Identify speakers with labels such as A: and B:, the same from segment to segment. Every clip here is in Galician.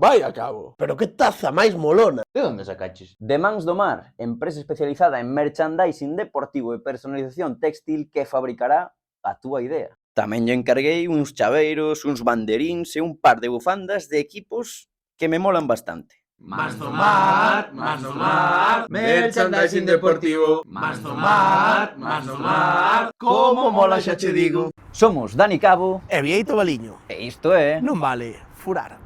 A: Vai a cabo, pero que taza máis molona.
B: De onde sacaches? De Mans do Mar, empresa especializada en merchandising deportivo e personalización textil que fabricará a túa idea. Tamén lle encarguei uns chaveiros, uns banderíns e un par de bufandas de equipos que me molan bastante.
C: Mans do Mar, merchandising deportivo. Mans do Mar, como mola xa che digo.
B: Somos Dani Cabo
A: E Bieito Baliño.
B: e isto é...
A: Non vale furar.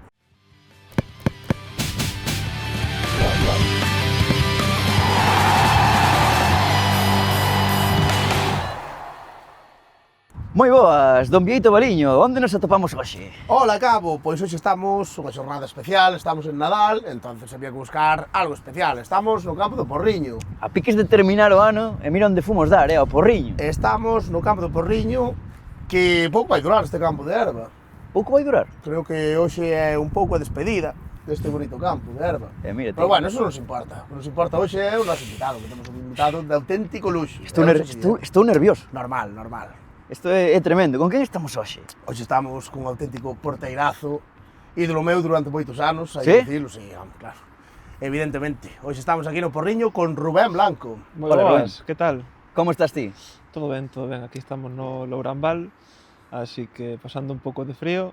B: Moi boas, don Bieito Baliño, onde nos atopamos hoxe?
A: Hola, Cabo, pois hoxe estamos unha xornada especial, estamos en Nadal, entonces había que buscar algo especial. Estamos no campo do Porriño.
B: A piques de terminar o ano e mira onde fomos dar, ao Porriño.
A: Estamos no campo do Porriño, que pouco vai durar este campo de erva.
B: Pouco vai durar.
A: Creo que hoxe é un pouco a despedida deste bonito campo de erva.
B: Mira,
A: Pero bueno, eso non nos importa. O que nos importa hoxe é o noso invitado, que temos un invitado de auténtico luxo.
B: Estou nervioso.
A: Normal.
B: Isto é tremendo. Con quen estamos hoxe?
A: Hoxe estamos cun auténtico porteirazo, ídolo meu durante moitos anos, hai
B: ¿Sí?
A: que dicilo, sí, hombre, claro. Evidentemente. Hoxe estamos aquí no Porriño con Rubén Blanco.
D: Moi
B: Hola,
D: boas, que tal?
B: Como estás ti?
D: Todo ben, aquí estamos no Lourambal, así que pasando un pouco de frío.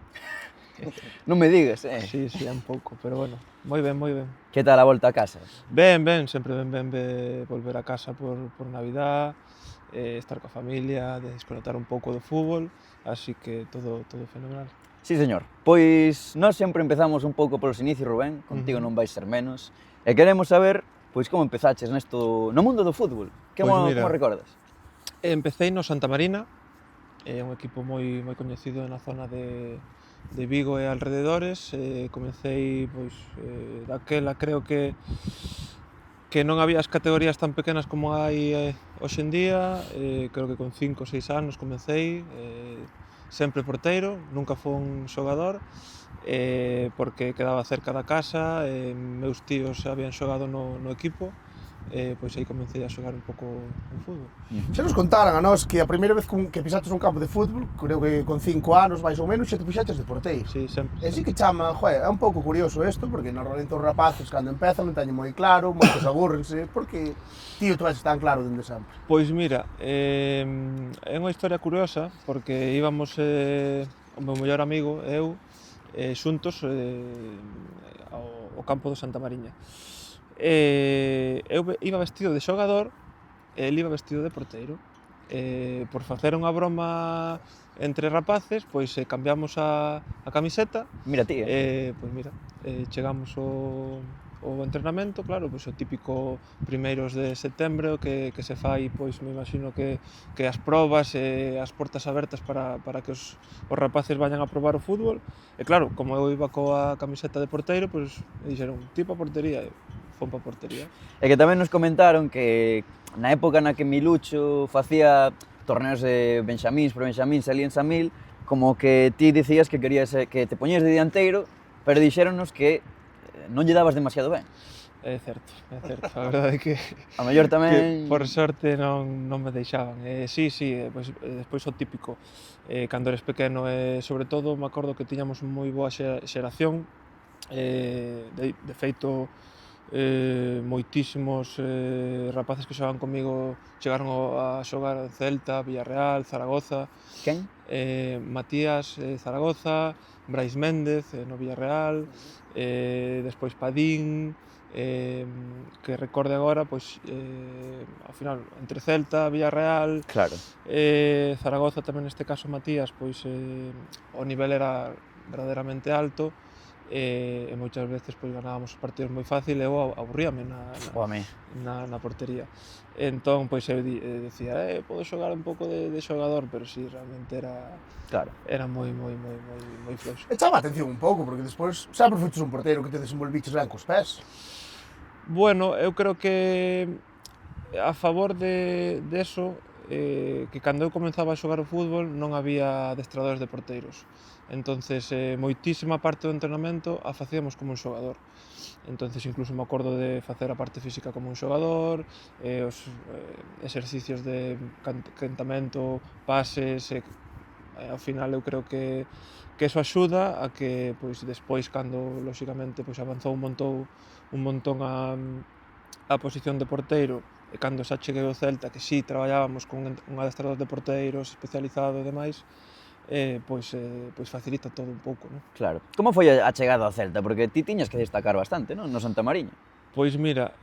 B: Non me digas,
D: Sí, un pouco, pero bueno, moi ben.
B: Que tal a volta a casa?
D: Ben, sempre ben volver a casa por Navidad, estar coa familia, desconectar un pouco do fútbol, así que todo fenomenal.
B: Sí, señor. Pois nós sempre empezamos un pouco polos inicios, Rubén, contigo non vai ser menos, e queremos saber pois como empezaches nesto no mundo do fútbol. Como recordas?
D: Empecei no Santa Marina, é un equipo moi coñecido na zona de Vigo e alrededores. Comecei, pois, daquela creo que non había as categorías tan pequenas como hai hoxe en día. Creo que con 5 ou 6 anos comecei, sempre porteiro, nunca fun xogador, porque quedaba cerca da casa, meus tíos habían xogado no equipo, pois aí comecei a xogar un pouco en fútbol.
A: Xa nos contaran a nós que a primeira vez que pisaches un campo de fútbol, creo que con 5 anos, máis ou menos, xa te puxaches de porteiro.
D: Sí, sempre.
A: E sí que chama, é un pouco curioso isto, porque normalmente os rapaces cando empezan non teñen moi claro, moitos agúrrense, porque tío, tú vas tan claro dende sempre.
D: Pois mira, é unha historia curiosa, porque íbamos o meu mellor amigo e eu xuntos ao campo do Santa Mariña. Eu iba vestido de xogador e el iba vestido de porteiro. Por facer unha broma entre rapaces, pois cambiamos a camiseta.
B: Mira ti,
D: Pois mira, chegamos ao entrenamento, claro, pois o típico primeiros de setembro que se fai, pois me imagino que as probas e as portas abertas para que os rapaces vayan a probar o fútbol. E claro, como eu iba coa camiseta de porteiro, pois me dixeron, ti pa portería, e fon pa portería.
B: E que tamén nos comentaron que na época na que Milucho facía torneos de benxamíns, pre-benxamíns ali en Samil, como que ti dicías que querías que te poñías de dianteiro, pero dixéronnos que non lle dabas demasiado ben.
D: É certo, a verdade é que
B: A mellor tamén...
D: que por sorte non me deixaban. Sí, pois despois o típico, cando eres pequeno, sobre todo me acordo que tiñamos moi boa xeración, de feito moitísimos rapaces que xogaban comigo chegaron a xogar en Celta, Villarreal, Zaragoza.
B: Quen?
D: Matías Zaragoza, Brais Méndez no Villarreal, despois Padín, que recorde agora, pois ao final entre Celta, Villarreal,
B: Claro.
D: Zaragoza tamén neste caso Matías, pois o nivel era verdadeiramente alto. E moitas veces pois ganábamos os partidos moi fácil e eu aburríame na portería. Entón, pois eu decía, podo xogar un pouco de xogador, pero si realmente era moi floxo.
A: E chama a atención un pouco, porque despois sempre foches un porteiro que te desenvolviches ben cos pés.
D: Bueno, eu creo que a favor de eso, que cando eu comenzaba a xogar o fútbol non había adestradores de porteiros. Entonces, moitísima parte do entrenamento a facíamos como un xogador. Entonces, incluso me acordo de facer a parte física como un xogador, os exercicios de cantamento, pases, Ao final eu creo que eso axuda a que pois despois cando lóxicamente pois avanzou un montón a posición de porteiro e cando xa cheguei ao Celta que si traballábamos con un adestrador de porteiros especializado e demais, pois facilita todo un pouco, non?
B: Claro. Como foi a chegada ao Celta? Porque ti tiñas que destacar bastante, non? No Santa Mariña.
D: Pois mira,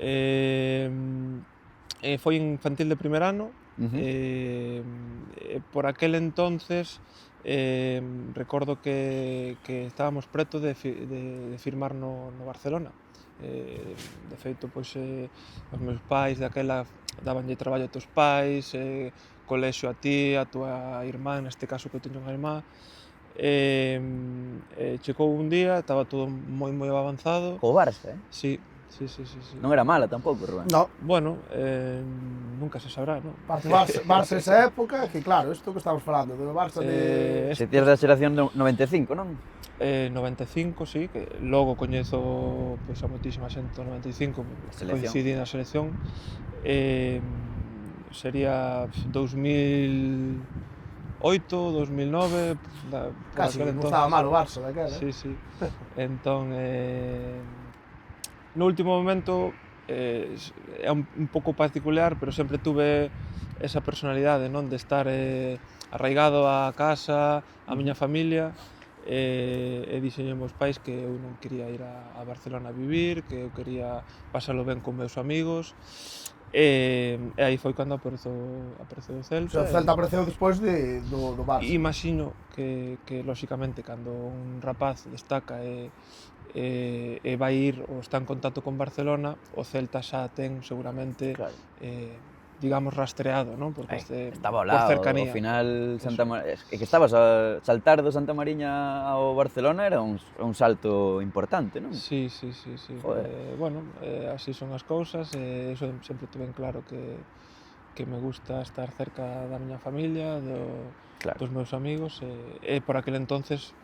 D: foi infantil de primer ano, por aquel entonces recordo que estábamos preto de firmar no Barcelona. De feito, pois, os meus pais daquela dabanlle traballo a teus pais, colexio a ti, a túa irmá, neste caso que eu teño unha irmá. Chegou un día, estaba todo moi avanzado.
B: Co Barça,
D: Sí.
B: Non era mala tampouco, Rubén.
A: No,
D: Bueno, nunca se sabrá, non?
A: parte Barça esa época, que claro, isto que estamos falando, do Barça de...
B: Se ti eres da xeración 95, non?
D: 95, sí, que logo coñezo pois, a moitísima xente do 95, coincidí na selección. Sería 2008, 2009,
A: Casi que gustaba mal o Barça daquela.
D: Sí. Entón, no último momento é un pouco particular, pero sempre tuve esa personalidade, non, de estar arraigado á casa, á miña familia, e dixenlle aos meus pais que eu non quería ir a Barcelona a vivir, que eu quería pasalo ben con meus amigos, e aí foi cando apareceu o Celta.
A: O Celta apareceu despois do Barça.
D: Imagino que lóxicamente, cando un rapaz destaca e vai ir ou está en contacto con Barcelona, o Celta xa ten seguramente,
B: Claro.
D: digamos, rastreado, non? Porque
B: Estaba ao
D: por
B: lado,
D: cercanía.
B: ao final é que estabas a saltar do Santa Mariña ao Barcelona era un salto importante, non?
D: Sí.
B: Joder.
D: Bueno, así son as cousas, eso sempre tuve en claro que me gusta estar cerca da miña familia,
B: Claro.
D: dos meus amigos, e por aquel entonces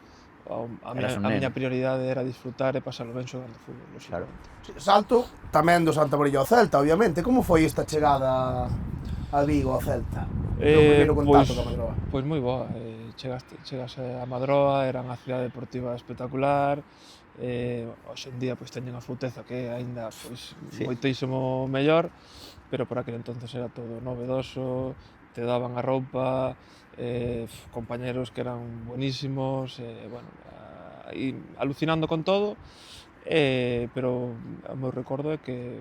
D: a miña
B: neno.
D: prioridade era disfrutar e pasalo ben xogando fútbol, lóxicamente.
A: Salto tamén do Santa Mariña ao Celta, obviamente. Como foi esta chegada a Vigo ao Celta? O primeiro contacto con a Madroa.
D: Pois moi boa, chegas a Madroa, era unha cidade deportiva espectacular, hoxe en día pois teñen a Futeza que é aínda pois
B: Sí.
D: moitísimo mellor, pero por aquel entonces era todo novedoso, te daban a roupa, compañeros que eran buenísimos, bueno, e alucinando con todo, pero o meu recordo é que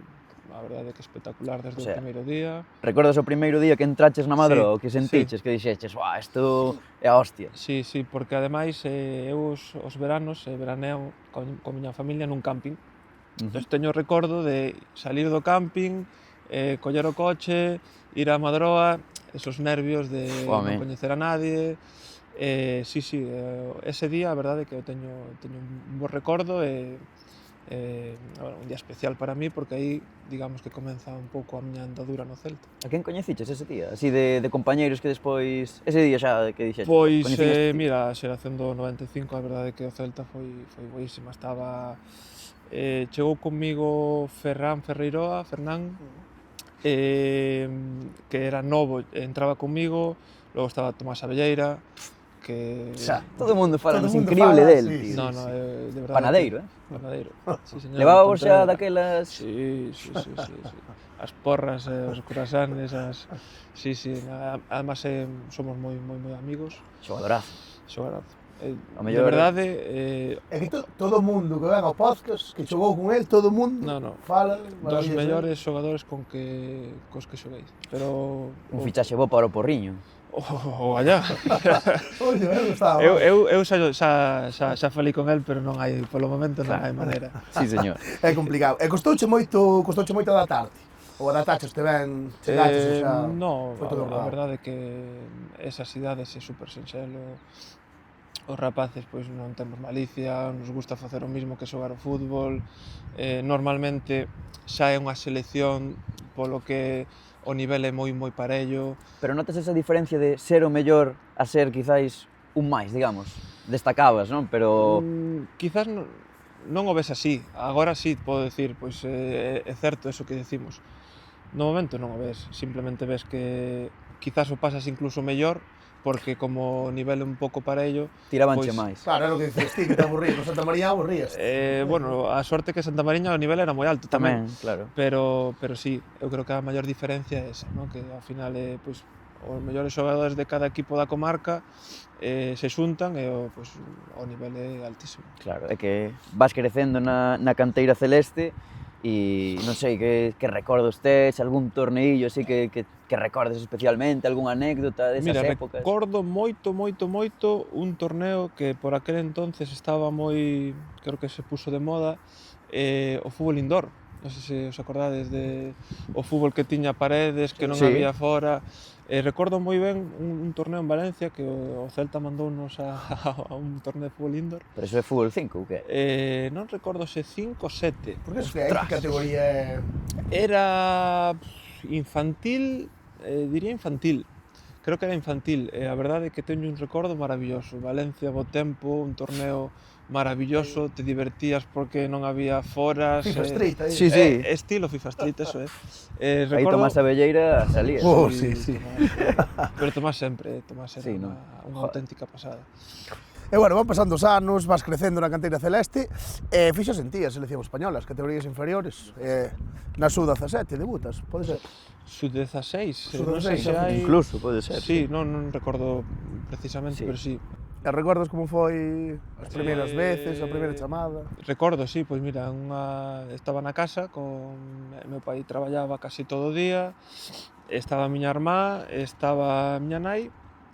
D: a verdade é que espectacular desde o primeiro día.
B: Recordas o primeiro día que entraches na Madroa,
D: Sí,
B: o que sentiches, que dixeches, "Buah, isto é a hostia"?
D: Sí, porque ademais eu os veranos veraneo con miña familia nun camping. Entón teño o recordo de salir do camping, coller o coche, ir a Madroa, esos nervios de non coñecer a nadie. Ese día a verdade é que eu teño un bo recordo e un día especial para mí porque aí digamos que comeza un pouco a miña andadura no Celta.
B: A quen coñeciches ese día? Así de compañeiros que despois... Ese día xa que dixeches?
D: Pois,
B: coñeciches ti?
D: mira, a xeración do 95, a verdade é que o Celta foi boísima. Chegou comigo Fernán, que era novo, entraba comigo, logo estaba Tomás Abelleira, que...
A: Xa,
B: Todo o mundo fala,
A: Todo
B: nos
A: o mundo
B: increíble
A: fala,
B: del,
A: sí,
B: tío.
D: No, de verdade.
B: Panadeiro,
D: Panadeiro. Sí, señor.
B: Levaba vos xa
D: Contreras.
B: daquelas...
D: Sí. As porras, os croissants, Sí. Además, somos moi amigos.
B: Xogadorazo.
D: Xogadorazo.
B: A mellor-
D: De verdade,
A: É que todo o mundo que ven ao podcast, que xogou con el, todo o mundo
D: No.
A: fala...
D: dos
A: maravillas,
D: mellores xogadores cos que xoguei. Pero...
B: Un fichaxe bo para o Porriño.
D: O allá.
A: Oye, gustaba.
D: Eu xa falei con el, pero non hai, polo momento non hai maneira.
B: Sí, señor.
A: É complicado. E costouche moito adaptarte? Ou adaptaches te ben, chegaches e xa...
D: No,
A: foi todo
D: a
A: rodado?
D: verdade é que esas cidades é super sinxelo. Os rapaces pois non temos malicia, nos gusta facer o mismo que xogar o fútbol. Normalmente xa é unha selección polo que o nivel é moi parello.
B: Pero notas esa diferencia de ser o mellor a ser quizáis un máis, digamos? Destacabas, non? Pero...
D: Quizás non o ves así. Agora sí, podo decir, pois é certo eso que decimos. No momento non o ves, simplemente ves que quizás o pasas incluso mellor porque como o nivel é un pouco parello,
B: Tirabanche
D: Pois,
B: máis.
A: Claro, é o que dices ti, que te aburrí. Con Santa María aburrías.
D: bueno, a sorte que Santa Mariña o nivel era moi alto tamén.
B: Tamén, claro.
D: Pero sí, eu creo que a maior diferencia é esa, ¿no? Que ao final pois, os mellores xogadores de cada equipo da comarca se xuntan e pois, o nivel é altísimo.
B: Claro, é que vas crecendo na canteira celeste e non sei que recordos tes, algún torneillo así que recordes especialmente, algunha anécdota desas
D: Mira,
B: épocas.
D: recordo moito un torneo que por aquel entonces estaba moi, creo que se puso de moda, o fútbol indoor. Non sei se os acordades de o fútbol que tiña paredes, que non
B: Sí.
D: había fora. Recordo moi ben un torneo en Valencia que o Celta mandounos a un torneo de fútbol indoor.
B: Pero iso é fútbol 5 ou que?
D: Non recordo se 5 ou 7.
A: Porque es que hai que categoría...
D: Era infantil, diría infantil. Creo que era infantil. A verdade é que teño un recordo maravilloso. Valencia, bo tempo, un torneo maravilloso, te divertías porque non había foras.
A: FIFA Street, aí.
B: Sí, sí.
D: Estilo FIFA Street, eso é.
B: Aí
D: Recordo...
B: Tomás Abelleira salía.
A: Sí, sí.
D: Pero Tomás sempre, Tomás era
B: Sí, non?
D: unha auténtica pasada.
A: E bueno, van pasando os anos, vas crecendo na canteira celeste, e fixas en ti a selección española, as categorías inferiores. Na Sub-17 debutas, pode ser?
D: Sub-16,
A: Sub-16,
D: non sei se hai...
B: Incluso, pode ser.
D: Sí, non recordo precisamente,
B: Sí.
D: pero sí.
A: E recordas como foi as primeiras veces, a primeira chamada?
D: Recordo, sí, pois mira, estaba na casa meu pai traballaba casi todo o día, estaba a miña irmá, estaba a miña nai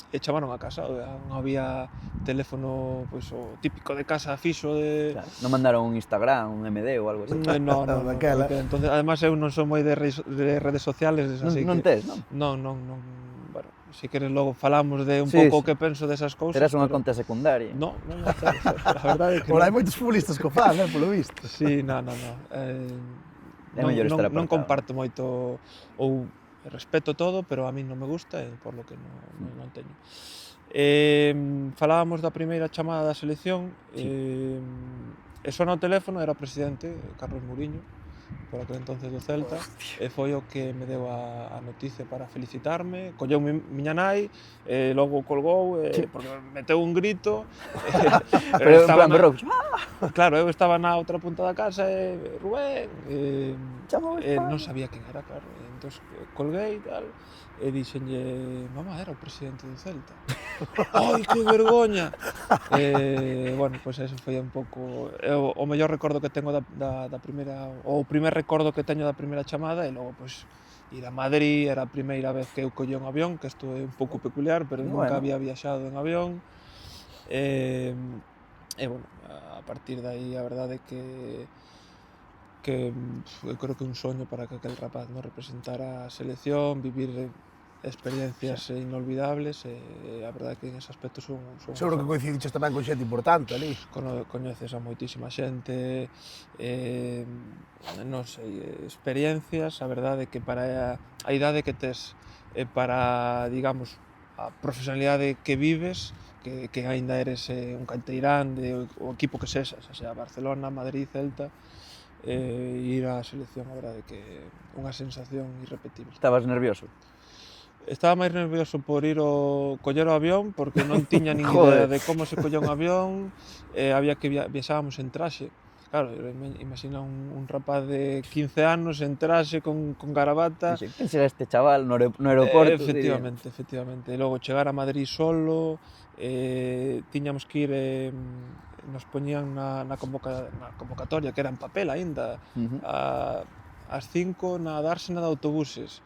D: e chamaron a casa, non había teléfono, pois o típico de casa fixo de
B: Claro. Non mandaron un Instagram, un MD ou algo así.
D: No,
A: Daquela.
D: entonces además eu non son moi de redes sociales, así
B: Non
D: que
B: tes, non?
D: non, bueno, se queres logo falamos de un
B: Sí,
D: pouco o
B: sí.
D: que penso desas cousas.
B: Terás unha
D: pero-
B: conta secundaria.
D: No, cero. A verdade é que
A: Por hai
D: non.
A: moitos futbolistas que o fan, polo visto.
D: Sí, no.
B: É mellor estar
D: Non
B: apartado.
D: comparto moito ou respeto todo, pero a mí non me gusta e por lo que non teño. Falábamos da primeira chamada da selección, e sona o teléfono, era o presidente, Carlos Muriño, por aquel entonces do Celta, e foi o que me deu a noticia para felicitarme, colleu miña nai, logo colgou, porque meteu un grito,
B: Pero en plan
D: na-
B: berrouxo.
D: Claro, eu estaba na outra punta da casa e Rubén,
B: Chama o
D: non sabía quen era, claro. Entón colguei e tal, e dixenlle, mamá, era o presidente do Celta. Ai, que vergoña! Bueno, pois eso foi un pouco o mellor recordo que tengo da primeira, o primer recordo que teño da primeira chamada, e logo, pois, ir a Madrid, era a primeira vez que eu collía un avión, que isto é un pouco peculiar, pero nunca
B: Bueno.
D: había viaxado en avión. E bueno, a partir de aí a verdade é que eu creo que é un soño para que aquel rapaz no representara a selección, vivir experiencias inolvidables, e a verdade é que en ese aspecto son
A: Seguro que coincidiches tamén con xente importante ali.
D: coñeces a moitísima xente, non sei, experiencias, a verdade é que para a idade que tes e para, digamos, a profesionalidade que vives, que aínda eres un canteirán o equipo que sexas, sea Barcelona, Madrid, Celta, ir á selección, a verdade é que é unha sensación irrepetible.
B: Estabas nervioso?
D: Estaba máis nervioso por coller o avión, porque non tiña nin
B: Joder.
D: idea de como se colla un avión, había que viaxábamos en traxe. Claro, imagina un rapaz de 15 anos en traxe, con garabatas.
B: Dixe, quen será este chaval no aeroporto?
D: Efectivamente. E logo chegar a Madrid solo, tiñamos que ir, nos poñían na convocatoria, que era en papel aínda,
B: Diría.
D: ás 5 na dársena de autobuses.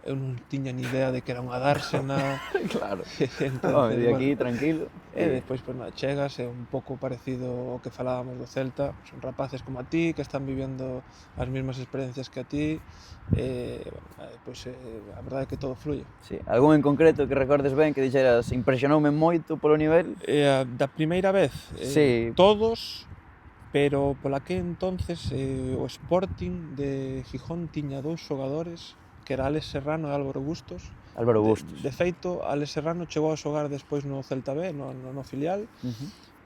D: Eu non tiña ni idea de que era unha dársena.
B: Claro.
D: Entonces,
B: Home, de aquí,
D: bueno,
B: tranquilo.
D: e despois, pues, chegas, é un pouco parecido ao que falábamos do Celta, son rapaces como a ti, que están vivendo as mesmas experiencias que a ti, pois, a verdade é que todo fluye.
B: Sí. Algún en concreto que recordes ben, que dixeras, impresionoume moito polo nivel?
D: Da primeira vez,
B: Sí.
D: todos, pero pola que entonces o Sporting de Gijón tiña dous xogadores, que era Alex Serrano e Álvaro Bustos.
B: Álvaro Bustos.
D: De feito, Alex Serrano chegou a xogar despois no Celta B, no filial,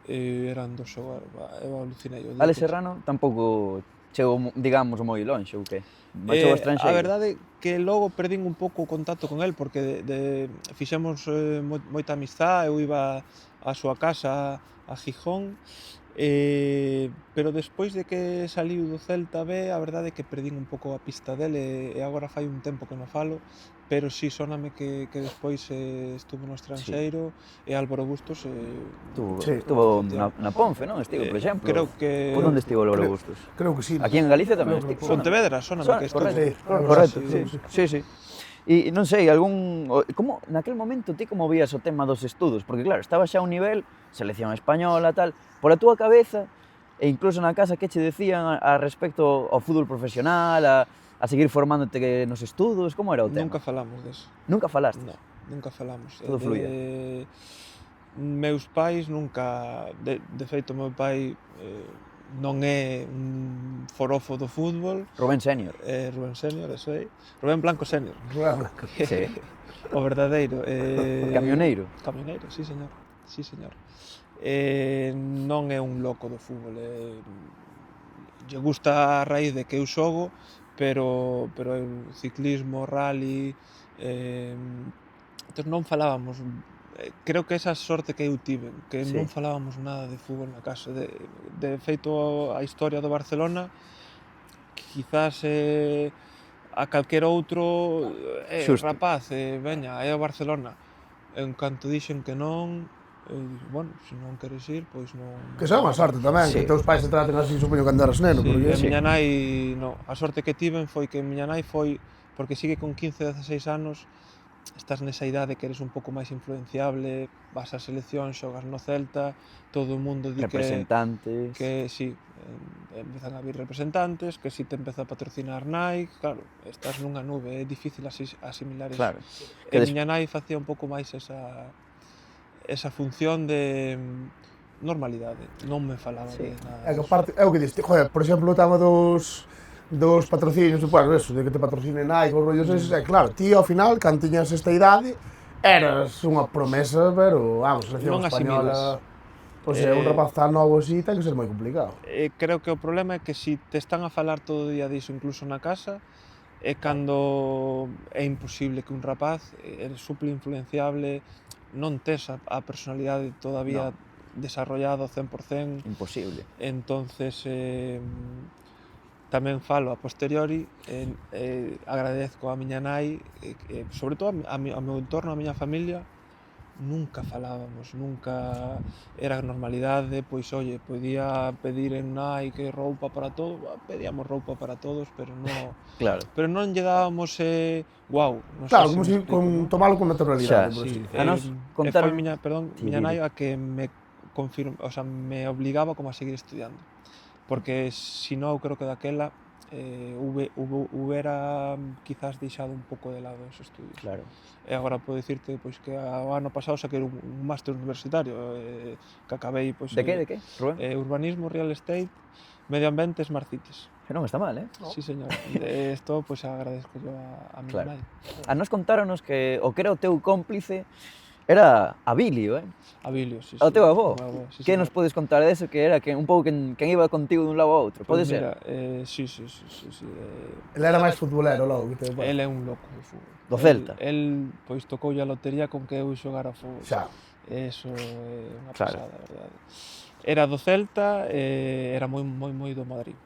D: eran dos xogadores, eu alucinei.
B: Alex Serrano tampouco chegou, digamos, moi lonxe ou que? Baixou ao estranxeiro?
D: A verdade é que logo perdín un pouco o contacto con el, porque fixemos moita amistad, eu iba á súa casa a Gijón, pero despois de que saliu do Celta B, a verdade é que perdín un pouco a pista dele e agora fai un tempo que non falo, pero sí, sóname que despois estuvo no estranxeiro e Álvaro Bustos
B: Estuvo na Ponfe, non? Estivo, por exemplo.
D: creo que
B: Por onde estivo Álvaro Bustos?
A: Creo que sí.
B: Aquí en Galicia tamén
A: Creo que
B: estivo.
D: Pontevedra, sóname que estuvo.
B: Correcto,
A: Sí,
B: sí. E non sei, como naquel momento ti como vías o tema dos estudos? Porque claro, estaba xa a un nivel, selección española, tal, por a túa cabeza, e incluso na casa que che decían a respecto ao fútbol profesional, a seguir formándote nos estudos, como era o tema?
D: Nunca falamos deso.
B: Nunca falaste?
D: No, nunca falamos.
B: Todo fluía.
D: Meus pais nunca, de feito, meu pai non é un forofo do fútbol.
B: Rubén Senior.
D: Rubén Senior, eso é. Rubén Blanco Senior.
B: Sí.
D: O verdadeiro.
B: Camioneiro.
D: Camioneiro, sí, señor. Sí, señor. Non é un loco do fútbol. Lle gusta a raíz de que eu xogo, pero o ciclismo, rally, entón non falábamos, creo que esa sorte que eu tiven, que
B: Sí.
D: non falábamos nada de fútbol na casa, de feito a historia do Barcelona, quizás a calquer outro,
B: Xusto.
D: rapaz, veña, é o Barcelona, en canto dixen que non, bueno, se non queres ir, pois non...
A: Que xa é unha sorte tamén,
B: Sí.
A: que teus pais se traten así, supoño, cando eras neno,
D: Sí,
A: porque...
D: a miña nai, no, a sorte que tiven foi que miña nai foi, porque sigue con 15, 16 anos, estás nesa idade que eres un pouco máis influenciable, vas á selección, xogas no Celta, todo o mundo di
B: Representantes.
D: que sí, empezan a vir representantes, que si te empeza a patrocinar Nike, claro, estás nunha nube, é difícil asimilar eso.
B: Claro.
D: E
B: Que
D: miña nai facía un pouco máis esa función de normalidade, non me falaba
B: Sí.
D: de nada.
A: É que
D: diso.
A: aparte, é o que diste, joder, por exemplo, o tema dos patrocinios, bueno, eso, de que te patrocine Nike, os rollos esos, é claro, ti ao final, cando tiñas esta idade, eras unha promesa, pero, vamos, selección
D: Non
A: española,
D: asimilas.
A: pois é, un rapaz tan novo así, ten que ser moi complicado.
D: Creo que o problema é que si te están a falar todo o día diso, incluso na casa, é cando é imposible que un rapaz, eres super influenciable, non tes a personalidade todavía desarrollado 100%,
B: Imposible.
D: entonces tamén falo a posteriori, agradezco a miña nai, sobre todo a meu entorno, a miña familia, nunca falábamos, nunca era normalidade, pois oye, podía pedir en Nike roupa para todos, pedíamos roupa para todos, pero non lle dábamos guau, non sei
A: Claro,
D: se
A: como
D: me
A: si
D: explico, non?
A: tomalo con naturalidade,
B: Xa,
A: por
D: Sí,
A: así.
B: A nos
D: foi
B: contaron-
D: miña nai a que me me obligaba como a seguir estudiando, porque si non, creo que daquela hubiera quizás deixado un pouco de lado os estudios.
B: Claro.
D: E agora podo dicirte pois que o ano pasado saquei un máster universitario, que acabei pois
B: De que, Rubén?
D: urbanismo, real estate, medio ambiente, smart cities.
B: Que non está mal,
D: Sí, señor. Esto pois agradezco yo a mi
B: Claro.
D: nai.
B: A nos contáronos que o que era o teu cómplice era Abilio,
D: Abilio, sí.
B: O teu avó.
D: O meu avó, sí,
B: Que
D: señor.
B: nos podes contar deso, que era un pouco quen iba contigo dun lado ao outro? Pode
D: Pois
B: ser?
D: mira, sí.
A: Ele era máis futbolero logo, que teu pai.
D: El é un loco do fútbol.
B: Do Celta.
D: El pois tocoulle a lotería con que eu xogara fútbol.
A: Xa.
D: Eso é unha
B: Claro.
D: pasada, a verdade. Era do Celta, era moi do Madrid.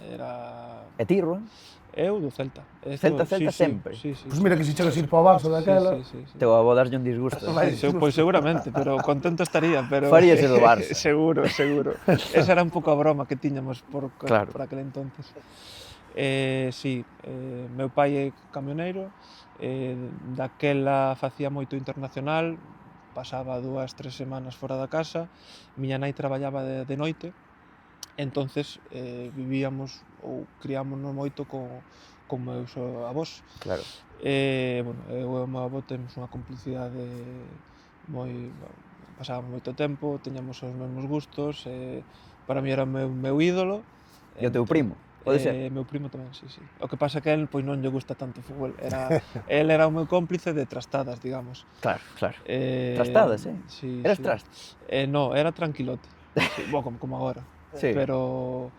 D: Era
B: E ti, Rubén?
D: eu do Celta.
B: Celta sempre.
D: Sí.
A: Pois mira que si chegas a ir para o Barça daquela...
D: Sí.
B: Teu avó darlle un disgusto.
A: Vai.
D: Pois seguramente, pero contento estaría, pero
B: Faríase do Barça.
D: seguro. Esa era un pouco a broma que tiñamos por
B: Claro.
D: aquel entonces. Sí, meu pai é camioneiro, daquela facía moito internacional, pasaba 2-3 semanas fora da casa, miña nai traballaba de noite, entonces vivíamos ou criámonos moito con meus avós.
B: Claro.
D: Bueno, eu e o meu avó temos unha complicidade moi... pasábamos moito tempo, teñamos os mesmos gustos, para mí era o meu ídolo.
B: E o teu primo? Pode ser?
D: Meu primo tamén, sí. O que pasa que a él pois non lle gusta tanto o fútbol. El era o meu cómplice de trastadas, digamos.
B: Claro. Trastadas,
D: Sí,
B: Eras
D: sí.
B: trast?
D: No, era tranquilote. Sí, como agora.
B: Sí.
D: Pero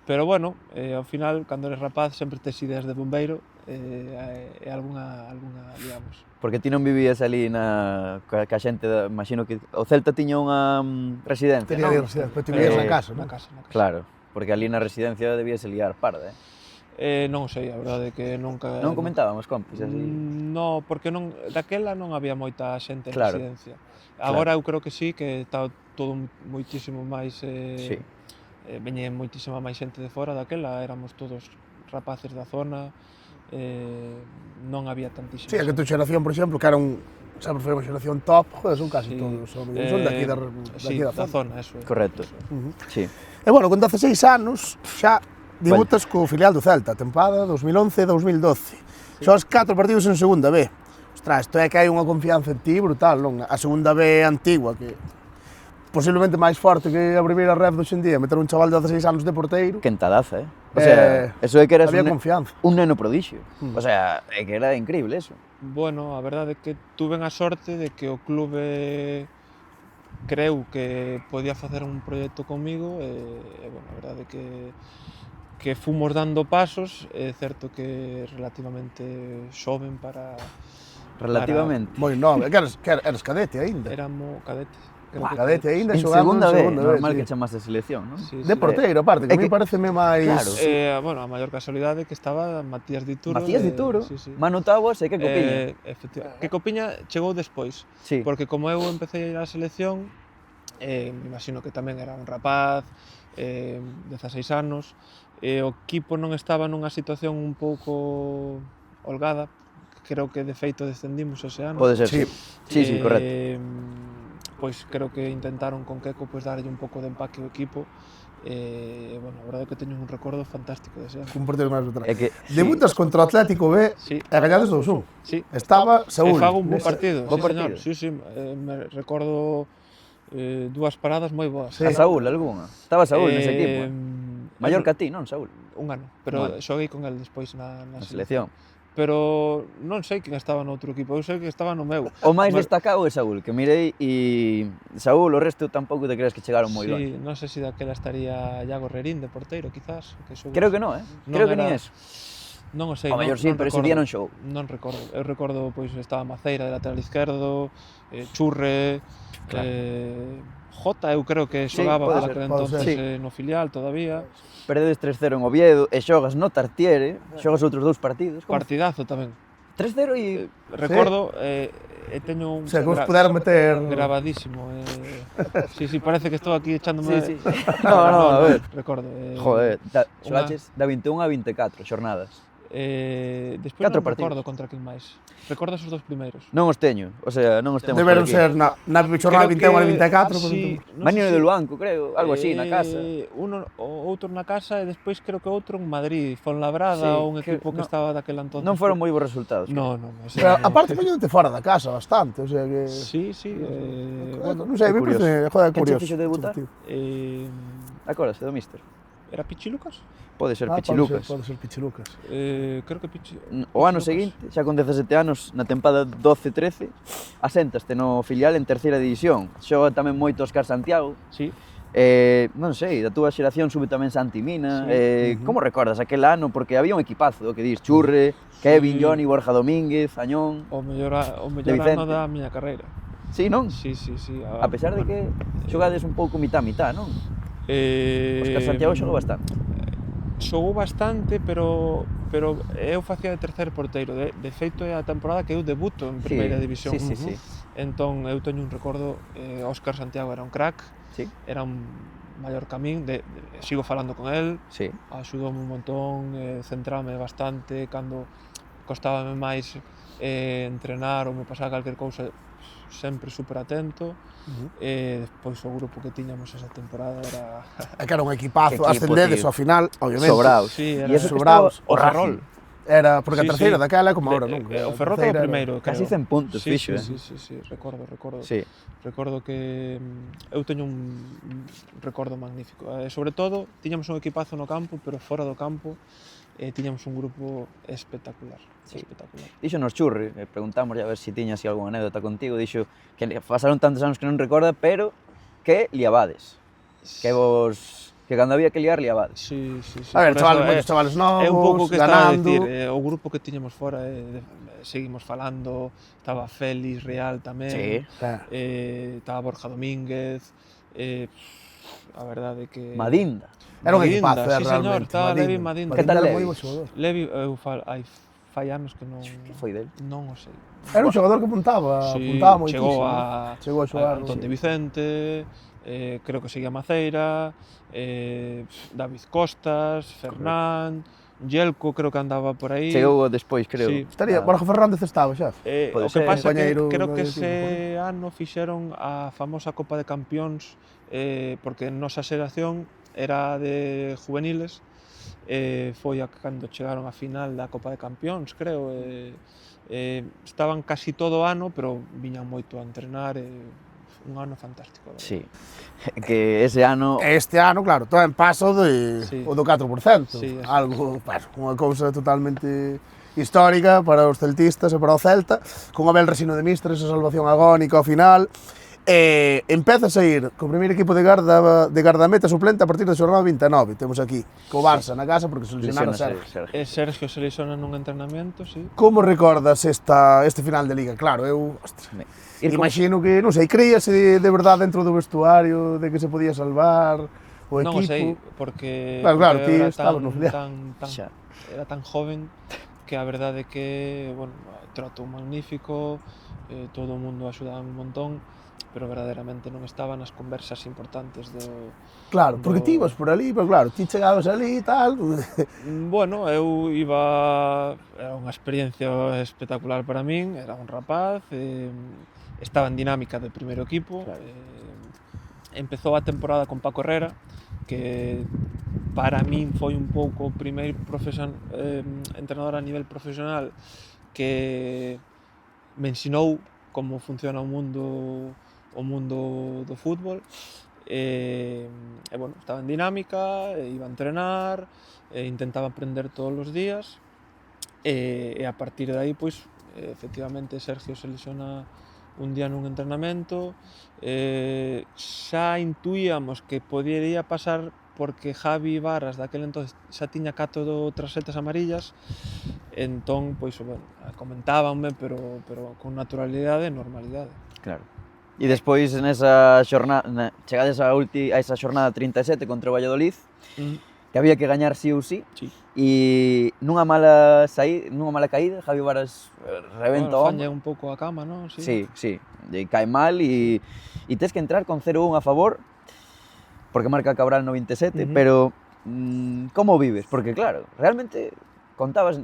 D: Pero bueno, ao final, cando eres rapaz, sempre tes ideas de bombeiro e algunha, digamos.
B: Porque ti non vivías ali ca xente, imagino que o Celta tiña unha residencia,
A: Tenía
B: non?
A: de residencia, pero ti vivías na casa,
D: Na
A: non?
D: casa.
B: Claro, porque ali na residencia debíase liar parda,
D: Non o sei, a verdade é que nunca...
B: Non comentaban os compis así?
D: No, porque daquela non había moita xente en
B: Claro.
D: residencia. Agora eu creo que sí, que está todo moitísimo máis...
B: Sí.
D: Veñe moitísima máis xente de fora, daquela éramos todos rapaces da zona, non había tantísima
A: Sí, é que tu xeración, por exemplo, que era sempre foi unha xeración top, joder, son casi
D: Sí.
A: todos, son daqui da
D: Sí, da
A: zona.
D: zona, eso é.
B: Correcto. Sí.
A: E bueno, con 16 anos xa debutas co filial do Celta, tempada 2011-2012. Xogas 4 partidos en segunda B. Ostras, isto é que hai unha confianza en ti brutal, non? A segunda B antigua, que posiblemente máis forte que a primeira ref de hoxendía, meter un chaval de 16 anos de porteiro.
B: Quentadaza, O sea, eso é que eras
A: había confianza.
B: un neno prodixio. O sea, é que era increíble eso.
D: Bueno, a verdade é que tuve a sorte de que o clube creu que podía facer un proxecto comigo e bueno, a verdade é que fomos dando pasos, é certo que relativamente xoven para...
B: Relativamente.
A: Moi nove, que eras cadete aínda.
D: Éramos cadete.
A: Cadete aínda
B: En
A: xogando
B: segunda
A: en
B: B,
A: segunda B,
B: normal
A: sí.
B: que chamaste selección, non?
D: Sí,
A: De porteiro, aparte, que a mí pareceme máis...
B: Claro.
D: Bueno, a maior casualidade que estaba Matías Dituro.
B: Macías Dituro,
D: Sí, sí.
B: Manu Taboas e que Copiña.
D: Efectivamente. Que Copiña chegou despois,
B: Sí.
D: porque como eu empecé a ir á selección, me imagino que tamén era un rapaz, 16 anos, e o equipo non estaba nunha situación un pouco holgada, creo que de feito descendimos ese ano.
B: Pode ser,
A: Sí.
B: Sí, correcto.
D: Pois creo que intentaron con Queco pois darlle un pouco de empaque ao equipo. Bueno, a verdade é que teño un recordo fantástico dese ano.
A: Un porteiro máis veterano.
B: É que
A: Debutas contra o Atlético B
D: Sí.
A: e gañades 2-1.
D: Sí.
A: Estaba Saúl.
D: E fago un bo
A: nese-
D: partido,
B: bo
D: sí,
B: partido.
D: señor. Sí, sí, me recordo dúas paradas moi boas.
A: Sí.
B: a Saúl, algunha. Estaba Saúl nese equipo. Maior que a ti, non, Saúl?
D: Un ano, pero
B: Vale.
D: xoguei con el despois na
B: Na selección.
D: Pero non sei quen estaba no outro equipo, eu sei que estaba no meu.
B: O máis
D: Mar-
B: destacado é Saúl, que mirei e Saúl, o resto tampouco te crees que chegaron moi
D: Sí,
B: longe.
D: non sei se daquela estaría Iago Rerín de porteiro, quizás.
B: Creo que non,
D: Non
B: Creo que
D: era-
B: nin eso.
D: Non o sei,
B: O mellor sí, pero ese día non xogou.
D: Non recordo. Eu recordo, pois, estaba Maceira de lateral izquierdo, Churre,
B: Claro.
D: Jota, eu creo que
B: Sí,
D: xogaba
B: pode
D: por
B: ser,
D: aquel
A: pode
D: entonces
B: ser.
D: no filial todavía.
B: Perdedes 3-0 en Oviedo e xogas no Tartiere, xogas outros 2 partidos. Como?
D: Partidazo tamén.
B: 3-0 e...
D: Recordo, teño un
A: O sea, que vos puderan meter...
D: grabadísimo. Sí, parece que estou aquí echándome...
B: Sí, sí. No, a ver.
D: Recordo.
B: Joder,
D: unha-
B: xogaches da 21 a 24 xornadas.
D: Despois
B: 4
D: non
B: partidos.
D: recordo contra quen máis. Recordo esos 2 primeiros.
B: Non os teño, o sea, non os temos
A: Deberon
B: por aquí.
A: ser na jornada
D: Creo
A: 21 a
D: que-
A: 24, por
D: sí,
A: exemplo.
D: non
B: Maño
D: sei
B: de
D: se-
B: Luanco, creo, algo así, na casa.
D: Outro na casa e despois creo que outro en Madrid, Fonlabrada,
B: Sí,
D: ou un
B: que
D: equipo que
B: no-
D: estaba daquela entonces.
B: Non foron moi bons resultados.
D: No, ese
A: Pero
D: non.
A: aparte poñéndote fora da casa bastante, o sea que...
D: Sí,
A: Bueno,
D: bueno,
A: non sei,
B: é
A: me
B: curioso.
A: parece, joder,
B: Quen che
A: curioso.
B: fixo debutar? Acórdase do míster?
D: Era Pichi Lucas?
B: Pode ser
A: Ah,
B: Pichi Lucas.
A: Pode ser Pichi Lucas.
D: Creo que Pichi...
B: O ano
D: Lucas.
B: seguinte, xa con 17 anos, na tempada 12-13, aséntaste no filial en terceira división. Xoga tamén moito Óscar Santiago.
D: Sí.
B: Non sei, da túa xeración sube tamén Santi Mina.
D: Sí.
B: Como recordas aquel ano? Porque había un equipazo, que dis, Churre, Kevin,
D: Sí.
B: Johnny, Borja Domínguez, Añón...
D: O mellor
B: De Vicente.
D: ano da miña carreira.
B: Sí, non?
D: Sí.
B: A pesar de que xogades un pouco mitad, non? Óscar Santiago xogou bastante.
D: Xogou bastante, pero eu facía de terceiro porteiro. De feito, é a temporada que eu debuto en primeira división.
B: Sí.
D: Entón, eu teño un recordo, Óscar Santiago era un crack,
B: Sí,
D: era un maior camín, sigo falando con el,
B: sí.
D: axudoume un montón, centrame bastante, cando costábame máis entrenar ou me pasaba calquer cousa, sempre super atento. Despois o grupo que tiñamos esa temporada era...
A: É que era un equipazo,
B: Que equipo,
A: ascendedes
B: tío.
A: ao final, obviamente.
B: Sobraos.
D: Sí, era
B: E eso que
A: sobraos.
B: estaba o
D: Ferrol.
B: Racing.
A: Era, porque a
D: Sí,
A: terceira
D: sí.
A: daquela é como ahora, non?
D: O Ferrol foi o primeiro, creo.
B: Casi 100 puntos
D: Sí,
B: fixo,
D: sí, recordo.
B: Sí.
D: Recordo que eu teño un recordo magnífico. Sobre todo, tiñamos un equipazo no campo, pero fora do campo tiñamos un grupo espectacular.
B: Sí.
D: Espectacular.
B: Dixo nos Churri, preguntamos a ver se tiña así algunha anécdota contigo, dixo que pasaron tantos anos que non recorda, pero que liabades, que vos que cando había que liar, liabades.
D: Sí.
A: A ver,
D: Por eso,
A: moitos chavales novos,
D: é un pouco que estaba a
A: ganando.
D: decir, o grupo que tiñamos fora, seguimos falando, estaba Félix Real tamén,
B: Sí.
D: estaba Borja Domínguez, a verdade que...
B: Madinda.
A: Era un
D: Madinda,
A: equipazo,
D: sí, señor,
A: realmente.
D: estaba Levi Madinda.
B: Que tal
A: era
B: Levi?
A: moi bo xogador.
D: Levi, fai anos que non...
B: Que foi del?
D: Non o sei.
A: Era un xogador que apuntaba
D: Sí,
A: moitísimo.
D: chegou a
A: xogar.
D: Antón de Vicente, creo que seguía Maceira, David Costas, Fernán, Yelko creo que andaba por aí.
B: Chegou despois, creo.
D: Sí.
A: Estaría, Borja Fernández estaba xa.
B: Pode
D: O que
B: ser.
D: pasa é que
A: Compañeiro
D: creo que
A: do
D: ese ano fixeron a famosa Copa de Campións, porque nosa xeración era de juveniles, foi cando chegaron á final da Copa de Campións, creo, estaban casi todo o ano, pero viñan moito a entrenar, un ano fantástico.
B: Sí, que ese ano...
A: Este ano, claro, todo en paso
D: Sí.
A: o do 4%.
D: Sí, eso.
A: Algo, bueno, unha cousa totalmente histórica para os celtistas e para o Celta, con Abel Resino de Mistres, a salvación agónica ao final. Empeza a sair co primeiro equipo de gardameta suplente a partir da xornada 29, temos aquí, co Barça na casa porque se lesionara Sergio.
D: Sergio se lesiona nun entrenamento, sí.
A: Como recordas este final de Liga? Claro, eu, ostras, imagino que, non sei, creíase de verdade dentro do vestuario de que se podía salvar o equipo?
D: Non o sei, porque,
A: Claro,
D: porque
A: ti
D: era
A: estabas no filial.
B: Xa.
D: era tan joven que a verdade é que, bueno, trato magnífico, todo o mundo axudaba un montón, pero verdadeiramente non estaba nas conversas importantes do...
A: Claro, porque ti ibas por ali, pero claro, ti chegabas ali e tal...
D: Bueno, eu iba... Era unha experiencia espectacular para min, era un rapaz, estaba en dinámica do primeiro equipo, empezou a temporada con Paco Herrera, que para min foi un pouco o primeiro entrenador a nivel profesional que me ensinou como funciona o mundo do fútbol, bueno, estaba en dinámica, iba a entrenar, intentaba aprender todos os días, e a partir de aí, pois, efectivamente, Sergio se lesiona un día nun entrenamento, xa intuíamos que podería pasar porque Javi Varas daquel entonces xa tiña 4 tarxetas amarillas, entón, pois, bueno, comentábanme, pero con naturalidade e normalidade.
B: Claro. E despois nesa xornada, chegades a esa xornada 37 contra o Valladolid, que había que gañar sí ou sí, e nunha mala caída, Javi Varas rebenta o
D: Faña un pouco a cama, non?
B: Sí, e cae mal e tes que entrar con 0-1 a favor, porque marca Cabral no 27, pero como vives? Porque claro, realmente contabas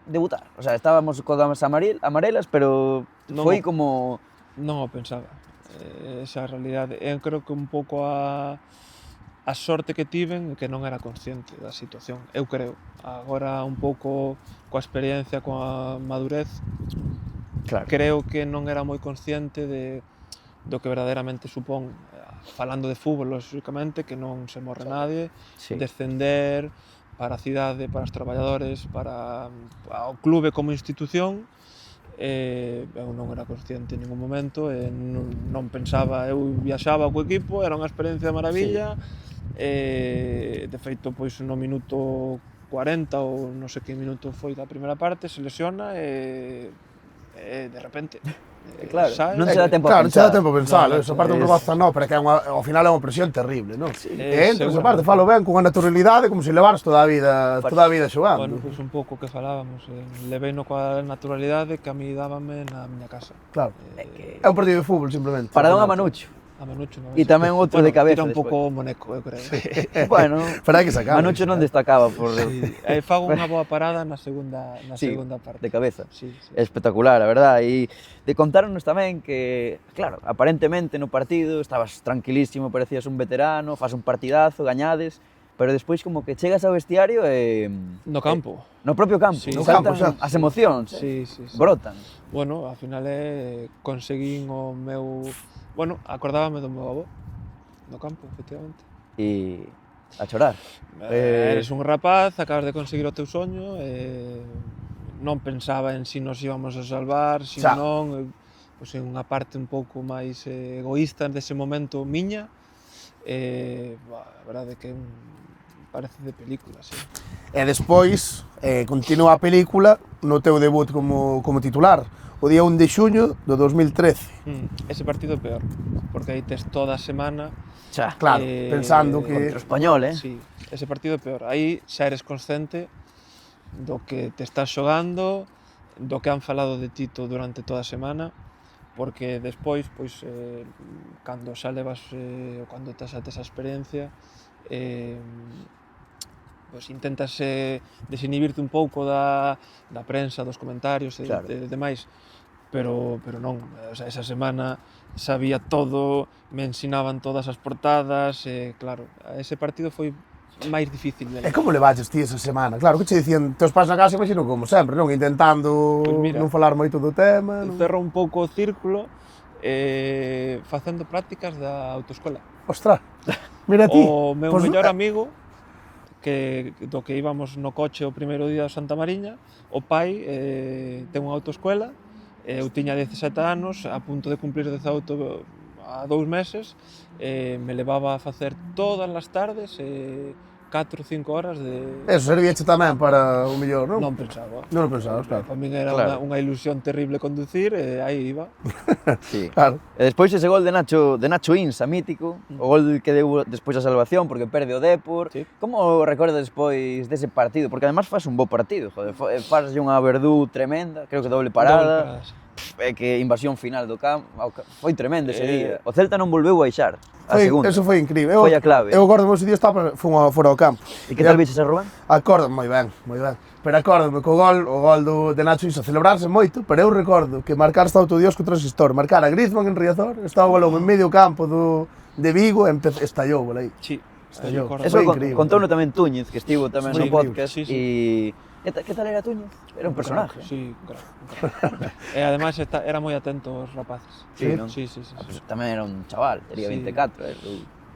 B: debutar, o sea, estábamos con as amarelas, pero foi como...
D: Non o pensaba, esa realidade. Eu creo que un pouco a sorte que tiven que non era consciente da situación, eu creo. Agora un pouco coa experiencia, coa madurez,
B: claro,
D: creo que non era moi consciente do que verdadeiramente supón, falando de fútbol, lógicamente, que non se morre nadie, descender para a cidade, para os traballadores, para o clube como institución. Eu non era consciente en ningún momento, non pensaba, eu viaxaba co equipo, era unha experiencia de maravilla, de feito, pois no minuto 40 ou non sei que minuto foi da primeira parte, se lesiona e de repente
B: claro,
D: sae,
B: non se dá tempo a
A: claro, non se dá tempo a pensar,
D: No,
A: esa parte non goza non, pero que ao final é unha presión terrible, non?
D: É,
A: Entra esa
D: seguro.
A: parte, falo ben, cunha naturalidade como se levaras toda a vida xogando.
D: Bueno, pois un pouco que falábamos, leveino coa naturalidade que a mí dábame na miña casa.
A: Claro, é un partido de fútbol, simplemente.
B: Para don a Manucho.
D: A Manucho non.
B: E tamén outro de cabeza
D: Tira un
B: despois.
D: pouco moneco, eu creo.
B: Bueno,
A: Pero hai que sacar.
B: Manucho non destacaba por
D: Fago unha boa parada na segunda parte.
B: de cabeza.
D: Sí.
B: Espectacular, a verdad. E de contarnos tamén que, claro, aparentemente no partido estabas tranquilísimo, parecías un veterano, fas un partidazo, gañades, pero despois como que chegas ao vestiario e...
D: No campo.
B: No propio campo,
D: Sí,
B: no
A: campo,
B: saltan as emocións,
D: Sí.
B: brotan.
D: Bueno, ao final conseguín o meu... Bueno, acordábame do meu avó, no campo, efectivamente.
B: E a chorar.
D: Eres un rapaz, acabas de conseguir o teu soño, non pensaba en si nos íbamos a salvar, si non, pois en unha parte un pouco máis egoísta dese momento miña, A verdade é que parece de película, sí.
A: E despois continúa a película no teu debut como titular, o día 1 de xuño do 2013.
D: Ese partido é peor, porque aí tes toda a semana.
B: Xa,
A: Claro, pensando
B: contra o
A: que...
B: Español,
D: Sí, ese partido é peor. Aí xa eres consciente do que te estás xogando, do que han falado de ti durante toda a semana, porque despois, pois, cando xa levas, ou cando tes esa experiencia, pois intentas desinhibirte un pouco da prensa, dos comentarios e
B: Claro.
D: demais, pero non, o sea, esa semana sabía todo, me ensinaban todas as portadas, claro, ese partido foi máis difícil de
A: E como levaches ti esa semana? Claro, que che dicían teus pais na casa, imagino como sempre, non? Intentando
D: Pois mira,
A: non falar moito do tema, non?
D: cerro un pouco o círculo facendo prácticas da autoescola.
A: Ostras, mira ti.
D: O meu
A: Pois,
D: mellor amigo, do que íbamos no coche o primeiro día de Santa Mariña, o pai ten unha autoescola, eu tiña 17 anos, a punto de cumplir 18 a 2 meses, me levaba a facer todas as tardes 4 ou 5 horas de...
A: Eso servíache tamén para o mellor, non?
D: Non pensaba.
A: Non o pensabas, claro.
D: Para min era
B: Claro.
D: unha ilusión terrible conducir, e aí iba.
B: Sí.
A: Claro.
B: E despois ese gol de Nacho Insa, mítico, o gol que deu despois a salvación porque perde o Depor.
D: Sí.
B: Como recordas despois dese partido? Porque además faz un bo partido, joder, faslle unha Verdú tremenda, creo que doble parada. É que invasión final do campo, foi tremendo ese día. O Celta non volveu baixar a segunda.
A: Eso foi incríble.
B: Foi a clave.
A: Eu acordo ese día estaba fora do campo.
B: E que tal viches a Rubén?
A: Acordo, moi ben, moi ben. Pero acórdome co gol de Nacho Insa, celebrarse moito, pero eu recordo que marcar está autodios contra o Transistor, marcar a Griezmann en Riazor, estaba o balón en medio campo de Vigo e estallou, aí.
D: Sí,
A: Estallou.
B: Eso
A: Foi increíble.
B: contouno tamén Túñez, que estivo tamén
A: Foi
B: no podcast.
D: increíble, sí, sí.
B: E que tal era Túñez? Era un personaje.
D: Sí, un crack. E ademais era moi atento aos rapaces.
B: Sí, non?
D: Sí.
B: Pues tamén era un chaval, tería
D: Sí.
B: 24.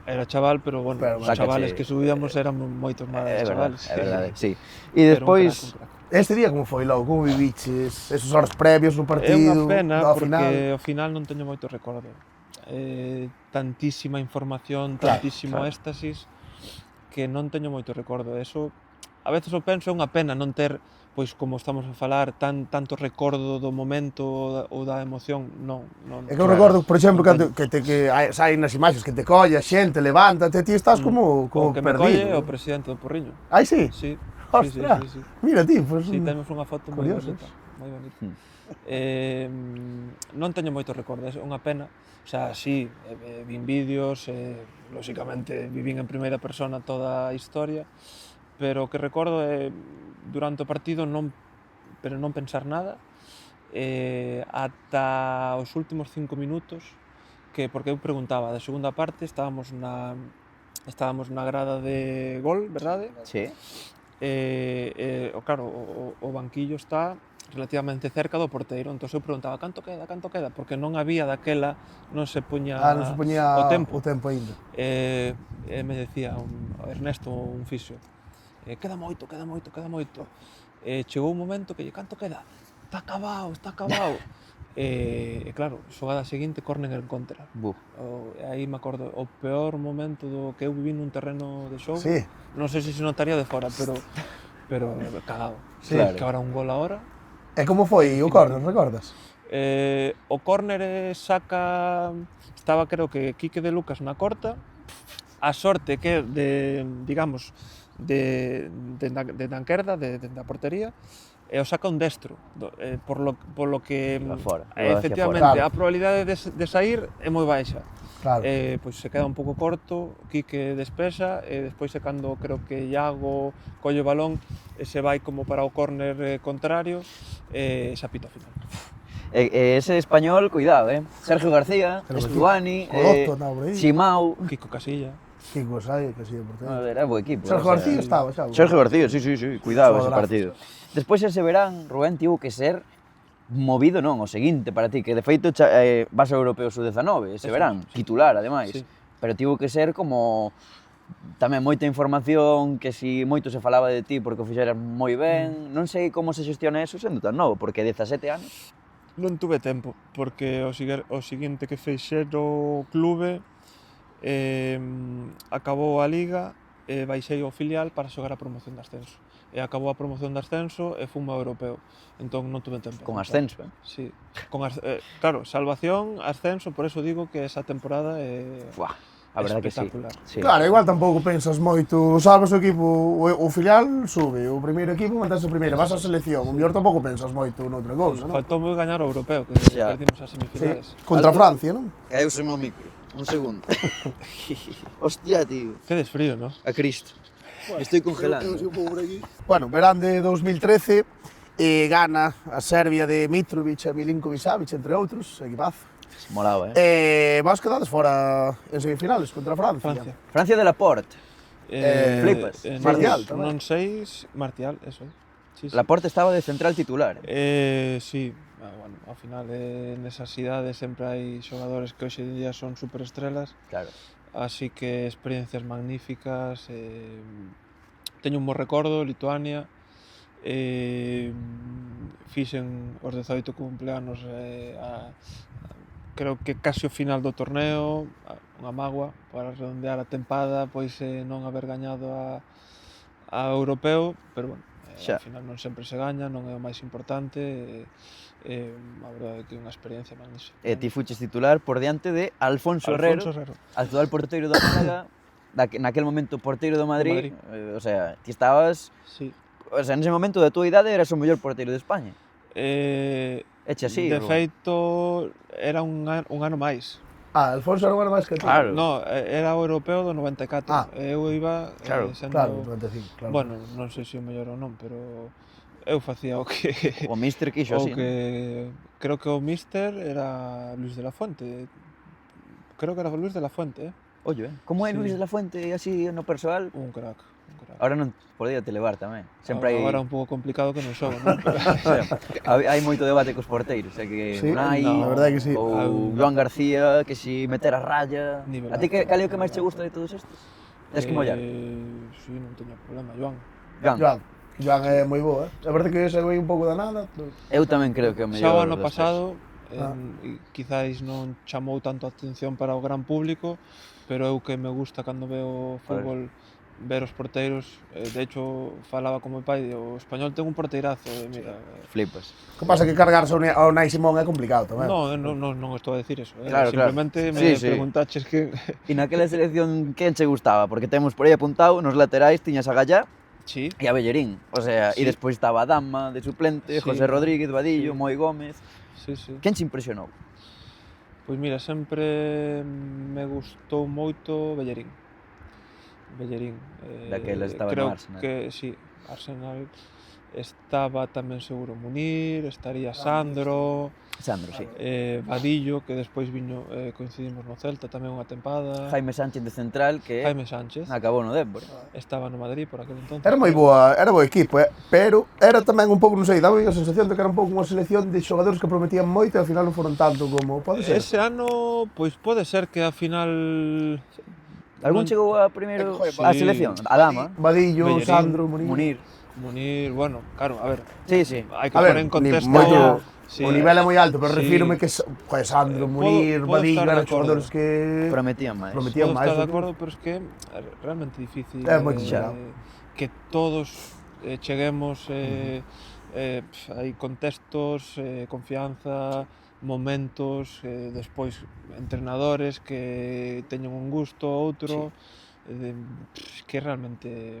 D: Era chaval, pero bueno,
A: Pero,
D: os chavales
B: sácache-
D: que subíamos eran moitos máis
B: É verdade,
D: chavales.
B: é verdade, sí. E
D: Pero un
B: despois,
D: crack.
A: Este día como foi logo? Como viviches esos horas previos no
D: É
A: partido?
D: unha pena,
A: ao
D: porque
A: final?
D: ao final non teño moito recordo. Tantísima información,
A: Claro,
D: tantísimo
B: claro.
D: éxtasis, que non teño moito recordo. Eso, a veces o penso, é unha pena non ter, pois como estamos a falar, tanto recordo do momento ou da emoción. Non.
A: É que eu recordo, por exemplo,
D: non
A: que saen nas imaxes que te colle a xente, levántate, ti estás como
D: O que me colle
A: perdido.
D: é o presidente do Porriño.
A: Ai, sí?
D: Sí.
A: Ostras,
D: Sí.
A: mira ti, pues,
D: Sí, temos unha foto moi
A: Curioso.
D: bonita. Moi bonita. Non teño moito recordo, é unha pena. O sea, sí, vin vídeos, lóxicamente vivín en primeira persona toda a historia, pero o que recordo é durante o partido non pensar nada, ata os últimos 5 minutos, porque eu preguntaba, da segunda parte estábamos na grada de gol, verdade?
B: sí.
D: Claro, o banquillo está relativamente cerca do porteiro, entón eu preguntaba canto queda, porque non había daquela, non se poña
A: non se poñía
D: o tempo.
A: aínda.
D: Me decía Ernesto, un fisio, queda moito. Chegou un momento que canto queda? Está acabado. Claro, xogada seguinte, córner en contra.
B: Buf.
D: Aí me acordo, o peor momento do que eu viví nun terreno de xogo.
A: Sí.
D: Non sei se se notaría de fora, pero cagado.
A: Sí.
B: Claro.
D: Que ahora un gol ahora.
A: E como foi o córner, recordas?
D: O córner estaba, creo que Quique de Lucas na corta. A sorte que digamos, de Nanquerda, da portería, e o saca un destro, por lo que
B: Iba fora, iba hacia
D: efectivamente
A: fora. Claro.
D: a probabilidade de sair é moi baixa.
A: Claro.
D: Pois se queda un pouco corto, Quique despesa, e despois é cando creo que Iago colle o balón e se vai como para o córner contrario, e xa pita ao final.
B: Ese español, cuidado, Sergio García,
A: Pero
B: Estuani,
A: Coloto andaba por aí.
B: Simao.
D: Kiko Casilla.
A: Kiko Sai, que sigue por
B: A
A: dentro.
B: ver, é bo equipo.
A: Sergio García estaba xa.
B: Sergio García, sí, cuidado ese
A: Xogadorazo.
B: partido. Despois ese verán, Rubén, tivo que ser movido, non, o seguinte para ti, que de feito vas ao Europeo Sub-19 ese
D: Eso,
B: verán,
D: sí.
B: titular ademais,
D: Sí.
B: pero tivo que ser como tamén moita información, que si moito se falaba de ti porque o fixeras moi ben, non sei como se xestiona eso sendo tan novo, porque 17 anos.
D: Non tuve tempo, porque o seguinte que fixer o clube Acabou a Liga e baixei ao filial para xogar a promoción de ascenso. E acabou a promoción de ascenso e fumo ao europeo. Entón non tuve tempo.
B: Con ascenso,
D: Sí. Claro, salvación, ascenso, por eso digo que esa temporada é
B: Buah, a verdade que sí.
D: espectacular.
B: Sí.
A: Claro, igual tampouco pensas moito, salvas o equipo, o filial sube, o primeiro equipo mantese o primeiro, vas á selección, o mellor tampouco pensas moito noutra cousa, non?
D: Faltou moi gañar o europeo, que
B: Xa.
D: perdimos as
A: Sí,
D: semifinales.
A: contra Francia, non?
C: Caeuse o micro. Un segundo. Hostia, tío.
D: Que desfrío, ¿no?
C: A Cristo. Estoy congelando.
A: Bueno, verán de 2013, gana a Serbia de Mitrovic e Milinkovic-Savic, entre outros, equipazo.
B: Molaba,
A: Vos quedades fora en semifinales contra Francia.
D: Francia.
B: Francia de Laporte. Flipas.
A: Martial tamén.
D: Non sei, Martial, eso. Sí, sí.
B: Laporte estaba de central titular.
D: Sí, bueno, ao final nesas cidades sempre hai xogadores que hoxe en día son superestrelas,
B: Claro.
D: así que experiencias magníficas. Teño un bo recordo, Lituania, fixen os 18 cumpleanos creo que casi ao final do torneo, unha mágoa para redondear a tempada, pois non haber gañado a europeo, pero bueno,
B: Xa.
D: ao final non sempre se gaña, non é o máis importante, a verdade é que é unha experiencia magnífica.
B: E ti fuches titular por diante de Alfonso Herrero, actual porteiro do Málaga, naquel momento porteiro do Madrid. O sea, ti estabas,
D: Sí.
B: o sea, nese momento da tua idade eras o mellor porteiro de España. Eche así,
D: De
B: Rubén.
D: feito, era un ano máis.
A: Alfonso era un ano máis que ti.
B: Claro.
D: No, era o europeo do 94. Eu iba
B: Claro,
D: sendo...
A: Claro, 95, claro.
D: Bueno, non sei se o mellor ou non, pero eu facía o que...
B: O míster quixo
D: o
B: así,
D: que... Creo que o míster era Luis de la Fuente. Creo que era Luis de la Fuente,
B: Oye, como é
D: Sí.
B: Luis de la Fuente así no persoal?
D: Un crack.
B: Ahora non podía te levar tamén. Sempre hai...
D: Agora é un pouco complicado que non xogo, non? Pero...
B: hai moito debate cos porteiros, que
A: Sí,
B: Unai,
A: no, a verdade que sí.
B: ou Joan García, que si meter a raya.
D: Nivel
B: A ti cal é o que máis che gusta de todos estes? Tens que mollar.
D: Sí, non teño problema, Joan.
A: Joan é moi bo, A verdade que se ve un pouco da nada.
B: Eu tamén creo que é o mellor.
D: Xa o ano
B: dos
D: pasado,
A: Ah.
D: quizáis non chamou tanto a atención para o gran público, pero eu que me gusta cando veo fútbol ver os porteiros, de hecho falaba con meu pai, o Español ten un porteirazo, mira.
B: Flipas.
A: Que pasa que cargarse ao Unai Simón é complicado tamén.
D: Non estou a decir eso,
B: Claro,
D: simplemente
B: claro.
D: me
B: Sí.
D: preguntaches que...
B: E naquela selección quen che gustaba? Porque temos por aí apuntado, nos laterais tiñas a Gallá
D: Sí,
B: e a Bellerín. O sea, e
D: Sí.
B: despois estaba Dama de suplente,
D: Sí.
B: José Rodríguez, Vadillo,
D: Sí.
B: Moi Gómez.
D: sí.
B: Quen che impresionou?
D: Pois mira, sempre me gustou moito Bellerín.
B: Daquela estaba no
D: creo
B: Arsenal.
D: que sí, Arsenal. Estaba tamén seguro Munir, estaría Sandro,
B: Sandro, sí.
D: Vadillo, que despois viño, coincidimos no Celta tamén unha tempada.
B: Jaime Sánchez de central, que
D: Jaime Sánchez,
B: acabou no Débora.
D: estaba no Madrid por aquel entonces.
A: Era moi boa, era bo equipo, pero era tamén un pouco, non sei, daba a sensación de que era un pouco unha selección de xogadores que prometían moito e ao final non foron tanto como pode ser.
D: Ese ano, pois pode ser que a final...
B: Algún
D: Non-
B: chegou a primeiro
A: Joder,
B: a
D: sí.
B: selección? A Dama,
A: Vadillo,
D: Bellerín,
A: Sandro, Munir.
B: Munir.
D: bueno, claro, a ver,
B: Sí, sí.
D: hai que
A: A ver,
D: poner en contexto...
A: moito-
D: Sí,
A: O nivel é moi alto, pero
D: sí.
A: refírome que Sandro, Munir,
D: Podo
A: Vadillo,
D: estar de
A: eran
D: acordo.
A: xogadores que
B: Prometían máis.
A: Prometían
D: Podo
A: máis.
D: estar de
A: ¿no?
D: acordo, pero es que é realmente difícil
A: É moi complicado.
D: que todos cheguemos, hai contextos, confianza, momentos, despois entrenadores que teñen un gusto, outro, que é realmente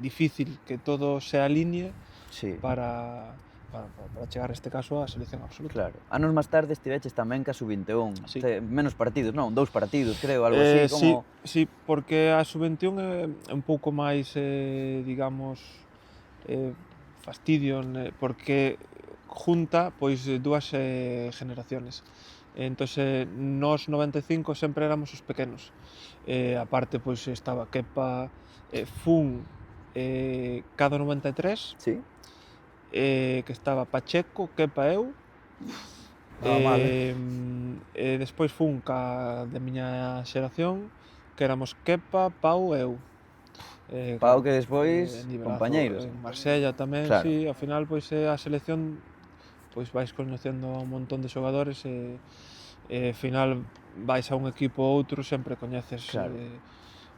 D: difícil que todo se alinee
B: Sí.
D: para chegar este caso á selección absoluta.
B: Claro. Anos máis tarde estiveches tamén ca sub-21.
D: Sí.
B: Menos partidos, non, 2 partidos, creo, algo así, como...
D: Sí, porque a sub-21 é un pouco máis, digamos, fastidio, porque junta pois dúas generaciones. Entón, nós 95 sempre éramos os pequenos. Aparte, pois estaba Kepa, Fun, Cado 93,
B: Sí.
D: que estaba Pacheco, Kepa e eu.
A: Ah, vale.
D: Despois fun ca de miña xeración, que éramos Kepa, Pau e eu.
B: Pau que despois,
D: nivelazo.
B: compañeiros.
D: En Marsella tamén,
B: Claro.
D: sí, ao final pois a selección pois vais coñecendo a un montón de xogadores e Ao final vais a un equipo ou outro, sempre coñeces
B: Claro.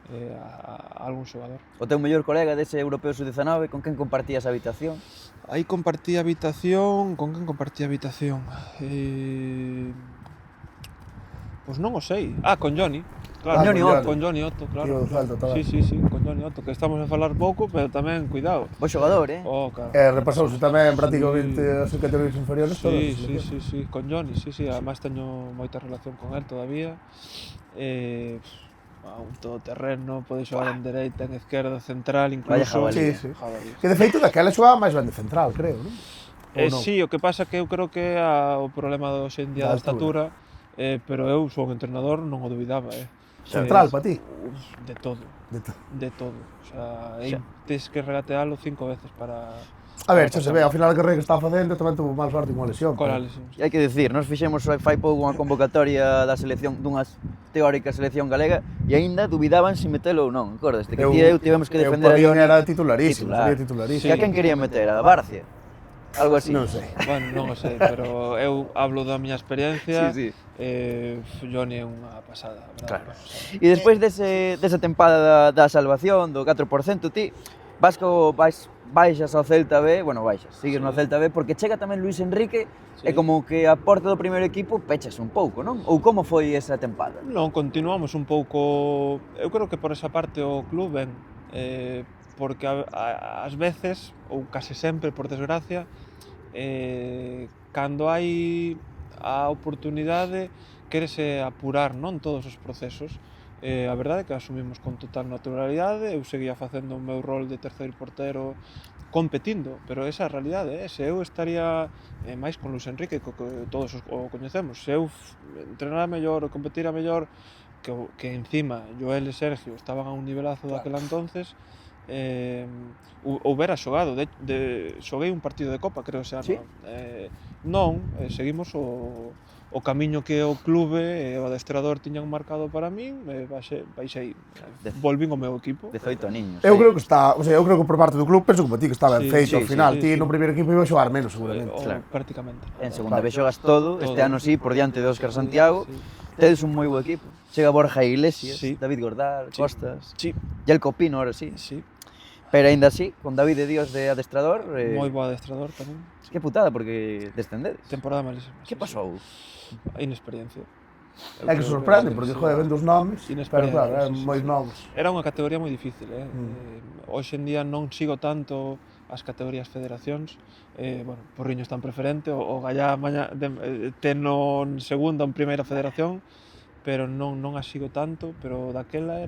D: a algún xogador.
B: O teu mellor colega dese Europeo Sub-19, con quen compartías a habitación?
D: Aí compartí habitación, con quen compartí habitación? Pois non o sei. Con Johnny. Claro,
A: Con Johnny Otto.
D: Con Johnny Otto, claro.
A: Tío do Celta tamén.
D: Sí, con Johnny Otto, que estamos a falar pouco, pero tamén cuidado.
B: Bo xogador,
D: Claro.
A: Repasouse tamén prácticamente as categorías inferiores todas.
D: Sí, con Johnny, sí, además teño moita relación con él todavía. Un todoterreno, pode xogar en dereita, en esquerda, central, incluso.
B: Vaya jabalí.
A: Sí. Que de feito daquela xogaba máis ben de central, creo, non? Ou non?
D: Sí, o que pasa que eu creo que o problema de hoxe en día da estatura, pero eu sou un entrenador, non o dubidaba,
A: Central, para ti?
D: De todo. De todo. O sea, tens que regatealo 5 veces para...
A: A ver, xa se ve, ao final da carreira que estaba facendo tamén tuvo mal sorte con a lesión.
D: Con a lesión.
B: E hai que dicir, nos fixemos fai pouco unha convocatoria da selección dunha teórica selección galega e aínda dubidaban se metelo ou non, acordas? Que ti e eu tivemos que defender a
A: Johnny.
B: Johnny.
A: Era titularísimo, sería titularísimo.
B: E a quen quería meter? A Barcia? Algo así.
A: Non sei.
D: Bueno, non o sei, pero eu hablo da miña experiencia.
B: Sí.
D: Johnny é unha pasada, verdade?
B: Claro. E despois desa tempada da salvación, do 4%, ti baixas ao Celta B, sigues no Celta B, porque chega tamén Luís Enrique e como que a porta do primeiro equipo pechas un pouco, non? Ou como foi esa tempada?
D: Non, continuamos un pouco, eu creo que por esa parte o club ben, porque ás veces, ou case sempre, por desgracia, cando hai a oportunidade, quérese apurar, non, todos os procesos. A verdade é que asumimos con total naturalidade, eu seguía facendo o meu rol de terceiro portero competindo, pero esa é a realidade, se eu estaría máis con Luís Enrique, que todos o coñecemos, se eu entrenara mellor ou competira mellor, que encima Joel e Sergio estaban a un nivelazo daquela entonces, houbera xogado, xoguei un partido de Copa, creo, xa non, seguimos o camiño que o clube e o adestrador tiñan marcado para min, baixei, volvín ao meu equipo.
B: 18 niños.
A: Eu creo que eu creo que por parte do club penso como ti que está ben feito ao final, ti no primeiro equipo iba a xogar menos seguramente.
D: Prácticamente.
B: En segunda vez xogas todo, este ano sí, por diante de Óscar Santiago. Tedes un moi bo equipo. Chega Borja Iglesias, David Gordal, Costas, Jelko Pino, ahora sí. Pero aínda así, con David de Dios de adestrador...
D: Moi bo adestrador tamén.
B: Que putada, porque descendedes.
D: Temporada malísima.
B: Que pasou?
D: Inexperiencia.
A: É que sorprende, porque ven dos nomes, pero claro, moi novos.
D: Era unha categoría moi difícil, Hoxe en día non sigo tanto as categorías federacións, Porriño está en preferente, o Gallá ten en segunda ou en primeira federación, pero non as sigo tanto, pero daquela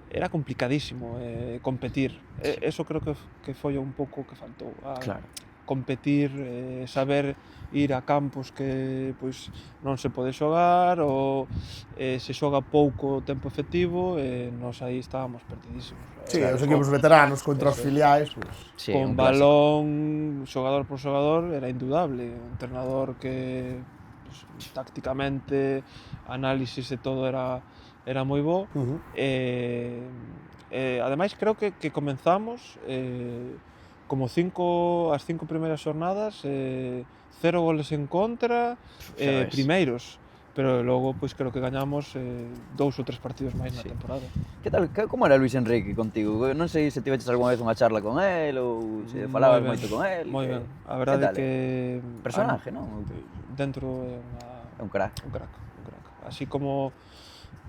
D: era complicadísimo competir. Eso creo que foi un pouco que faltou. Competir, saber ir a campos que pois non se pode xogar ou se xoga pouco tempo efectivo, nós aí estábamos perdidísimos.
A: Sí, os equipos veteranos contra os filiais, pois
D: con balón, xogador por xogador, era indudable. Un entrenador que tácticamente, análisis e todo era moi bo. Ademais, creo que comenzamos como as 5 primeiras xornadas, 0 goles en contra, primeiros. Pero logo, pois, creo que gañamos 2 ou 3 partidos máis na temporada.
B: Que tal, como era Luís Enrique contigo? Non sei se tiveches algunha vez unha charla con él ou se falabas moito con él.
D: Moi ben, a verdade é que...
B: Personaje, non?
D: Dentro
B: é un crack.
D: Un crack. Así como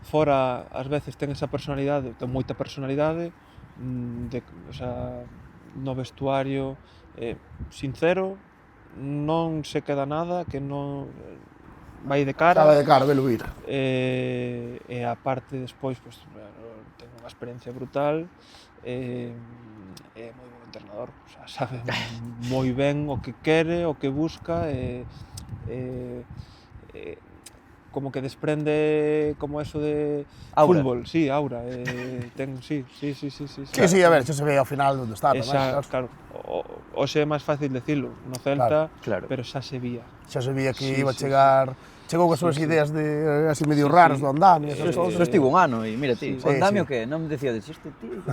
D: fora, ás veces ten esa personalidade, ten moita personalidade, no vestuario, sincero, non se queda nada, que non vai de cara.
A: Sabe de cara, velo ir.
D: E a parte despois, pois, ten unha experiencia brutal, é moi bon entrenador, sabe moi ben o que quere, o que busca, como que desprende como eso de fútbol, aura, sí.
A: Sí, a ver, xa se ve ao final onde está,
D: claro. Hoxe é máis fácil decirlo no Celta, pero xa se vía.
A: Xa se vía que iba a chegar, chegou as súas ideas de así medio raras do andamio, esas cousas.
B: Só estivo un ano e mira ti, o andamio que non me decía de isto, tío.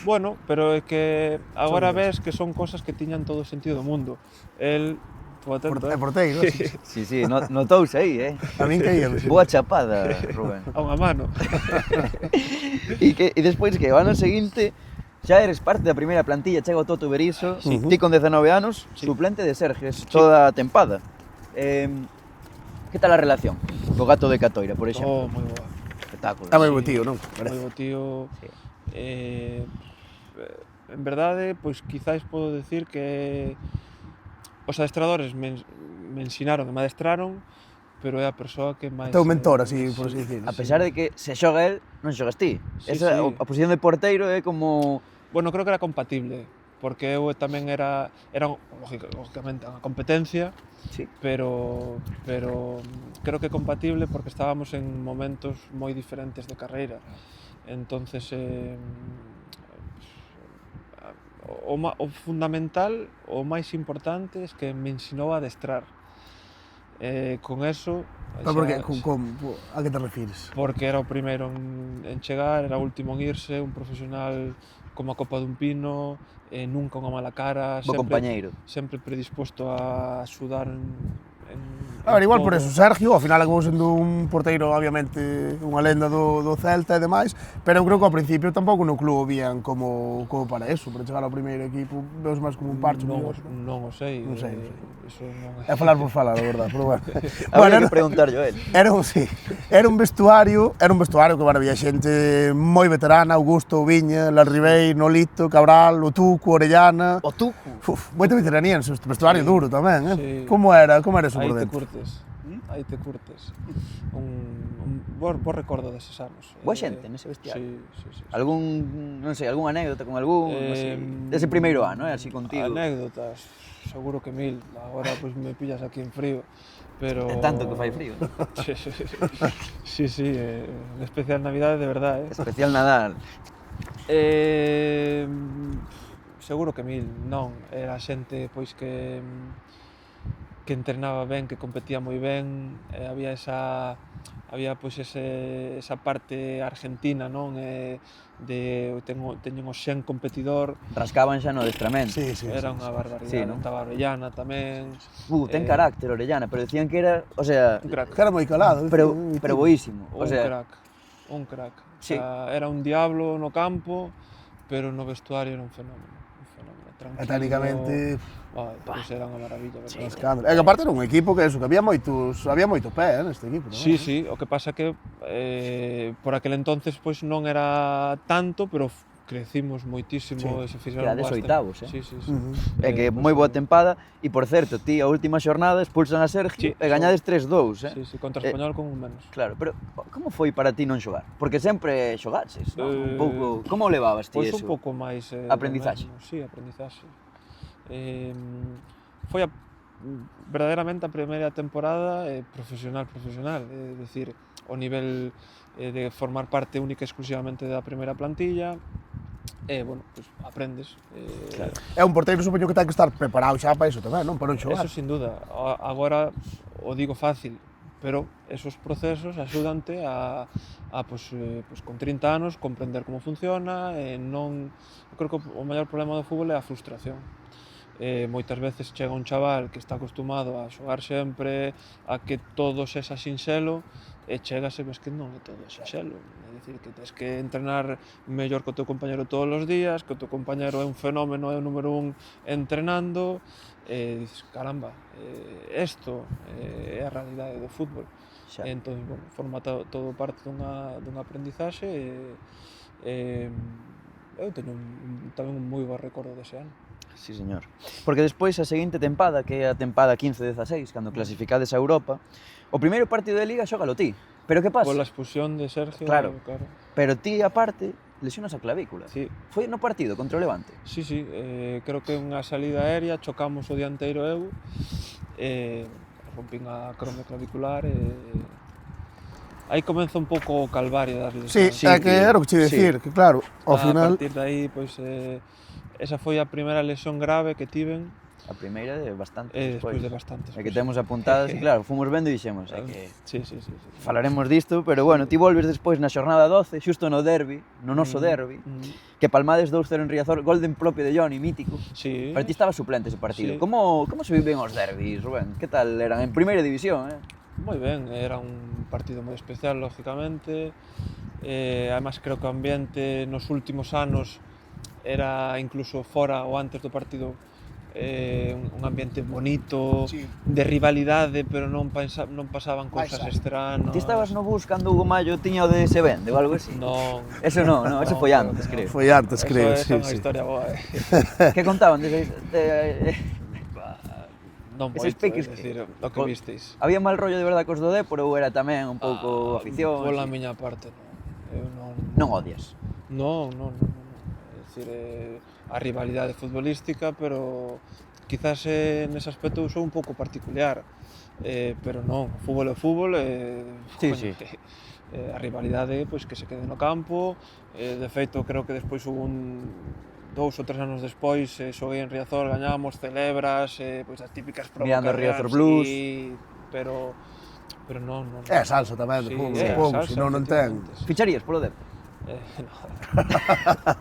D: Bueno, pero é que agora ves que son cosas que tiñan todo o sentido do mundo. El atento.
A: É porteiro, así.
B: Sí, notouse aí,
A: A min caía.
B: Boa chapada, Rubén.
D: A unha mano.
B: E despois que o ano seguinte xa eres parte da primeira plantilla, chega o Toto Beriso, ti con 19 anos, suplente de Serges, toda a tempada. Que tal a relación co gato de Catoira, por exemplo?
D: Moi boa.
B: Espectáculo.
A: É moi bo tío, non?
D: Moi bo tío. En verdade, pois quizáis podo decir que os adestradores me ensinaron e me adestraron, pero é a persoa que máis...
A: Teu mentor, así, por así dicir.
B: A pesar de que se xoga el, non xogas ti.
D: Sí,
B: Esa,
D: sí.
B: A posición de porteiro é como...
D: Bueno, creo que era compatible, porque eu tamén era lógicamente unha competencia,
B: Sí.
D: pero creo que compatible porque estábamos en momentos moi diferentes de carreira. Entonces, o fundamental, o máis importante, é que me ensinou a adestrar. Con eso...
A: Pero porque, a que te refires?
D: Porque era o primeiro en chegar, era o último en irse, un profesional como a copa dun pino, nunca unha mala cara,
B: Bo compañeiro.
D: sempre predisposto a axudar en
A: A ver, igual
D: todo.
A: por eso, Sergio, ao final acabou sendo un porteiro, obviamente, unha lenda do Celta e demais, pero eu creo que ao principio tampouco no club vían como para eso, para chegar ao primeiro equipo, veos máis como un parche.
D: Non o sei.
A: Non sei.
D: Eso non
A: É falar por falar, a verdade, pero bueno.
B: Habría que preguntarlo a él.
A: Era un vestuario que había xente moi veterana, Augusto, Viña, Larribey, Nolito, Cabral, o Tuco, Orellana.
B: O Tuco.
A: Moito veteranía, este vestuario duro tamén,
D: Sí.
A: Como era eso por
D: Aí te
A: dentro?
D: Aí te curtes. Un bo recordo deses anos.
B: Boa xente nese vestiario.
D: Sí.
B: Algún, non sei, algunha anécdota con algún, así, dese primeiro ano, así contigo.
D: Anécdotas, seguro que 1000. Agora pois me pillas aquí en frío, pero...
B: É tanto que fai frío.
D: Sí, en especial Navidade, de verdade,
B: Especial Nadal.
D: Seguro que 1000, non. Era xente pois que entrenaba ben, que competía moi ben, había pois esa parte argentina, non? Teñen o xen competidor.
B: Rascaban xa no adestramento.
A: Sí.
D: Era unha barbaridade.
B: Sí, non?
D: Estaba Orellana tamén.
B: Ten carácter Orellana, pero decían que era, o sea,
D: Un crack.
A: Que era moi calado.
B: pero boísimo. O sea,
D: Un crack.
B: Sí.
D: O sea, era un diablo no campo, pero no vestuario era un fenómeno. Tranquilo.
A: E técnicamente,
D: Pois era unha maravilla, verdad?
A: escándalo. E que aparte era un equipo que había moito pé neste equipo, non?
D: Sí, o que pasa que por aquel entonces pois non era tanto, pero crecimos moitísimo e se fixeron
B: Quedades oitavos,
D: Sí.
B: é que moi boa tempada e por certo, ti a última xornada expulsan a Sergio e gañades 3-2,
D: Sí, contra Español con un menos.
B: Claro, pero como foi para ti non xogar? Porque sempre xogaches, non? Un pouco, como o levabas ti
D: Pois
B: eso?
D: un pouco máis
B: Aprendizaxe.
D: Sí, aprendizaxe. Foi verdadeiramente a primeira temporada profesional, é dicir, o nivel de formar parte única e exclusivamente da primeira plantilla, bueno, pues aprendes.
A: Claro. É un porteiro, supoño que ten que estar preparado xa para iso tamén, non? Para non xogar.
D: Eso sin duda. Agora o digo fácil, pero esos procesos axudante a pues, con 30 anos comprender como funciona, non... Eu creo que o maior problema do fútbol é a frustración. Moitas veces chega un chaval que está acostumado a xogar sempre, a que todo sexa sinxelo, e chegas e ves que non é todo sinxelo. É dicir, que tens que entrenar mellor co teu compañero todos os días, que o teu compañero é un fenómeno, é o número 1 entrenando, e dices, caramba, isto é a realidade do fútbol. Entón, bueno, forma todo parte dunha aprendizaxe e eu teño tamén un moi bo recordo dese ano.
B: Sí, señor. Porque despois a seguinte tempada, que é a tempada 15-16, cando clasificades a Europa, o primeiro partido de Liga xógalo ti. Pero que pasa?
D: Pola expulsión de Sergio,
B: Claro. Pero ti, aparte, lesionas a clavícula.
D: Sí.
B: Foi no partido contra o Levante?
D: Sí, creo que unha salida aérea, chocamos o dianteiro eu, rompín a cromia clavicular e... Aí comeza un pouco o calvario das
A: Sí,
D: lesións.
A: é que era o que che dicir, que claro, ao final...
D: A partir de aí, pois, esa foi a primeira lesión grave que tiven,
B: A primeira de bastante
D: despois de bastantes.
B: É que temos apuntadas e claro, fomos vendo e dixemos que
D: Sí.
B: falaremos disto, pero bueno, ti volves despois na xornada 12, xusto no derbi, no noso derbi, que palmades 2-0 en Riazor, gol de propio de Johnny, mítico.
D: Sí.
B: Pero ti estaba suplente ese partido.
D: Sí.
B: Como se viven os derbis, Rubén? Que tal eran en primeira división,
D: Moi ben, era un partido moi especial, lógicamente. Además, creo que o ambiente nos últimos anos era incluso fora ou antes do partido un ambiente bonito, de rivalidade, pero non pasaban cousas extrañas.
B: Ti estabas no bus cando Hugo Mallo tiña o de Se Vende ou algo así?
D: Non.
B: Eso non, eso foi antes, creo.
A: Foi antes, creo,
D: Eso é unha
A: sí.
D: historia boa,
B: Que contaban
D: Non
B: Eses
D: moito,
B: piques
D: é dicir, o que visteis.
B: Había mal rollo de verdade cos do Dépor ou era tamén un pouco afición?
D: Pola
B: así?
D: miña parte, non. Eu
B: Non odias?
D: Non. É dicir, a rivalidade futbolística, pero quizás nese aspecto sou un pouco particular. Pero non, o fútbol é o fútbol,
B: Sí.
D: a rivalidade pois que se quede no campo. De feito, creo que despois hubo 2 ou 3 anos despois, xoguei en Riazor, gañamos, celebras, pois as típicas provocas.
B: Mirando Riazor Blues.
D: Sí, pero non.
A: É salsa tamén, de fútbol, un pouco, senón non ten.
B: Ficharías polo Dépor?
D: No.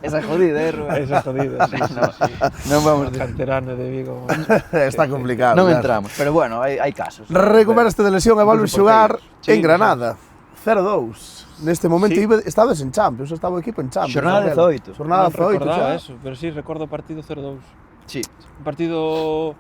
B: Esa é jodida, Rubén?
D: Esa é jodida, sí.
B: Non vamos de...
D: Canterano de Vigo.
A: Está complicado.
B: Non
A: claro.
B: entramos, pero bueno, hai casos.
A: Recuperaste de lesión e volves xogar
D: Sí,
A: en Granada. 0-2. Neste momento
D: Sí.
A: estabas en Champions, estaba o equipo en Champions.
B: Xornada 18.
A: Xornada 18
D: recordaba
A: xa.
D: eso, pero sí, recordo o partido 0-2.
B: Sí.
D: Un partido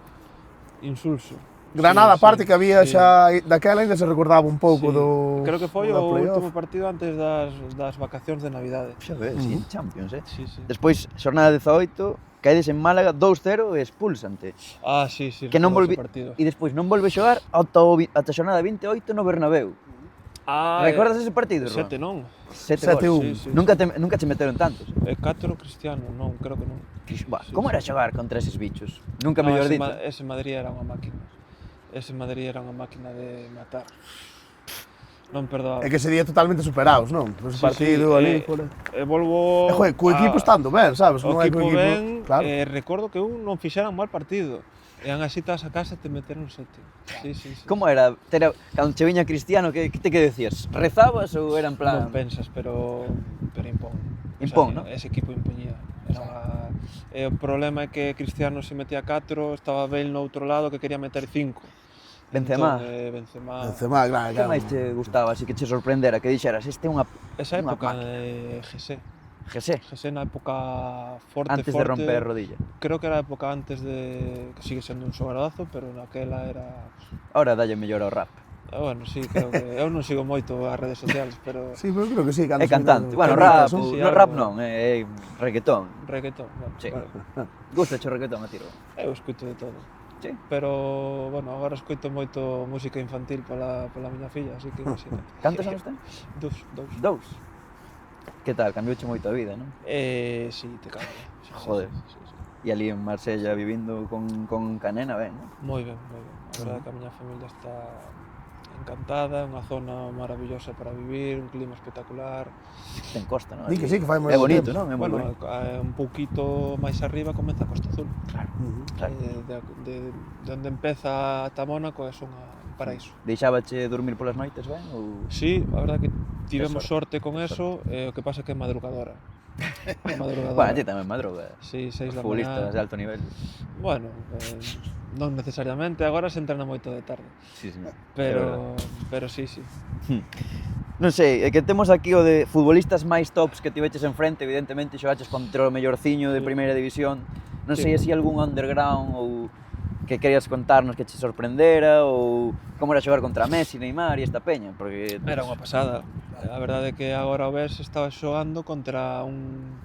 D: insulso.
A: Granada,
D: Sí,
A: aparte
D: sí,
A: que había
D: sí.
A: xa daquela ainda se recordaba un pouco
D: Sí.
A: do
D: Creo que foi
A: do
D: o
A: playoff.
D: último partido antes das vacacións de Navidade.
B: Xa ves, sí, en Champions,
D: Sí.
B: Despois, xornada 18, caedes en Málaga 2-0 e expulsante.
D: Sí.
B: Que non
D: recordo
B: volvi...
D: ese partido.
B: E despois non volve xogar ata xornada 28 no Bernabéu. Recordas ese partido, Rubén?
D: 7 non.
A: 7-1.
D: Sí.
B: Nunca te meteron tantos.
D: 4 Cristiano, non, creo que non.
B: Buah,
D: Sí,
B: como
D: sí.
B: era xogar contra eses bichos? Nunca
D: No,
B: mellor
D: ese
B: dito.
D: Ese Madrid era unha máquina. Ese Madrid era unha máquina de matar. Non perdoaba.
A: É que ese día totalmente superados, non? Ese partido ali, pole.
D: Volvo...
A: Co equipo estando ben, sabes?
D: O
A: Non é co
D: equipo
A: equipo,
D: ben,
A: claro.
D: recordo que un non fixeran mal partido. E aún así tas a casa te meteron 7. Sí.
B: Como era? Cando che viña Cristiano, que decías? Rezabas ou era en plan...
D: Non pensas, pero impón.
B: Impón, ¿no?
D: Ese equipo impoñía. O problema é que Cristiano se metía 4, estaba Bale no outro lado que quería meter 5.
B: Benzema.
A: Benzema, claro,
B: Que máis te gustaba, así que che sorprendera, que dixeras, este é unha...
D: Esa
B: unha
D: época
B: máquina.
D: de José.
B: José,
D: Na época forte.
B: antes de romper rodilla.
D: Creo que era a época antes de... que sigue sendo un xogardazo, pero naquela era...
B: Ahora dalle mellor ao rap.
D: Bueno, sí, creo que... Eu non sigo moito as redes sociales, pero...
A: Sí, pero creo que sí.
B: É cantante. Bueno,
A: Camitas,
B: rap,
A: non?
D: sí,
B: no,
D: algo.
B: rap non, é reggaetón.
D: Reggaetón, bueno,
B: Sí.
D: bueno.
B: Gusta o reggaetón a tiro.
D: Eu escuto de todo.
B: Sí.
D: Pero, bueno, agora escuto moito música infantil pola miña filla, así que imagínate.
B: Cantos anos ten?
D: Dous.
B: Que tal? Cambiouche moito a vida, non?
D: Sí, te cambia. Sí,
B: Joder.
D: Sí.
B: E ali en Marsella vivindo con Canena, ben, non?
D: Moi ben. A verdade que a miña familia está encantada, é unha zona maravillosa para vivir, un clima espectacular.
B: Ten costa, non?
A: Di que sí, que fai moi
B: É
A: bo
B: bonito,
A: tempo.
B: non? É moi
D: Bueno,
B: bonito.
D: un pouquito máis arriba comeza a Costa Azul.
B: Claro.
D: De onde empeza ata Mónaco é un paraíso.
B: Deixábache dormir polas noites, ben? Ou...
D: Sí, a verdade que tivemos
B: sorte,
D: sorte con eso, o que pasa é que é madrugadora.
B: Bueno, ti tamén madruga.
D: Sí, 6 da
B: Futbolistas de
D: mañá.
B: alto nivel.
D: Bueno, non necesariamente, agora se entrena moito de tarde.
B: Sí, señor.
D: Pero sí.
B: Non sei, é que temos aquí o de futbolistas máis tops que tiveches enfrente, evidentemente xogaches contra o mellorciño de
D: Sí.
B: primeira división. Non
D: Sí.
B: sei se algún underground ou que querías contarnos que che sorprendera ou como era xogar contra Messi, Neymar e esta peña, porque
D: Era unha pasada. A verdade é que agora o ves estaba xogando contra un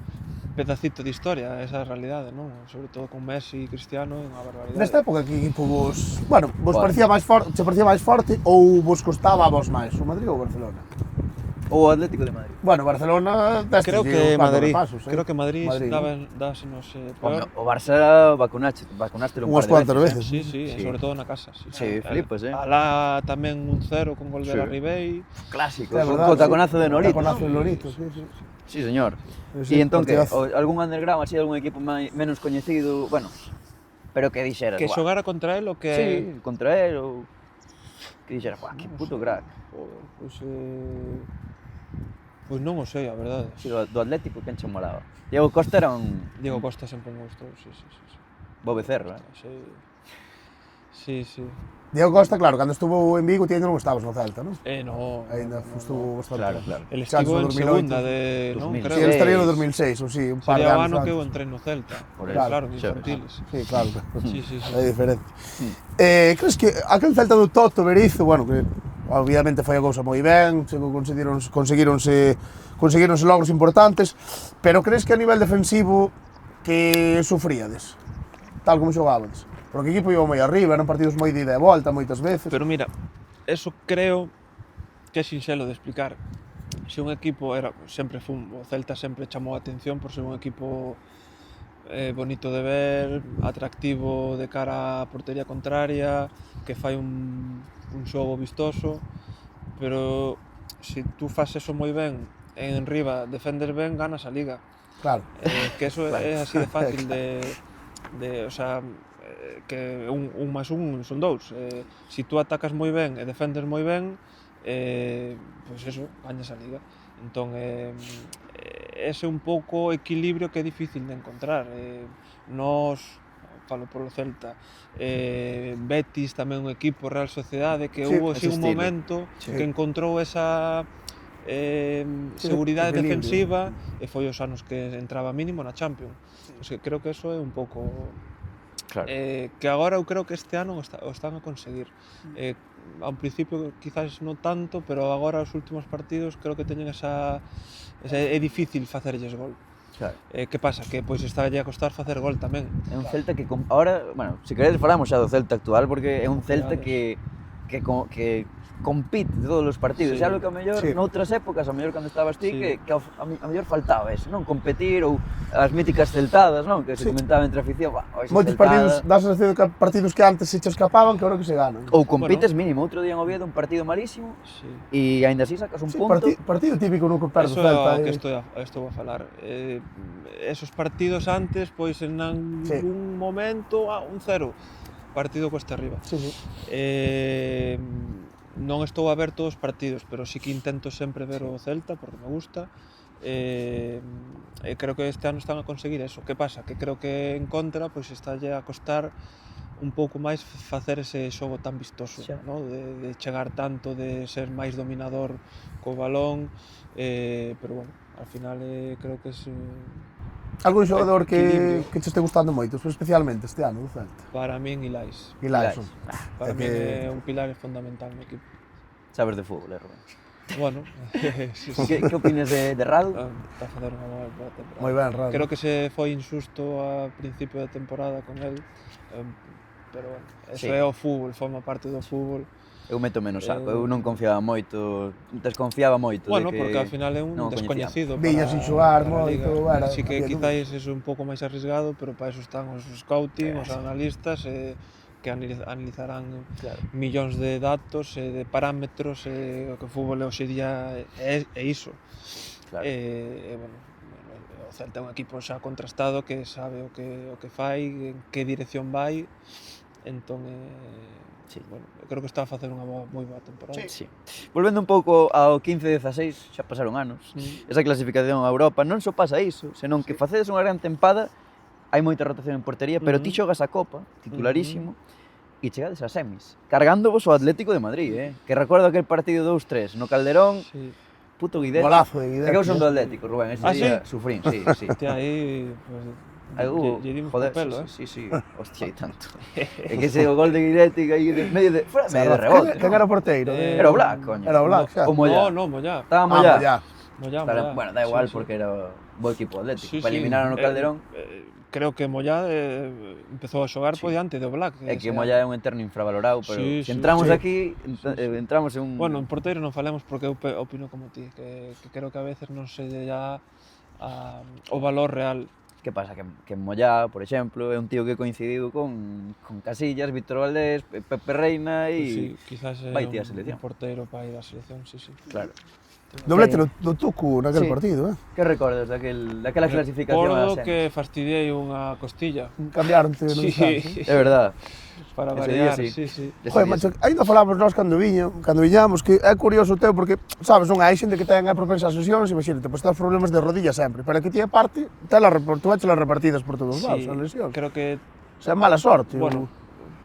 D: pedacito de historia, esa é a realidade, non? Sobre todo con Messi e Cristiano, é unha barbaridade.
A: Nesta época que equipo vos... Bueno, vos
B: Bueno.
A: parecía máis forte, che parecía máis forte ou vos costaba a vos máis, o Madrid ou o Barcelona?
B: ou o Atlético de Madrid.
A: Bueno, Barcelona destes
D: Creo que Madrid,
A: repasos,
D: creo que Madrid
A: Madrid,
D: dásenos
B: Home,
D: peor.
B: o Barça vacunaste un
A: Unhas
B: par de
A: cuantas
B: veces.
A: veces.
D: Sí,
B: Sí.
D: sobre todo na casa.
B: Sí, flipas,
D: Alá tamén un 0 con gol de
B: Sí.
D: la Ribey.
B: Clásico,
A: É
B: co
A: verdade,
B: taconazo de Nolito.
A: Taconazo de
B: ¿no?
A: Nolito, sí.
B: Sí, señor.
A: Sí,
B: E entón que
A: partidazo.
B: algún underground, así algún equipo menos coñecido, bueno, Pero que dixeras,
D: Que
B: "Buah,
D: xogara contra el o que...
B: sí, contra él, ou que dixeras, "Buah, que puto crack".
D: Joder, pois non o sei, a verdade.
B: Si, do Atlético, quen che molaba? Diego Costa era un
D: Diego Costa sempre me gustou, sí.
B: bo becerro,
D: Sí.
A: Diego Costa, claro, cando estuvo en Vigo, ti ainda non estabas no Celta, non?
D: No.
A: Ainda estuvo bastante.
B: Claro.
D: El
A: Xa,
D: estivo en
A: 2008,
D: segunda de... non,
B: 2006.
D: creo.
A: Sí, él estaría no 2006, ou sí, un par de
D: Sería o
A: anos
D: ano que eu
A: antes.
D: entrei no Celta.
B: Por
D: Pero
B: eso,
D: claro,
B: xa ves.
D: infantiles.
A: Sí, claro.
D: Sí.
A: É diferente. Crees que aquel Celta do Toto, Berizzo, bueno, que obviamente foi a cousa moi ben, conseguironse logros importantes, pero crees que a nivel defensivo que sufríades, tal como xogábades? Porque o equipo iba moi arriba, eran partidos moi de ida e volta moitas veces.
D: Pero mira, eso creo que é sinxelo de explicar. Se un equipo era, o Celta sempre chamou a atención por ser un equipo bonito de ver, atractivo de cara á portería contraria, que fai un xogo vistoso, pero se tú fas eso moi ben, en riba defendes ben, ganas a Liga.
A: Claro.
D: Que eso
B: Claro.
D: é así de fácil o sea, que un máis un son dous. Se tú atacas moi ben e defendes moi ben, pois eso, gañas a Liga. Entón, ese un pouco o equilibrio que é difícil de encontrar. Nos, falo polo Celta, Betis tamén un equipo, Real Sociedade, que
A: Sí,
D: houve así
B: ese
D: un
B: estilo.
D: momento
A: Sí.
D: que encontrou esa seguridade
A: equilibrio.
D: defensiva e foi os anos que entraba mínimo na Champions. Pois que creo que eso é un pouco
B: Claro.
D: que agora eu creo que este ano o están a conseguir. Ao principio quizás non tanto, pero agora os últimos partidos creo que teñen é difícil facerlles gol.
B: Claro.
D: Que pasa? Que pois está a costar facer gol tamén.
B: É un Celta que ahora, bueno, se queredes falamos xa do Celta actual porque é un Celta
D: Claro.
B: que compite todos os partidos,
D: Sí.
B: xa lo que a mellor
A: Sí.
B: noutras épocas, a mellor cando estabas ti,
D: Sí.
B: que a mellor faltaba eso, non? Competir ou as míticas celtadas, non? Que se
A: Sí.
B: comentaba entre a afición, esa
A: Moitos
B: celtada.
A: partidos, das sensación que partidos que antes se che escapaban, que agora que se ganan.
B: Ou compites mínimo, outro día en Oviedo un partido malísimo
D: Sí.
B: e aínda así sacas un
A: Sí,
B: punto.
A: partido típico no que perde o
D: Eso é
A: Celta.
D: o que estou a falar. Esos partidos antes, pois en
A: Sí.
D: un momento, un 0. Partido cuesta arriba.
A: Sí.
D: Non estou a ver todos os partidos, pero sí que intento sempre ver o Celta porque me gusta. Creo que este ano están a conseguir eso. Que pasa? Que creo que en contra pois estalle a costar un pouco máis facer ese xogo tan vistoso,
B: Xa.
D: ¿no? De chegar tanto, de ser máis dominador co balón, pero bueno, al final creo que es
A: Algún xogador
D: equilibrio.
A: que che este gustando moito, especialmente este ano do Celta?
D: para min Ilais.
A: Ilaison.
D: Para
A: É
D: min
A: que-
D: é un pilar fundamental no equipo.
B: Sabes de fútbol, Rubén?
D: Bueno, sí.
B: Que opinas de Radu?
D: Está a facer unha boa temporada.
A: Moi ben, Rado.
D: Creo que se foi injusto a principio de temporada con el, pero bueno, eso
B: Sí.
D: é o fútbol, forma parte do fútbol.
B: Eu meto menos saco, eu non confiaba moito, desconfiaba moito
D: Bueno,
B: de que
D: porque ao final é un
B: non o
D: descoñecido
A: Viña sin xogar
D: para a
A: moito,
D: Liga.
A: era-
D: Así que
A: había
D: quizáis é un pouco máis arriesgado, pero para eso están os scouting, os
B: Sí.
D: analistas, que analizarán
B: Claro.
D: millóns de datos, de parámetros, o que o fútbol hoxe día é iso.
B: Claro.
D: Bueno, o Celta é un equipo xa contrastado que sabe o que fai, en que dirección vai, entón,
B: Sí.
D: bueno, eu creo que está a facer unha moi boa temporada.
B: Sí. Volvendo un pouco ao 15-16, xa pasaron anos. Esa clasificación a Europa non só pasa iso, senón que facedes unha gran tempada, hai moita rotación en portería, pero ti xogas a Copa, titularísimo, e chegades a semis, cargándovos o Atlético de Madrid, que recordo aquel partido 2-3 no Calderón,
D: Sí.
B: puto Guidetti.
A: Golazo de
B: É
A: Guidetti.
B: que eu son do Atlético, Rubén, ese
D: Ah,
B: día
D: sí?
B: sufrín, sí.
D: Hostia, aí, pues, lle dimos
B: joder,
D: co pelo,
B: sí, hostia, e tanto. É que ese gol de Guidetti que aí de medio de rebote.
A: Quen era o porteiro?
B: Era o Black, coño.
A: Era o Black, xa.
B: O Mollá.
D: No, Mollá.
B: Estaba
A: Mollá.
B: Mollá.
D: Mollá.
B: Bueno, da igual
D: Sí, sí.
B: porque era bo equipo Atlético.
D: Sí,
B: Para
D: sí.
B: eliminar no Calderón.
D: Creo que Mollá empezou a xogar
B: Sí.
D: por diante do Black.
B: É que Mollá é un eterno infravalorado, pero
D: Sí,
B: se
D: sí,
B: entramos
A: sí.
B: aquí, entramos en un...
D: Bueno, en porteiro non falemos porque eu opino como ti, que creo que a veces non se lle dá o valor real.
B: Que pasa? Que Mollá, por exemplo, é un tío que coincidiu con Casillas, Víctor Valdés, Pepe Reina
D: Sí,
B: e...
D: quizás é
B: vai ti a selección.
D: un porteiro para ir á selección, sí.
B: Claro.
A: Doblete do Tucu naquele
B: Sí.
A: partido,
B: Que recordas daquela clasificación a
D: Recordo
B: semis?
D: que fastidiei unha costilla.
A: Cambiaronte no
D: Sí,
A: descanso.
B: É verdad.
D: para
B: Ese día
D: variar,
B: sí.
D: sí.
B: Ese
A: Joder,
B: día
A: macho,
B: sí.
A: ainda falamos nós cando viñamos, que é curioso o teu, porque, sabes, non hai xente que ten a propensa ás lesións, imagínate, pois tens problemas de rodilla sempre, pero que ti aparte, tú las repartidas por todos os lados,
D: Sí,
A: as lesións.
D: creo que,
A: O sea, mala sorte.
D: bueno,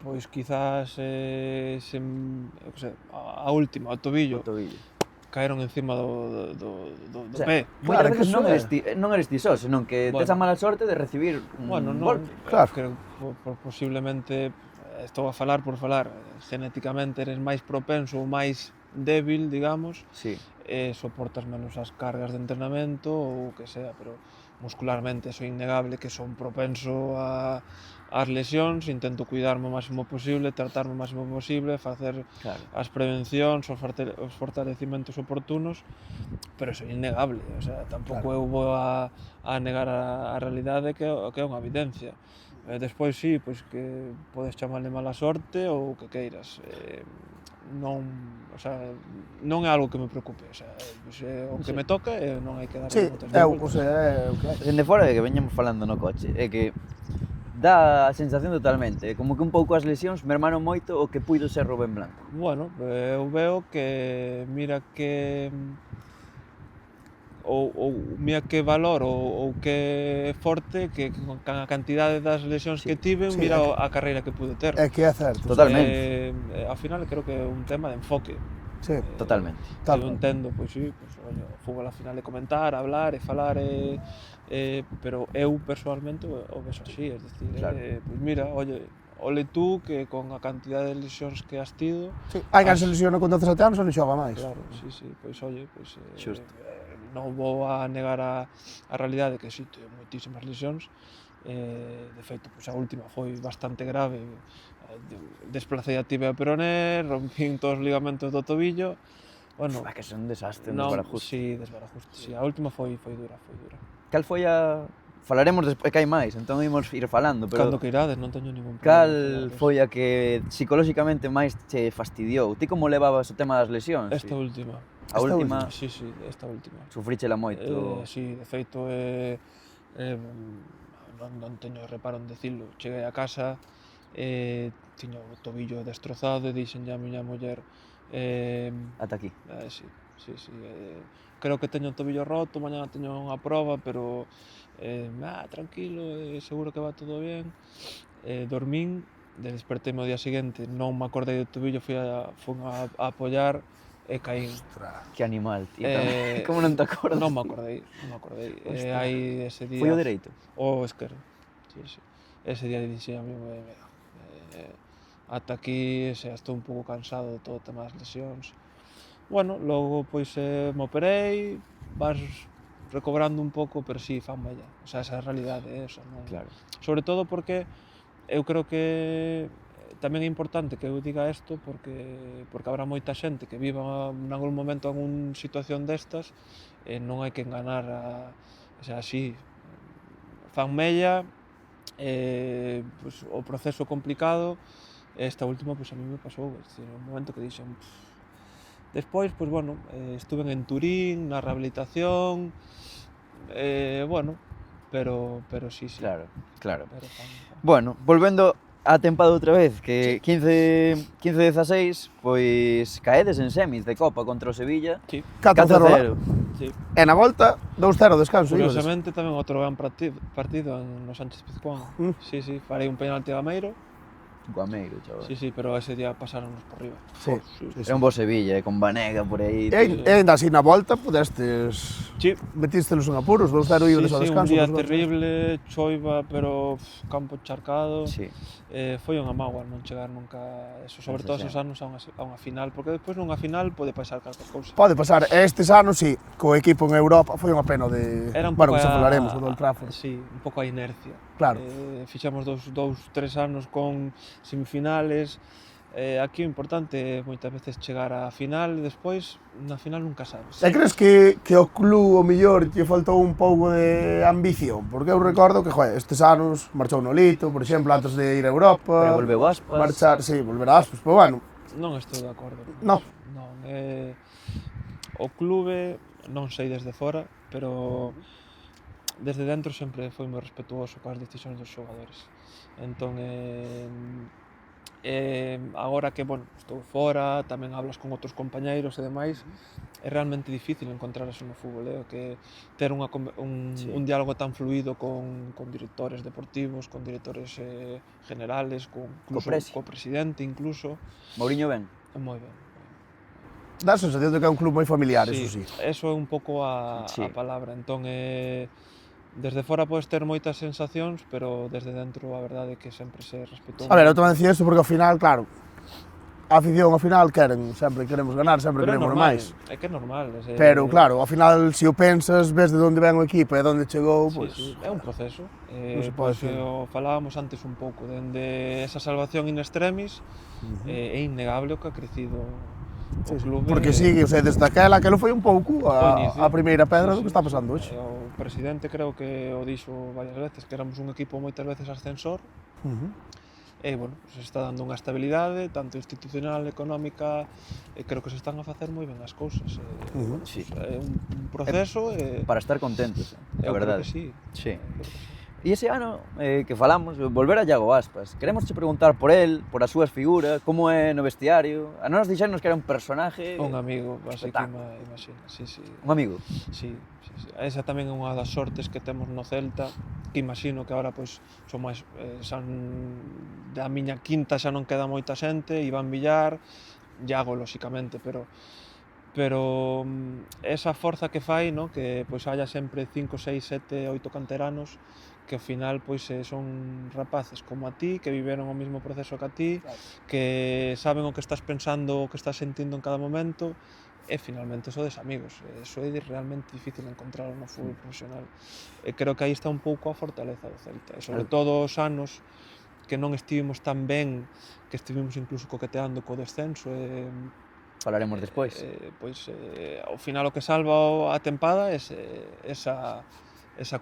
D: pois quizás a última, o tobillo,
B: O tobillo.
D: caeron encima do
B: O sea,
D: pé.
A: Claro,
B: moitas
A: que
B: veces
A: eso
B: non eres ti só, senón que tes
D: Bueno.
B: a mala sorte de recibir un
D: Bueno, non,
B: golpe.
A: Claro.
D: creo posiblemente, estou a falar por falar, genéticamente eres máis propenso ou máis débil, digamos,
B: Sí.
D: soportas menos as cargas de entrenamento ou o que sea, pero muscularmente é innegable que son propenso ás lesións, intento cuidarme o máximo posible, tratarme o máximo posible, facer
B: Claro.
D: as prevencións, os fortalecimentos oportunos, pero é innegable, o sea, tampouco eu vou a negar a realidade que é unha evidencia. Despois sí, pois que podes chamarle mala sorte ou o que queiras. Non, o sea, non é algo que me preocupe, o sea, pois, o que me toca e non hai que dar
A: Sí,
D: moitas
A: é
D: voltas.
A: o que hai.
B: Dende fora de que veñamos falando no coche, é que dá a sensación totalmente, como que un pouco as lesións mermaron moito o que puido ser Rubén Blanco.
D: Bueno, eu veo que mira que ou mira que valor ou que forte que con a cantidade das lesións que tiven,
A: sí,
D: mira
A: é
D: a carreira que pude ter.
A: É que é certo.
B: Totalmente.
D: Ao final creo que é un tema de enfoque.
A: Sí,
B: Totalmente.
A: tal
D: Eu
A: cual.
D: entendo, pois sí, pois, oye, o fútbol ao final é comentar, hablar e falar, pero eu personalmente o vexo así, es decir,
B: Claro.
D: pois mira, oye, ole tú que con a cantidade de lesións que has tido,
A: Sí, hai que se lesiona con 17 anos e non xoga máis.
D: claro, sí, pois oye, pois
B: Xusto.
D: non vou a negar a realidade que sí, teño moitísimas lesións, de feito, pois a última foi bastante grave, desplacei a tibia peroné, rompín todos os ligamentos do tobillo, bueno,
B: Que son un desastre, un
D: non,
B: desbarajuste.
D: sí, desbarajuste, sí, a última foi dura.
B: Cal foi a... Falaremos despois que hai máis, entón imos ir falando, pero...
D: Cando que irades, non teño ningún problema.
B: Cal
D: en falar diso.
B: foi a que psicolóxicamente máis che fastidiou? Ti como levabas o tema das lesións?
D: Esta última.
B: A última,
D: Sí, esta última.
B: sufríchela moito.
D: Sí, de feito, non teño reparo en dicilo. Cheguei a casa, tiño o tobillo destrozado e dixenlle a miña muller,
B: Ata aquí.
D: sí, creo que teño o tobillo roto, mañana teño unha proba, pero tranquilo, seguro que va todo ben. Dormín, desperteme o día seguinte, non me acordei do tobillo, fun a apoiar e caín.
B: Que animal, tío. Como non te acordas?
D: Non me acordei. Hai ese día...
B: Foi o dereito?
D: O esquerdo, sí. Ese día dixen a mí, ata aquí, estou un pouco cansado de todo o tema das lesións. Bueno, logo pois me operei, vas recobrando un pouco, pero sí, fan mella. O sea, esa é a realidade, eso, non...
B: Claro.
D: Sobre todo porque eu creo que tamén é importante que eu diga isto porque habrá moita xente que viva en algún momento en situación destas e non hai que enganar o sea, así, fan mella, pois, o proceso complicado, esta última pois, a mí me pasou, un momento que dixen, despois, pois, bueno, estuve en Turín, na rehabilitación, bueno, pero sí.
B: Claro.
D: Pero
B: Bueno, volvendo á tempada outra vez, que 15-16, pois caedes en semis de Copa contra o Sevilla.
D: Sí.
A: 4-0.
D: Sí.
A: E na volta, 2-0 descanso.
D: Curiosamente tamén outro gran partido no Sánchez Pizjuán. Sí, farei un penalti a Gameiro.
B: Guameiro, chaval.
D: Sí, pero ese día pasáronos por riba.
A: Sí.
B: Era un bo Sevilla, con Banega por aí.
A: E ainda así na volta podestes...
D: Sí.
A: Metístelos en apuros, 2-0 idos ao descanso.
D: Un día terrible, choiva, pero campo encharcado.
B: Sí.
D: Foi unha mágoa non chegar nunca, eso, sobre todo esos anos a unha final, porque despois nunha final pode pasar calquer cousa.
A: Pode pasar, estes anos sí, co equipo en Europa foi unha pena de...
D: Era un
A: bueno,
D: pouco
A: que xa falaremos, o do Old Trafford.
D: Sí, un pouco a inercia.
A: Claro.
D: Fixamos 2-3 anos con semifinales. Aquí o importante é moitas veces chegar á final e despois na final nunca sabes.
A: E crees que o club o millor lle faltou un pouco de ambición? Porque eu recordo que, joder, estes anos marchou Nolito, por exemplo, antes de ir a Europa.
B: Pero volveu Aspas.
A: Marchar, sí, volver a Aspas, pero bueno.
D: Non estou de acordo.
A: Non.
D: Non, O clube, non sei desde fora, pero desde dentro sempre foi moi respetuoso coas decisións dos xogadores. Entón, agora que, bueno, estou fora, tamén hablas con outros compañeiros e demais, é realmente difícil encontrar eso no fútbol, que ter un diálogo tan fluido con directores deportivos, con directores generales, co presidente incluso.
B: Mourinho ben?
D: Moi ben.
A: Dá a sensación de que é un club moi familiar,
D: Sí,
A: eso sí.
D: eso é un pouco a palabra. Entón, desde fora podes ter moitas sensacións, pero desde dentro a verdade é que sempre se respetou.
A: A ver, eu tamén dicía isto porque ao final, claro, a afición ao final sempre queremos ganar, sempre queremos máis.
D: É que é normal.
A: Pero claro, ao final, se o pensas, ves de onde ven o equipo e de onde chegou, pois...
D: É un proceso.
A: Pois
D: falábamos antes un pouco, dende esa salvación in extremis, é innegable o que ha crecido o clube.
A: Porque sigue, o sea, desde aquela foi un pouco a primeira pedra do que está pasando hoxe.
D: O presidente creo que o dixo varias veces, que éramos un equipo moitas veces ascensor, e, bueno, se está dando unha estabilidade, tanto institucional, económica, e creo que se están a facer moi ben as cousas. É un proceso...
B: Para estar contentos, a verdade.
D: Eu creo que sí.
B: E ese ano que falamos, volver a Iago Aspas, queremos che preguntar por el, por as súas figuras, como é no vestiario. A nós dixernos que era un personaje...
D: Un amigo, así que imagina, sí.
B: Un amigo?
D: Sí. Esa tamén é unha das sortes que temos no Celta, que imagino que agora pois son máis da miña quinta xa non queda moita xente, Iván Villar, Iago lóxicamente, pero esa forza que fai, no, que pois haya sempre 5, 6, 7, 8 canteranos que ao final pois son rapaces como a ti, que viveron o mesmo proceso que a ti, que saben o que estás pensando, o que estás sentindo en cada momento, e finalmente sodes amigos. Eso é realmente difícil encontrarlo no fútbol profesional. E creo que aí está un pouco a fortaleza do Celta, e sobre todo os anos que non estivemos tan ben, que estivemos incluso coqueteando co descenso,
B: falaremos despois.
D: Pois ao final o que salva a tempada é esa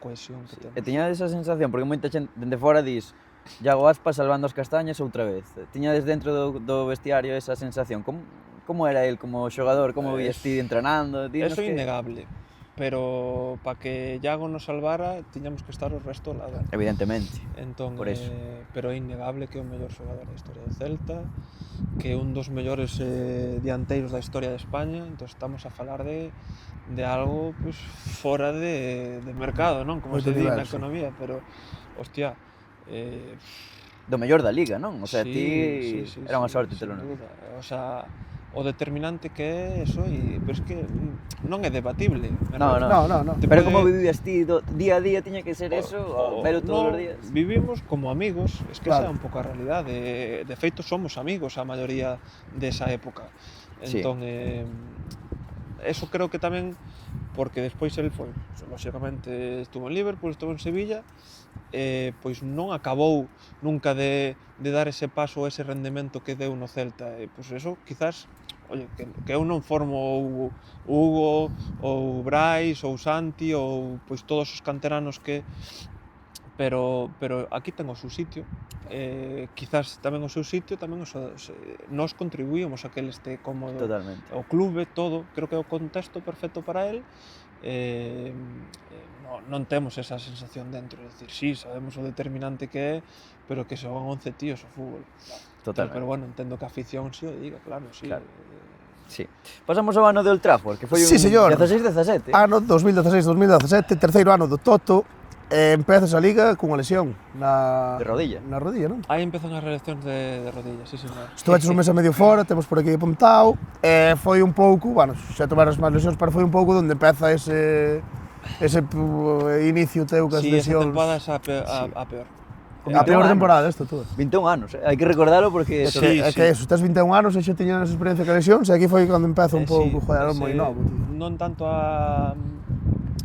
D: cohesión que temos.
B: E tiña esa sensación, porque moita xente dende fora dis Iago Aspas salvando as castañas outra vez. Tiñades dentro do vestiario esa sensación. Como era el como xogador, como vías ti entrenando?
D: Eso é innegable, pero para que Iago nos salvara tiñamos que estar o resto ao lado.
B: Evidentemente,
D: entón,
B: por eso.
D: Pero é innegable que é o mellor xogador da historia do Celta, que é un dos mellores dianteiros da historia de España, entón estamos a falar de algo pues, fora de mercado, non? Como se di na economía, pero, hostia...
B: Do mellor da Liga, non? O sea, ti era unha sorte telo, non?
D: O sea, o determinante que é eso, pero es que non é debatible.
B: No. Pero como vivías ti día a día, tiña que ser eso, velo todos os días?
D: Vivimos como amigos, es que esa é un pouco a realidade. De feito, somos amigos a maioría desa época. Entón, eso creo que tamén, porque despois el foi, lóxicamente, estuvo en Liverpool, estuvo en Sevilla, pois non acabou nunca de dar ese paso, ese rendemento que deu no Celta. Pois eso, quizás, oye, que eu non formo Hugo, ou Brais, ou Santi, ou pois todos os canteranos que... Pero aquí ten o seu sitio, quizás tamén o seu sitio, tamén nós contribuímos a que ele este cómodo.
B: Totalmente.
D: O clube, todo, creo que é o contexto perfecto para el. Non temos esa sensación dentro, é dicir, sí, sabemos o determinante que é, pero que son 11 tíos o fútbol.
B: Totalmente.
D: Pero bueno, entendo que a afición si o diga, claro, sí.
B: Claro. Sí. Pasamos ao ano de Old Trafford, que foi un 16-17.
A: Ano 2016-2017, terceiro ano do Toto. Empezas a Liga cunha lesión
B: de rodilla.
A: Na rodilla, non?
D: Aí empezan as reaccións de rodilla, sí, señor.
A: Estuveches un mes e medio fora, temos por aquí apuntado, e foi un pouco, bueno, xa tomaras máis lesións, pero foi un pouco onde empeza ese inicio teu que as lesións.
D: Sí, esa temporada é a peor.
A: A peor temporada esta túa.
B: 21 anos, hai que recordalo porque...
A: É que eso, estás 21 anos e xa tiñas experiencia que lesións, e aquí foi cando empeza un pouco, joder, moi novo, tío.
D: Non tanto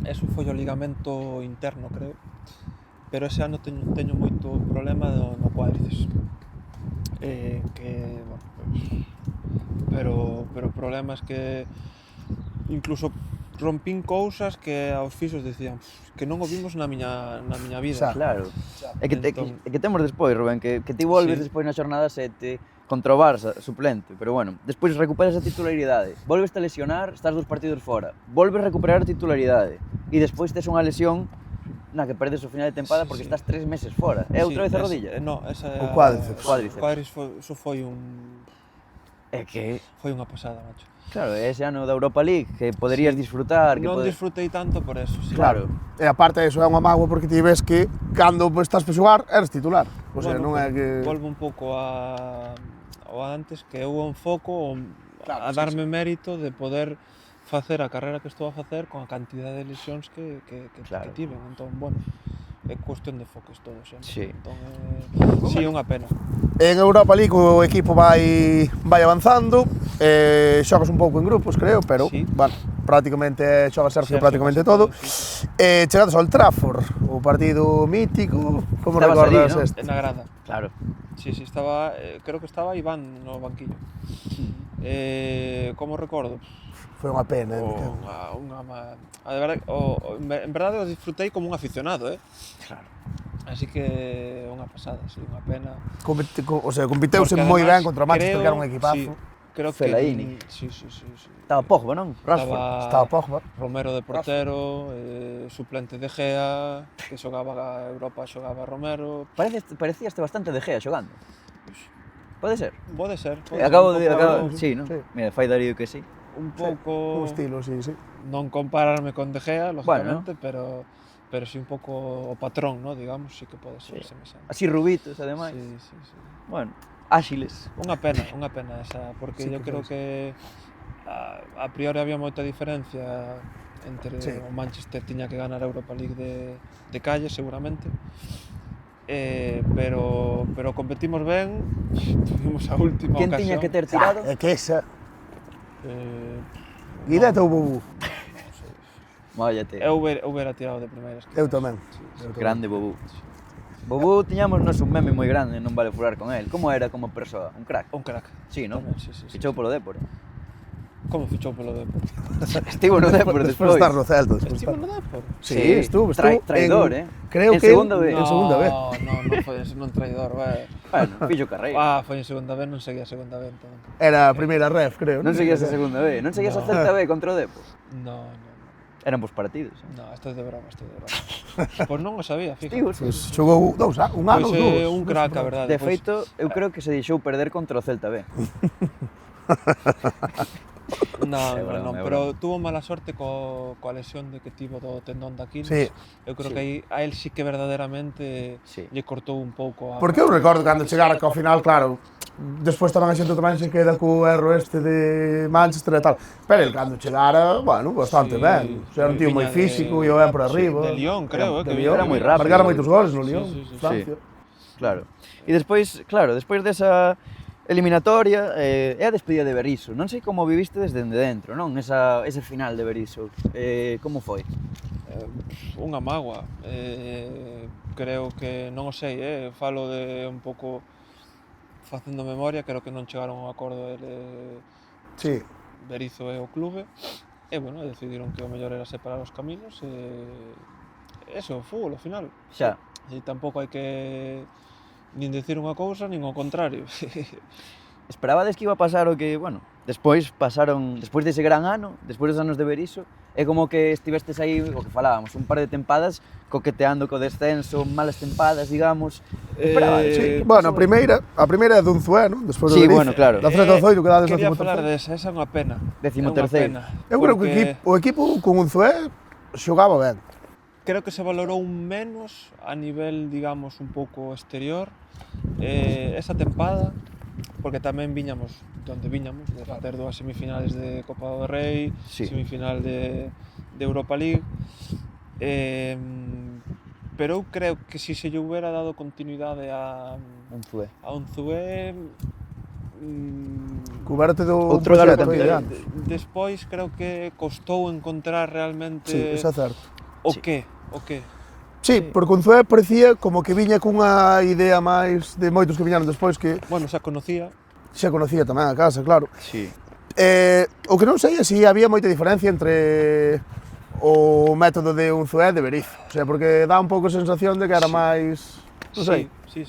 D: eso foi o ligamento interno, creo, pero ese ano teño moito problema no cuádriceps, que, bueno, pero problemas que incluso rompín cousas que aos fisios dicían que non o vimos na miña vida.
B: Claro, é que temos despois, Rubén, que ti volves despois na xornada 7, contra o Barça, suplente, pero bueno, despois recuperas a titularidade, volves a lesionar, estás 2 partidos fora, volves a recuperar a titularidade e despois tes unha lesión na que perdes o final de tempada porque estás 3 meses fora. É outra vez a rodilla?
D: No, esa é
A: O cuádriceps.
D: Eso foi un...
B: É que,
D: Foi unha pasada, macho.
B: claro, ese ano da Europa League que poderías disfrutar, que
D: Non disfrutei tanto por eso, sí.
B: Claro.
A: E aparte eso é unha mágoa porque ti ves que cando estás para xogar eres titular. O sea,
D: Bueno,
A: non é que...
D: Volvo un pouco ao antes, que eu enfoco
A: Claro,
D: a darme mérito de poder facer a carreira que estou a facer con a cantidade de lesións que
B: Claro.
D: tiven. Entón, bueno, é cuestión de foques todo sempre.
B: Sí.
D: Entón, sí, é unha pena.
A: En Europa League o equipo vai avanzando, xogas un pouco en grupos, creo, pero,
D: Sí.
A: bueno, prácticamente xogas Sergio prácticamente
D: casi
A: todo. Chegados ao Old Trafford, o partido mítico, como
B: Estabas ali,
A: recordas
B: ¿no?
A: este?
D: Na grada.
B: Claro.
D: Sí, estaba, creo que estaba Iván no banquillo. Como recordo?
A: Foi unha pena.
D: A de verdade, en verdade o disfrutei como un aficionado,
B: Claro.
D: Así que unha pasada, sí, unha pena.
A: O sea, compiteuse
D: Porque
A: moi ben
D: además
A: contra o Manchester, que era un
D: creo-
A: equipazo.
D: Sí, creo
B: Fellaini.
D: que sí.
B: Estaba Pogba, non? Rashford.
A: Estaba Pogba.
D: Romero de portero, suplente de Gea, que xogaba a Europa, xogaba Romero.
B: Parecíaste bastante de Gea xogando. Pode ser.
D: Pode ser.
B: Acabo
D: un
B: de...
D: pouco-
B: Sí, non?
A: Sí.
B: Mira, fai Darío que sí.
D: Un pouco...
A: Un estilo, sí.
D: Non compararme con De Gea, lógicamente, pero sí un pouco o patrón, ¿no? Digamos, sí que pode ser semexante.
B: Así rubitos, ademais.
D: Sí.
B: Bueno, áxiles.
D: Unha pena esa, porque
A: Sí
D: yo
A: que
D: creo
A: foi,
D: que a priori había moita diferencia entre
A: Sí.
D: o Manchester tiña que ganar a Europa League de calle, seguramente. Pero competimos ben, tuvimos a última
B: Quen
D: ocasión.
B: tiña que ter tirado?
A: É que esa...
D: no,
A: Guileta ou Bobú?
B: Váyate.
D: Eu hubiera tirado de primeiras.
A: Eu tamén.
B: Grande Bobú. Bobú tiñamos nos un meme moi grande, non vale furar con el. Como era como persoa? Un crack?
D: Un crack.
B: Sí, non?
D: Tamén, sí.
B: Fichou polo Dépor.
D: Como fichou polo Depor?
B: Estivo no Dépor
A: Despois de
B: despois.
A: estar no Celta.
D: Estivo no Depor?
A: Sí, estuvo
B: Traidor,
A: Creo
B: En
A: que
B: segunda B.
A: En segunda B.
D: Non foi ese non traidor,
B: Bueno, fixo carreira.
D: foi en segunda B, non seguía a segunda B entón.
A: Era a primeira ref, creo.
B: Non seguías a segunda B, non seguías a Celta B contra o Dépor.
D: No.
B: Eran bons partidos.
D: No, esto é de broma. Pois non o sabía, fíjate.
B: Digo,
A: Pois xogou un ano,
D: Pois
A: dous.
D: un crack, a verdade.
B: de feito, eu creo que se deixou perder contra o Celta B.
D: Non,
B: É broma, é
D: pero tuvo mala sorte coa lesión de que tivo do tendón de Aquiles.
A: Sí.
D: Eu creo que aí a él sí que verdadeiramente
B: Sí.
D: lle cortou un pouco a...
A: Porque eu recordo cando chegara que ao final, claro, despois tamén a xente tamén se queda co erro este de Manchester e tal. Pero el cando chegara, bueno, bastante
D: Sí,
A: ben. O sea, era un tío moi
D: viña
A: físico, ia ben por
D: sí,
A: arriba.
D: de Lyon, creo,
A: De
D: que
A: Lyon.
B: era moi rápido.
A: Marcara moitos goles no Lyon,
D: Sí.
A: Francia.
B: Claro. E despois, claro, despois desa eliminatoria, é a despedida de Berizzo. Non sei como viviste desde dentro, non? Ese final de Berizzo. Como foi?
D: Unha mágoa. Creo que, non o sei, falo de un pouco facendo memoria, creo que non chegaron a un acordo ele
A: Sí.
D: Berizzo e o clube. E, bueno, decidiron que o mellor era separar os caminos e... Eso, o fútbol, ao final.
B: Xa.
D: E tampouco hai que nin dicir unha cousa, nin o contrario.
B: Esperabades que iba a pasar o que, bueno, despois dese gran ano, despois dos anos de Berizzo, é como que estivestes aí, o que falábamos, un par de tempadas coqueteando co descenso, malas tempadas, digamos. Esperabades?
A: Sí. Bueno, a primeira é do Unzué, non? Despois do
B: Sí,
A: Berizzo.
B: bueno, claro.
A: Da 13-18 quedades
D: Quería
A: 13º.
D: falar desa, esa é unha pena.
B: 13º.
A: Eu creo que o equipo con Unzué xogaba ben.
D: Creo que se valorou menos a nivel, digamos, un pouco exterior esa tempada, porque tamén viñamos donde viñamos, de facer dúas semifinales de Copa do Rei,
B: Sí.
D: semifinal de Europa League, pero eu creo que se lle houbera dado continuidade a Unzué,
A: Cuberte do
B: Outro galo
A: proxecto aí de
B: campeón.
A: anos.
D: despois creo que costou encontrar realmente
A: Sí, eso é certo.
D: o
B: Sí.
D: que.
A: Sí, porque Unzué parecía como que viña cunha idea máis de moitos que viñaron despois que
D: Bueno, xa conocía.
A: xa conocía tamén a casa, claro.
B: Sí.
A: O que non sei é se había moita diferencia entre o método de Unzué e de Berizzo. O sea, porque dá un pouco a sensación de que era máis... Non sei.
D: Sí.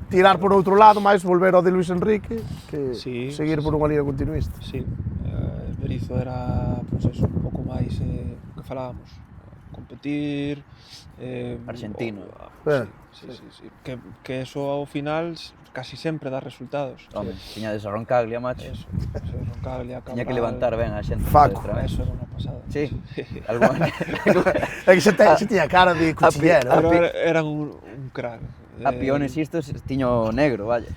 A: tirar por outro lado, máis volver ao de Luis Enrique, que
D: Sí,
A: seguir por unha liga continuista.
D: Sí, Berizzo era, pois eso, un pouco máis que falábamos, competir,
B: Argentino.
D: Sí. Que eso ao final casi sempre dá resultados.
B: Home, tiñades a Roncaglia, macho.
D: Eso, Roncaglia, Cabral...
B: Tiña que levantar ben a xente.
A: Facu.
D: Eso era unha pasada.
B: Sí, alguna...
A: É que se tiña cara de cuchillero.
D: Pero eran un crack.
B: A Piones isto tiño negro, vaya.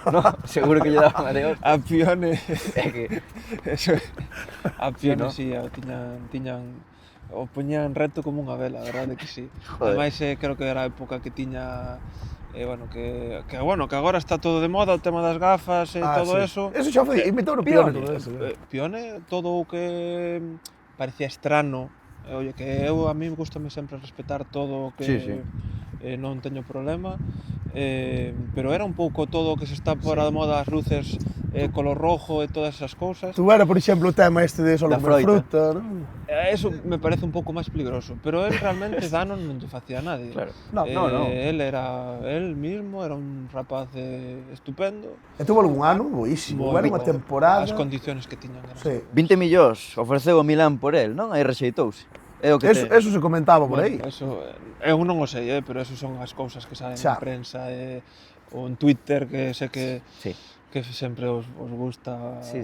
B: No, seguro que lle daban a de hostia.
D: A Pione...
B: É que...
D: Eso, a Pione,
B: no?
D: sí, tiñan o poñían recto como unha vela, a verdade que sí.
B: Joder.
D: Ademais, creo que era a época que tiña que agora está todo de moda, o tema das gafas e todo eso.
A: Eso xa foi, inventou no Pione todo eso.
D: Pione, todo o que parecía estrano, oye, que a mí gustame sempre respetar todo o que
B: Sí.
D: Non teño problema, pero era un pouco todo o que se está fora de moda, as luces color rojo e todas esas cousas.
A: Tu era, por exemplo, o tema este de solo
B: Da
A: comer
B: froita.
A: fruta, non?
D: Eso me parece un pouco máis peligroso, pero él realmente dano non lle facía a nadie.
B: Claro.
A: No.
D: Él mismo era un rapaz estupendo.
A: E tuvo algún ano boísimo, era unha temporada.
D: As condiciones que tiñan eran
A: Sí.
B: 20 millóns ofreceu o Milán por el, non? Aí rexeitouse. É o que
A: Eso se comentaba por aí.
D: Eso, eu non o sei, pero eso son as cousas que salen
A: Xa.
D: na prensa ou en Twitter, que sei que
B: Sí.
D: sempre os gusta.
B: Sí.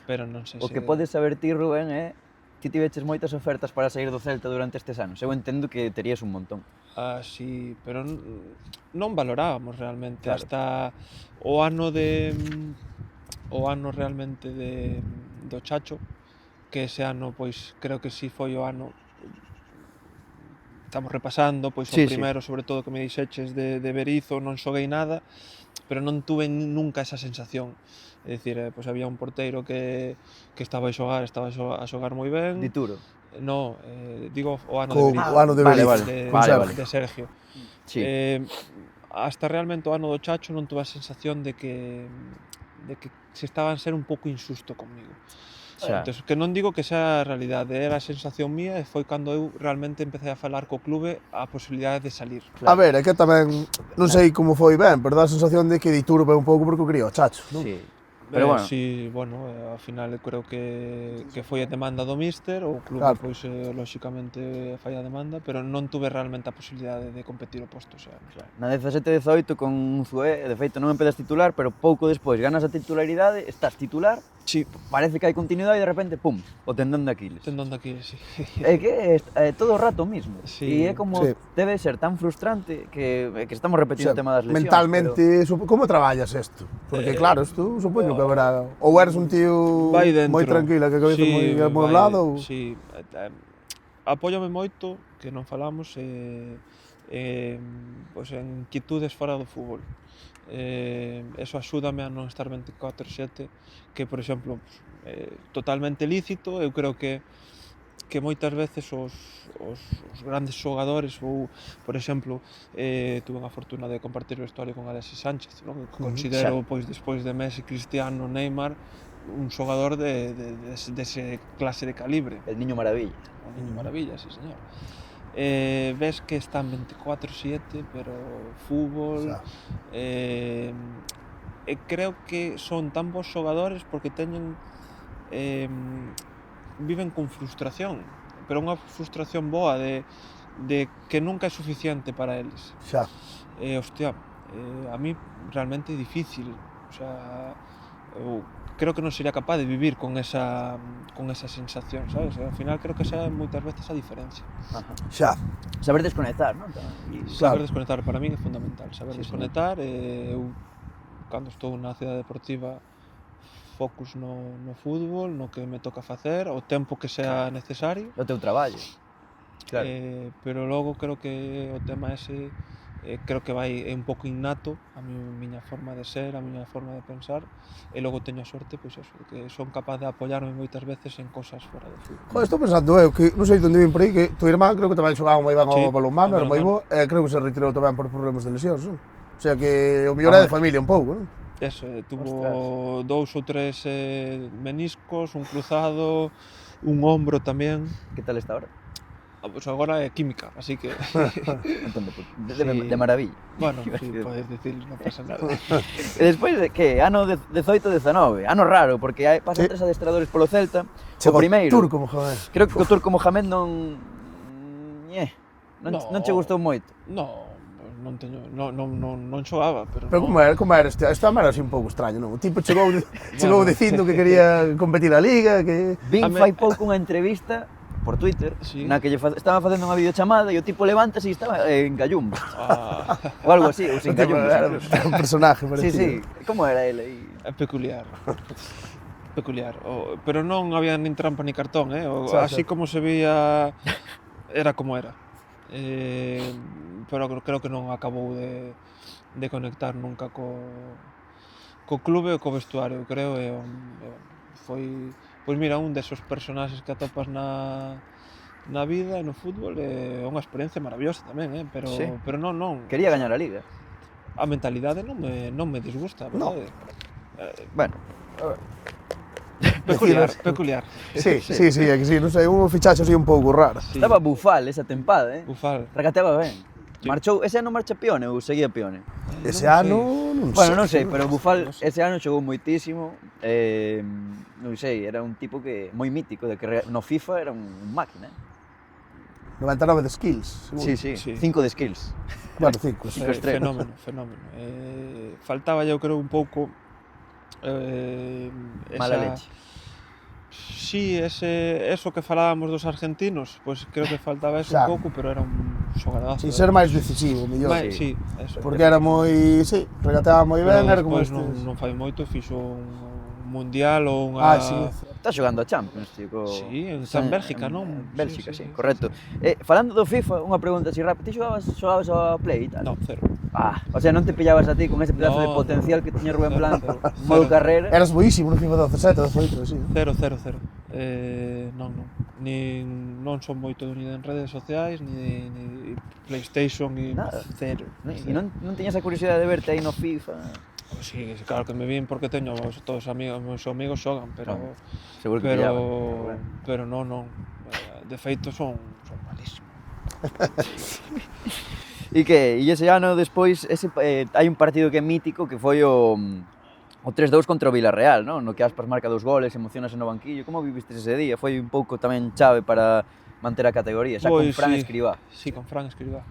D: Pero non sei
B: O que podes saber ti, Rubén, é ti tiveches moitas ofertas para sair do Celta durante estes anos. Eu entendo que terías un montón.
D: Sí, pero non valorábamos realmente
B: Claro.
D: hasta o ano realmente do Chacho, que ese ano, pois, creo que si foi o ano, estamos repasando, pois o primeiro, sobre todo, que me dixeches de Berizzo, non xoguei nada, pero non tuve nunca esa sensación. É dicir, pois había un porteiro que estaba a xogar moi ben.
B: Dituro.
D: No, digo o ano de Berizzo.
A: O ano de Berizzo.
B: Vale.
D: De Sergio.
B: Sí.
D: Hasta realmente o ano do Chacho non tuve a sensación de que se estaban a ser un pouco insusto comigo. Entón, que non digo que sea a realidade, era a sensación mía e foi cando eu realmente empecé a falar co clube a posibilidade de salir.
A: A ver, é que tamén, non sei como foi ben, pero dá a sensación de que Dituro vai un pouco porque o quería o Chacho, non?
B: Sí. Pero bueno.
D: Sí, bueno, ao final creo que foi a demanda do míster, o clube
A: Claro.
D: pois lóxicamente fai a demanda, pero non tuve realmente a posibilidade de competir o posto, o sea,
B: Na 17-18 con Unzué, de feito non empezas titular, pero pouco despois ganas a titularidade, estás titular,
D: sí,
B: parece que hai continuidade e de repente, pum, o tendón de Aquiles.
D: tendón de aquí, sí.
B: É que é todo o rato o mismo.
D: Sí.
B: E é como
A: Sí.
B: debe ser tan frustrante que estamos
A: O
B: repetindo
A: sea,
B: o tema das lesións.
A: mentalmente, como traballas isto? Porque claro, isto supoño que haberá... Ou eres un tío
D: Vai dentro.
A: moi tranquila, que a cabeza moi amueblada, ou...
D: Sí, apóiame moito, que non falamos, pois en inquietudes fora do fútbol. Eso axúdame a non estar 24/7, que, por exemplo, totalmente lícito. Eu creo que moitas veces os grandes xogadores, ou, por exemplo, tuve a fortuna de compartir o vestuario con Alexis Sánchez, non? Que considero, pois, despois de Messi, Cristiano, Neymar, un xogador dese clase de calibre.
B: El niño maravilla.
D: O niño maravilla, sí, señor. Ves que están 24/7, pero fútbol... creo que son tan bons xogadores porque teñen... viven con frustración, pero unha frustración boa de que nunca é suficiente para eles.
A: Xa.
D: Hostia, a mí realmente é difícil, o sea, eu creo que non sería capaz de vivir con esa sensación, sabes? Ao final creo que esa é moitas veces a diferencia.
A: Xa.
B: Saber desconectar, non?
D: Saber desconectar para min é fundamental, saber
B: Sí,
D: desconectar. Eu, cando estou na cidade deportiva, focus no fútbol, no que me toca facer, o tempo que sea necesario.
B: O teu traballo. Claro.
D: Pero logo creo que o tema ese creo que é un pouco innato a miña forma de ser, a miña forma de pensar, e logo teño a sorte, pois eso, que son capaz de apoiarme moitas veces en cosas fora do fútbol.
A: Joder, estou pensando eu que non sei onde vim por aí, que tu irmán creo que tamén xogaba moi ben ao
D: Sí,
A: balonmán, era moi bo, e creo que se retirou tamén por problemas de lesións, non? O sea que o mellor é de familia un pouco, non?
D: Eso, tuvo 2 ou 3 meniscos, un cruzado, un hombro tamén.
B: Que tal está ahora?
D: Pois agora é química, así que...
B: Entón, de maravilla.
D: Bueno, sí, podes dicir, non pasa nada.
B: E despois, que ano 18-19, ano raro, porque pasan 3 adestradores polo Celta. O primeiro,
A: Turco Mohamed.
B: creo que o Turco Mohamed non che gustou moito.
D: No, non teño, non xogaba, pero
A: Pero como era este ano era así un pouco extraño, non? O tipo chegou dicindo que quería competir a Liga, que...
B: Vin fai pouco unha entrevista por Twitter,
D: Sí.
B: na que estaban facendo unha videochamada e o tipo levántase e estaba en Gallumbo. Ou algo así, ou sin Gallumbo.
A: Era un personaje
B: Sí,
A: parecido.
B: sí, como era ele aí?
D: é peculiar. Peculiar. Pero non había nin trampa ni cartón,
A: Xa,
D: así
A: xa.
D: como se veía, era como era. Pero creo que non acabou de conectar nunca co clube ou co vestuario, creo, foi, pois mira, un desos personaxes que atopas na vida e no fútbol, é unha experiencia maravillosa tamén, pero,
B: Sí.
D: pero non,
B: Quería gañar a Liga.
D: a mentalidade non me disgusta, a
A: No.
D: verdade.
B: Bueno,
D: Peculiar.
A: Sí, é que sí, non sei, un fichaxe así un pouco raro.
D: Sí.
B: estaba Bufal esa tempada,
D: Bufal.
B: regateaba ben.
D: Sí.
B: Marchou, ese ano marcha Pione ou seguía Pione?
A: Ese
D: Non
A: ano, non sei.
B: Bueno, non sei, pero Bufal
D: non sei.
B: ese ano xogou moitísimo. Non sei, era un tipo que moi mítico, de que no FIFA era un máquina.
A: 99 de skills, seguro.
B: Sí, sí,
D: Sí.
B: 5 de skills.
A: Bueno, 5.
B: Cinco estrelas.
D: Fenómeno. Faltaba, eu creo, un pouco
B: Mala leche.
D: Sí, eso que falábamos dos argentinos, pois creo que faltaba eso
A: Xa.
D: un pouco, pero era un xogadazo.
A: Sin ser máis decisivo, mellor.
D: Sí, eso.
A: Porque era moi, sí, regateaba moi ben, era como
D: despois
A: estes.
D: non fai moito, fixo un mundial ou unha...
A: Sí.
B: Está xogando a Champions, tío.
D: Sí, está en Bélgica, non?
B: Bélgica,
D: Sí,
B: sí,
D: sí,
B: correcto.
D: sí.
B: Falando do FIFA, unha pregunta así rápida. Ti xogabas a Play e tal?
D: No, cero.
B: O sea, non te pillabas a ti con ese pedazo de
D: No,
B: potencial que tiña Rubén Blanco,
D: Cero.
B: modo carrera.
A: Eras boísimo no FIFA 17, 18, así.
D: Cero. Non. Non son moito de unidade en redes sociais, ni PlayStation, ni
B: Nada.
D: cero.
B: E non tiñas a curiosidade de verte aí no FIFA?
D: Sí, claro que me vin porque teño todos meus amigos xogan, pero
B: Seguro que pillaban.
D: pero non. De feito son malísimos.
B: E ese ano despois hai un partido que é mítico que foi o 3-2 contra o Villarreal, non? No que Aspas marca 2 goles, emocionase no banquillo. Como vivistes ese día? Foi un pouco tamén chave para manter a categoría, xa con
D: Pois
B: Fran
D: sí.
B: Escribá.
D: Sí, con Fran Escribá.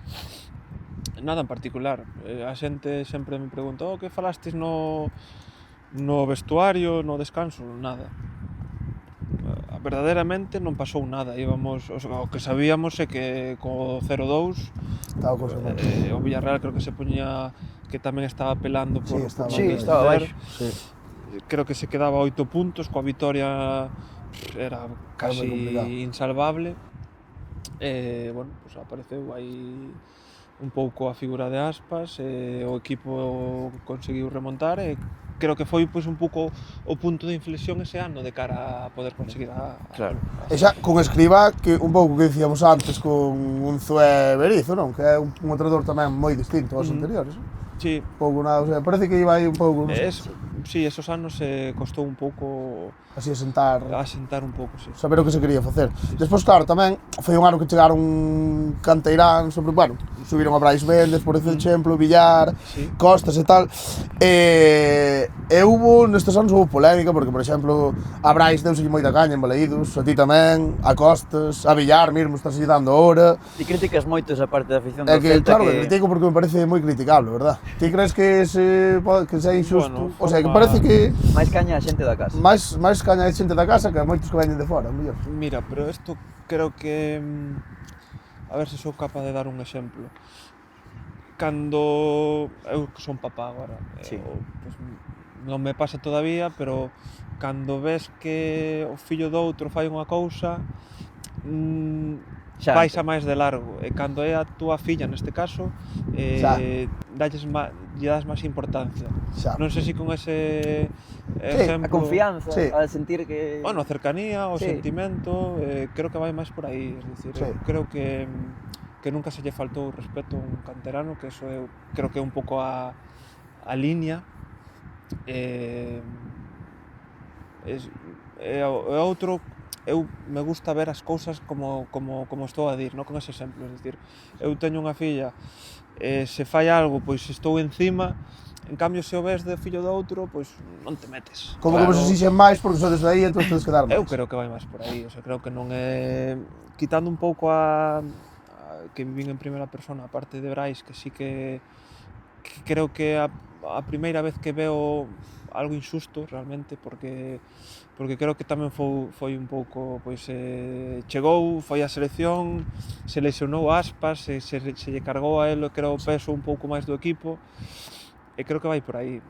D: Nada en particular. A xente sempre me preguntou que falastes no vestuario, no descanso, nada. Verdadeiramente non pasou nada. O que sabíamos é que co 0-2
A: Estaba cosa mal.
D: o Villarreal creo que se poñía, que tamén estaba pelando por
A: Sí, estaba
B: Sí,
A: mal.
B: estaba baixo.
A: Sí.
D: Creo que se quedaba 8 puntos, coa vitoria era casi
A: complicado.
D: insalvable. Bueno, pues apareceu aí un pouco a figura de Aspas, o equipo conseguiu remontar e creo que foi pois un pouco o punto de inflexión ese ano de cara a poder conseguir
B: Claro.
A: E xa, con Escribá, que un pouco que dicíamos antes con Unzué Berizo, non? Que é un entrenador tamén moi distinto aos anteriores.
D: Sí,
A: Un pouco nada, o sea, parece que iba aí un pouco, non sei,
D: sí, esos anos costou un pouco
A: así a sentar,
D: asentar un pouco, sí.
A: saber o que se quería facer. Despois, claro, tamén foi un ano que chegaron canteirán sobre, bueno, subiron a Brais Méndez, por exemplo, Villar,
D: Sí.
A: Costas e tal. E hubo, nestes anos, houve polémica, porque, por exemplo, a Brais deuse moita caña en Balaídos, a ti tamén, a Costas, a Villar mesmo estás dando ahora.
B: Ti criticas moito esa parte da afición do
A: É que,
B: Celta
A: claro, que critico porque me parece moi criticable, verdad? Ti crees que sea injusto?
D: Bueno,
A: O sea, que
D: forma-
A: parece que
B: máis caña a xente da casa.
A: máis caña de xente da casa que moitos que veñen de fora, mellor.
D: Mira, pero isto creo que a ver se sou capaz de dar un exemplo. Cando eu que son papá agora,
B: Sí.
D: pues, non me pasa todavía, pero cando ves que o fillo do outro fai unha cousa,
B: Xa,
D: vais a máis de largo, e cando é a túa filla neste caso,
A: Xa.
D: lle das máis importancia.
A: Xa.
D: Non sei se con ese
B: a
D: exemplo...
B: confianza,
A: Sí.
B: a sentir que...
D: Bueno, a cercanía, o
B: Sí.
D: sentimento, creo que vai máis por aí, es dicir,
A: Sí.
D: creo que nunca se lle faltou respeto a un canterano, que eso creo que é un pouco a liña. E outro, eu me gusta ver as cousas como estou a dir, non con ese exemplo, é dicir, eu teño unha filla, se fai algo, pois estou encima, en cambio se o ves de fillo do outro, pois non te metes.
A: Como que vos exixen máis porque sodes de aí, entón tedes que dar máis.
D: Eu creo que vai máis por aí, o sea, creo que non é... Quitando un pouco a que vivín en primeira persona, a parte de Brais, que sí que creo que a primeira vez que veo algo injusto realmente, porque creo que tamén foi un pouco, pois, chegou, foi a selección, se lesionou Aspas, se lle cargou a él, creo, o peso un pouco máis do equipo, e creo que vai por aí.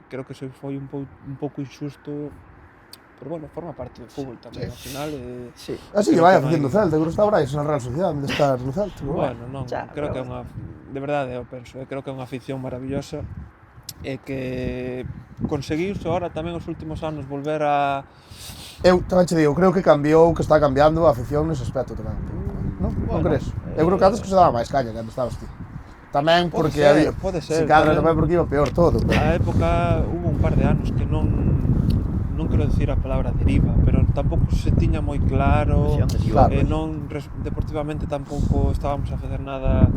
D: Creo que foi un pouco injusto, pero bueno, forma parte do fútbol tamén, ao final.
A: Así que vai a facendo Celta, que está Brais na Real Sociedade, onde está no Celta.
D: Bueno, non, creo que é unha... De verdade, eu penso, creo que é unha afición maravillosa e que conseguiuse ahora tamén os últimos anos volver a...
A: Eu tamén che digo, creo que cambiou, que está cambiando a afición nese aspecto tamén. Non crees? Eu creo que antes que se daba máis caña cando estabas ti. Tamén porque había...
D: Pode ser.
A: Se cadra tamén porque iba peor todo.
D: A época hubo un par de anos que non quero dicir a palabra deriva, pero tampouco se tiña moi claro, non deportivamente tampouco estábamos a facer nada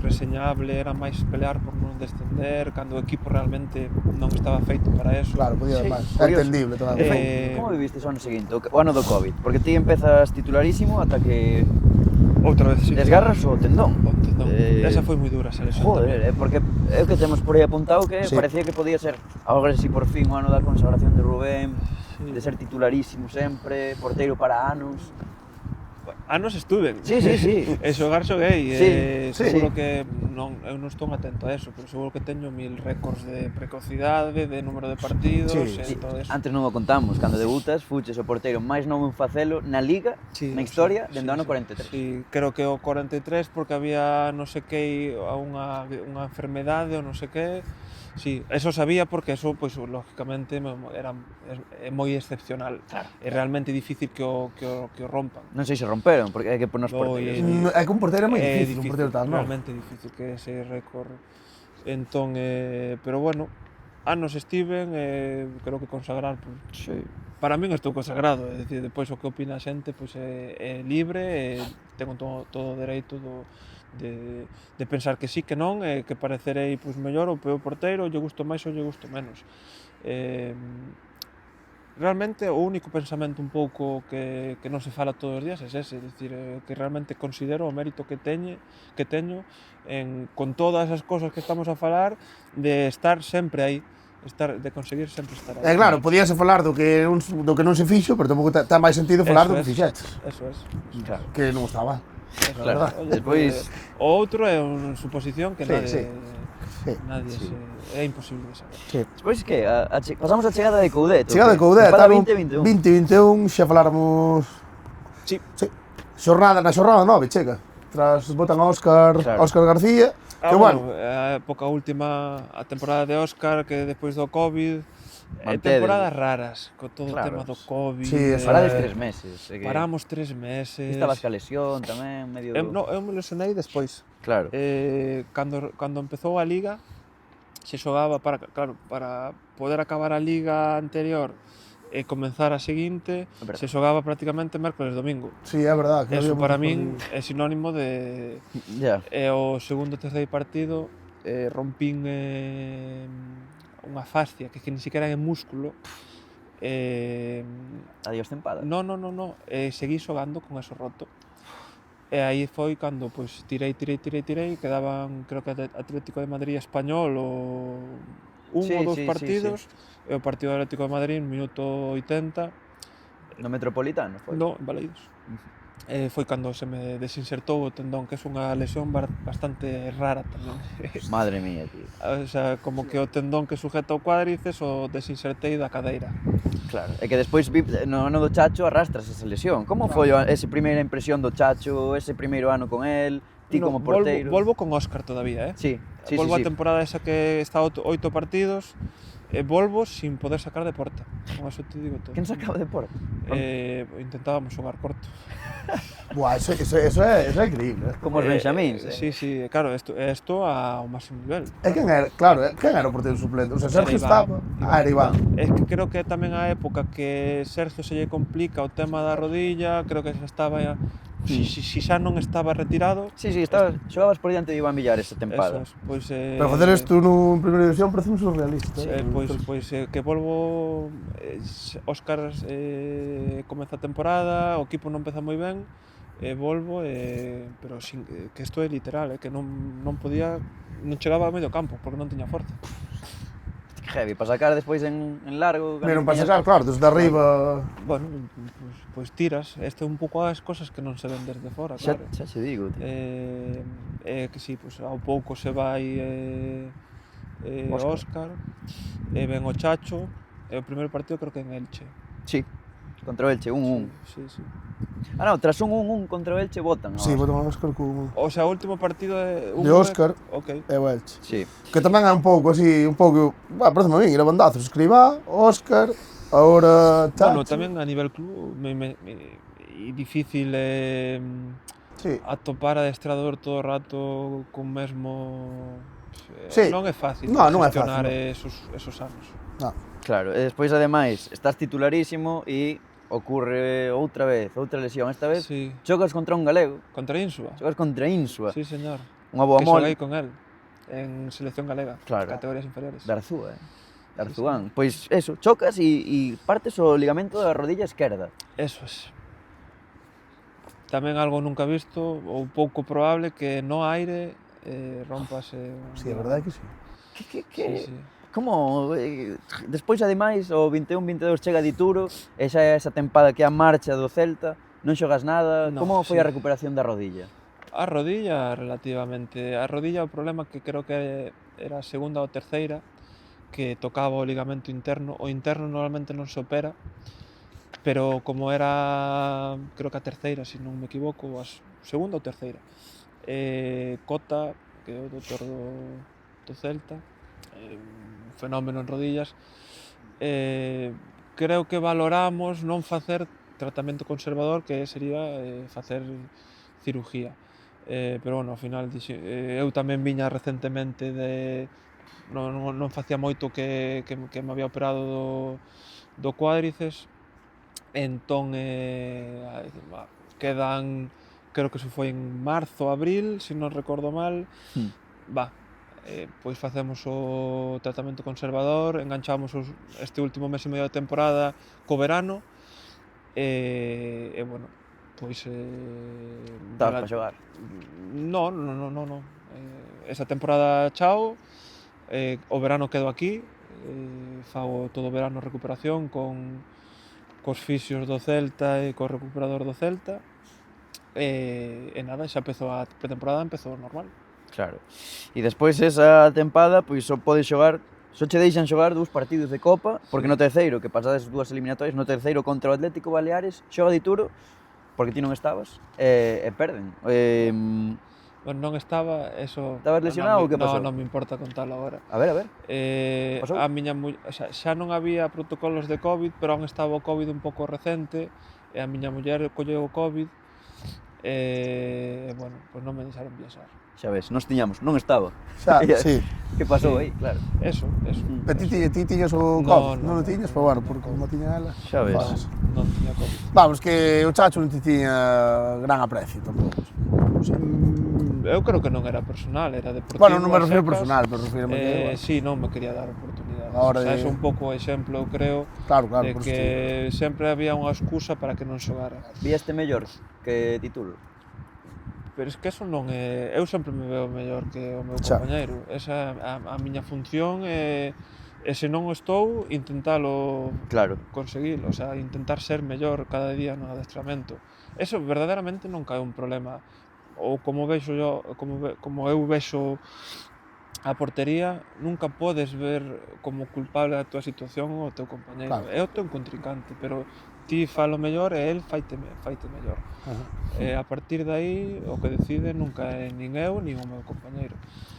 D: reseñable, era máis pelear por non descender, cando o equipo realmente non estaba feito para eso.
A: Claro, podía dar máis, é entendible tamén.
B: Como viviste o ano seguinte, o ano do Covid? Porque ti empezas titularísimo ata que...
D: Outra vez, sí.
B: Desgarras o tendón.
D: O tendón. Esa foi moi dura, esa lesión.
B: Joder, porque é o que temos por aí apuntado que parecía que podía ser agora si por fin o ano da consagración de Rubén, de ser titularísimo sempre, porteiro para anos.
D: Anos estuven.
B: Sí.
D: E xogar xoguei. Seguro
A: Sí.
D: que eu non estou atento a eso, pero seguro que teño 1000 récords de precocidade, de número de partidos, e todo eso.
B: Antes non o contamos, cando debutas, fuches o porteiro máis novo en facelo na Liga, na historia, dende o ano 43.
D: Sí, creo que o 43 porque había non sei que, unha enfermedade ou non sei que. Sí, eso sabía porque eso, pois, lógicamente, é moi excepcional.
B: Claro.
D: É realmente difícil que o rompan.
B: Non sei se romperon, porque hai que ponos porteiros.
A: É que un porteiro é moi difícil, un porteiro tal, non?
D: Realmente difícil que ese récord. Entón, pero bueno, anos estiven, creo que consagrar, pues, para min estou consagrado, é dicir, depois o que opina a xente, pois, é libre, tengo todo o dereito de pensar que sí, que non, que parecerei, pois, mellor ou peor porteiro, lle gusto máis ou lle gusto menos. Realmente o único pensamento un pouco que non se fala todos os días é ese, dicir, que realmente considero o mérito que teño con todas as cousas que estamos a falar, de estar sempre aí, de conseguir sempre estar aí.
A: Claro, podíase falar do que non se fixo, pero tampouco ten máis sentido falar do que fixetes.
D: Eso es.
B: Claro.
A: Que non estaba.
B: Claro. Despois...
D: O outro é unha suposición que nadie é imposible de saber.
B: Despois que pasamos a chegada de Coudet.
A: Chegada de Coudet,
B: para 2021.
A: 2021, xa faláramos...
D: Sí.
A: Na xornada 9, chega. Tras botan a Óscar García, que bueno...
D: A época última, a temporada de Óscar, que despois do Covid, temporadas raras, con todo o tema do Covid.
A: Sí,
B: parades 3 meses.
D: Paramos 3 meses.
B: Estabas ca lesión tamén, medio...
D: Eu me lesionei despois.
B: Claro.
D: Cando empezou a Liga, se xogaba para poder acabar a Liga anterior e comenzar a seguinte, se xogaba prácticamente mércoles domingo.
A: Sí, é verdad.
D: Eso para min é sinónimo de... E o segundo e terceiro partido rompín unha fascia que ni siquiera é músculo.
B: Adiós tempada.
D: Non. Seguí xogando con eso roto. E aí foi cando, pois, tirei, quedaban, creo que Atlético de Madrid e Español ou ou dous partidos, e o partido do Atlético de Madrid no minuto 80.
B: No Metropolitano, foi?
D: No, en Balaídos. Foi cando se me desinsertou o tendón, que é unha lesión bastante rara tamén.
B: Madre mía, tío.
D: O sea, como que o tendón que sujeta o cuádriceps o desinsertei da cadeira.
B: Claro, é que despois no ano do Chacho arrastras esa lesión. Como foi esa primeira impresión do Chacho, ese primeiro ano con el? ti como porteiro...
D: Volvo con Óscar todavía,
B: Sí, sí,
D: volvo
B: sí.
D: a temporada esa que está 8 partidos, volvo sin poder sacar de porta. Con eso te digo todo.
B: Quen sacaba de porta?
D: Intentábamos xogar corto.
A: Buah, eso é increíble.
B: Como os benxamíns,
D: Sí, claro, esto ao máximo nivel.
A: E quen era, claro, quen era o porteiro suplente? O sea, Sergio
D: Era
A: estaba...
D: Iván.
A: Era Iván.
D: Es que creo que tamén a época que Sergio se lle complica o tema da rodilla, creo que xa estaba... Si xa non estaba retirado...
B: Sí, xogabas por diante de Iván Villar esa tempada.
D: Eso es, pois...
A: Pero facer isto en primeira división parece un surrealista.
D: Que volvo... Óscar comeza a temporada, o equipo non empeza moi ben, volvo, pero que isto é literal, que non podía... Non chegaba ao medio campo, porque non tiña forza.
B: Heavy, para sacar despois en largo...
A: Pero para sacar, claro, desde arriba...
D: Bueno, pois tiras. Este é un pouco as cosas que non se ven desde fora, claro.
B: Xa che digo, tío.
D: Que si, pois ao pouco se vai Óscar, ven o Chacho, e o primeiro partido creo que en Elche.
B: Sí, contra o Elche, 1-1.
D: Sí.
B: Ah, non, tras un 1-1 contra o Elche botan.
A: Sí, botan a Óscar con...
D: O sea, o último partido de
A: Óscar
D: Ok.
A: e o Elche.
B: Sí.
A: Que tamén é un pouco así, parece a mí, era bandazos. Escribá, Óscar, agora Chacho.
D: Bueno, tamén a nivel club é difícil
A: Sí.
D: atopar adestrador todo o rato con mesmo...
A: Sí.
D: Non é fácil
A: Non é
D: gestionar
A: fácil,
D: esos anos.
A: No.
B: Claro, e despois ademais estás titularísimo e ocurre outra lesión, esta vez
D: Sí.
B: xogas contra un galego,
D: Contra Insua.
B: xogas contra Insua,
D: Sí, señor.
B: unha boa
D: Que
B: mole,
D: xoguei con él en selección galega,
B: Claro.
D: categorías inferiores.
B: de Arzúa, de Arzuán. Pois eso, chocas e partes o ligamento da rodilla esquerda.
D: Eso es. Tamén algo nunca visto ou pouco probable que no aire rompase un
A: Sí, a verdade é que sí.
B: Que
D: Sí.
B: como despois ademais o 21-22 chega Dituro e xa é esa tempada que é a marcha do Celta, non xogas nada.
D: No,
B: Como foi
D: sí.
B: a recuperación da rodilla?
D: A rodilla relativamente. A rodilla o problema que creo que era a segunda ou terceira que tocaba o ligamento interno. O interno normalmente non se opera, pero como era, creo que a terceira, se non me equivoco, a segunda ou terceira, Cota, que é o doutor do Celta, un fenómeno en rodillas, creo que valoramos non facer tratamento conservador, que sería facer cirugía. Pero bueno, ao final eu tamén viña recentemente non facía moito que me había operado do cuádriceps, entón quedan, creo que se foi en marzo, abril, se non recordo mal, pois facemos o tratamento conservador, enganchamos este último mes e medio da temporada co verano, e bueno, pois...
B: Estabas para xogar?
D: Non. Esa temporada chao, o verano quedo aquí, fago todo o verano recuperación cos fisios do Celta e co recuperador do Celta, e nada, xa empezou a pretemporada, empezou normal.
B: Claro. E despois esa tempada, pois só podes xogar, só che deixan xogar 2 partidos de Copa, porque no terceiro, que pasades 2 eliminatorias, no terceiro contra o Atlético Baleares, xoga Dituro, porque ti non estabas, e perden.
D: Bueno, non estaba, eso...
B: Estabas lesionado ou que pasou?
D: Non me importa contalo agora.
B: A ver. Pasou?
D: A miña xa non había protocolos de COVID, pero aún estaba o COVID un pouco recente, e a miña muller colleu o COVID, e, bueno, pois non me deixaron viaxar.
B: Xa ves, non estaba.
A: Xa, sí.
B: Que pasou aí, claro.
D: Eso.
A: E ti tiñas o COVID? Non o tiñas, pero bueno, porque como tiña ela...
B: Xa ves.
A: Jodas.
D: Non tiña COVID.
A: Vamos, que o Chacho non ti tiña gran aprecio tampouco.
D: Eu creo que non era personal, era deportivo.
A: Bueno, non me
D: a
A: refiro
D: secas.
A: personal, pero refiro que...
D: Sí, non me quería dar oportunidades.
A: Ahora
D: O sea,
A: de-
D: é un pouco o exemplo, eu creo,
A: Claro,
D: de
A: por
D: que sempre había unha excusa para que non xogara.
B: Víaste mellor que Titulo?
D: Pero es que eso non é... Eu sempre me veo mellor que o meu
A: Xa.
D: compañeiro. Esa é a miña función, e se non estou, intentalo
B: Claro.
D: conseguilo, o sea, intentar ser mellor cada día no adestramento. Eso verdadeiramente non cae un problema. Ou como vexo yo, como eu vexo a portería, nunca podes ver como culpable da túa situación o teu compañeiro.
A: Claro.
D: É o teu contrincante, pero ti falo mellor e el faite mellor. E a partir de aí, o que decide nunca é nin eu, nin o meu compañeiro.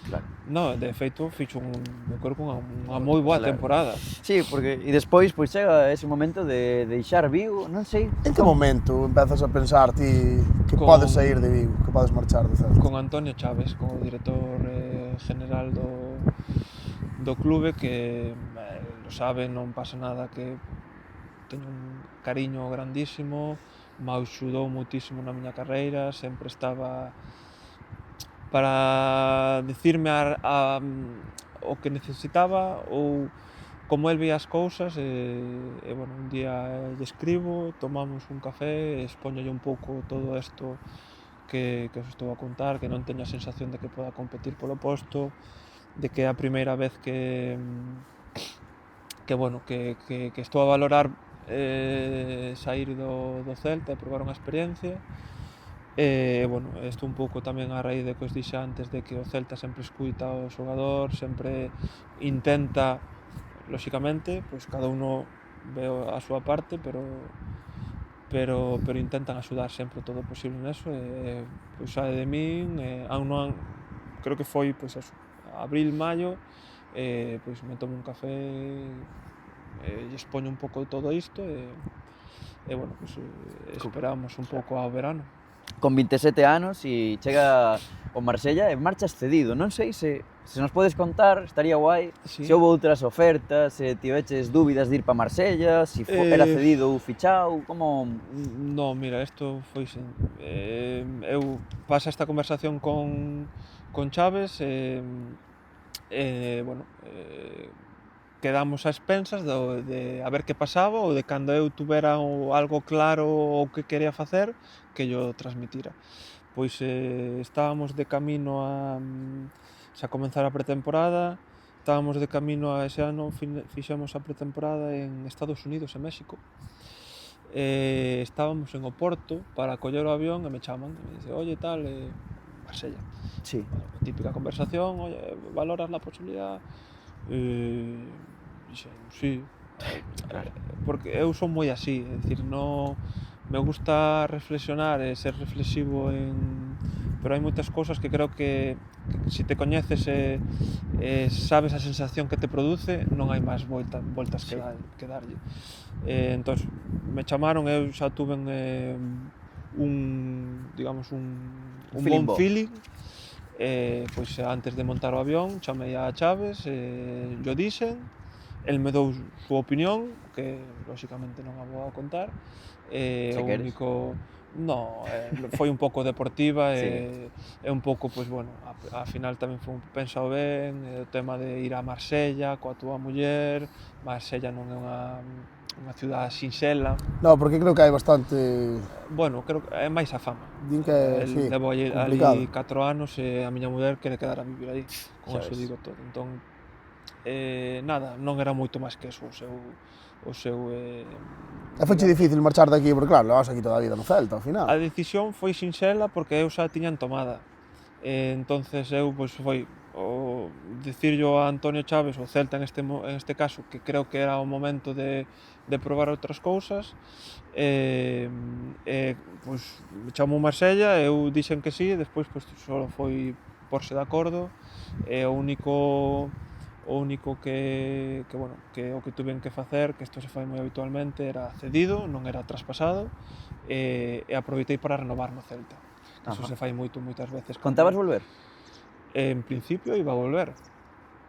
B: Claro.
D: No, de feito, fixo eu creo que unha moi boa temporada.
B: Sí, porque e despois pois chega ese momento de deixar Vigo, non sei.
A: En que momento empezas a pensar ti que podes sair de Vigo, que podes marchar do Celta?
D: Con Antonio Chaves, como director general do clube, que lo sabe, non pasa nada, que teño un cariño grandísimo, me axudou muitísimo na miña carreira, sempre estaba para dicirme o que necesitaba ou como el veía as cousas, e bueno, un día lle escribo, tomamos un café, expóñolle un pouco todo isto que os estou a contar, que non teño a sensación de que poda competir polo posto, de que é a primeira vez que bueno, que estou a valorar sair do Celta e probar unha experiencia. Bueno, isto un pouco tamén a raíz de que os dixe antes, de que o Celta sempre escuita ao xogador, sempre intenta, lóxicamente, pois cada uno ve a súa parte, pero intentan axudar sempre todo o posible neso, e pois sae de min, creo que foi pois eso, abril, maio, pois me tomo un café, e expoño un pouco todo isto, e bueno, pois esperamos un pouco ao verano.
B: Con 27 anos e chega o Marsella e marchas cedido. Non sei se nos podes contar, estaría guai, se houve outras ofertas, se tiveches dúbidas de ir pa Marsella, se era cedido ou fichado, como...
D: No, mira, isto foi eu pasa esta conversación con Chaves, bueno, quedamos a expensas de a ver que pasaba, ou de cando eu tuvera algo claro o que quería facer, que yo transmitira. Pois estábamos de camino a comenzar a pretemporada, estábamos de camino a ese ano, fixemos a pretemporada en Estados Unidos e México. Estábamos en Oporto para coller o avión e me chaman, e me dice, oye, tal, Marsella.
B: Sí.
D: Bueno, típica conversación, oye, valoras la posibilidad? Dixen, sí, porque eu son moi así, é dicir, no me gusta reflexionar e ser reflexivo pero hai moitas cousas que creo que se te coñeces e sabes a sensación que te produce, non hai máis voltas que darlle. Entón, me chamaron, eu xa tuve un bon feeling, pois antes de montar o avión chamei a Chaves, yo dixen, el me dou súa opinión, que lóxicamente non a vou a contar, o único... No, foi un pouco deportiva e un pouco, pois, bueno, a final tamén foi pensado ben, o tema de ir a Marsella coa túa muller, Marsella non é unha ciudad sinxela.
A: No, porque creo que hai bastante...
D: Bueno, creo que é máis a fama.
A: Din que, sí,
D: levo ali 4 anos e a miña muller quere quedar a vivir aí, con eso digo todo. Entón, nada, non era moito máis que eso o seu...
A: E foiche difícil marchar daqui, porque claro, levas aquí toda a vida no Celta, ao final.
D: A decisión foi sinxela porque eu xa tiñan tomada. Entonces eu, pois, foi o dicirllo a Antonio Chaves, o Celta en este caso, que creo que era o momento de probar outras cousas, pois me chamou Marsella, eu dixen que sí, e despois pois só foi porse de acordo, e o único que o que tuven que facer, que isto se fai moi habitualmente, era cedido, non era traspasado, e aproveitei para renovar no Celta. Iso se fai moitas veces.
B: Contabas volver?
D: En principio iba a volver.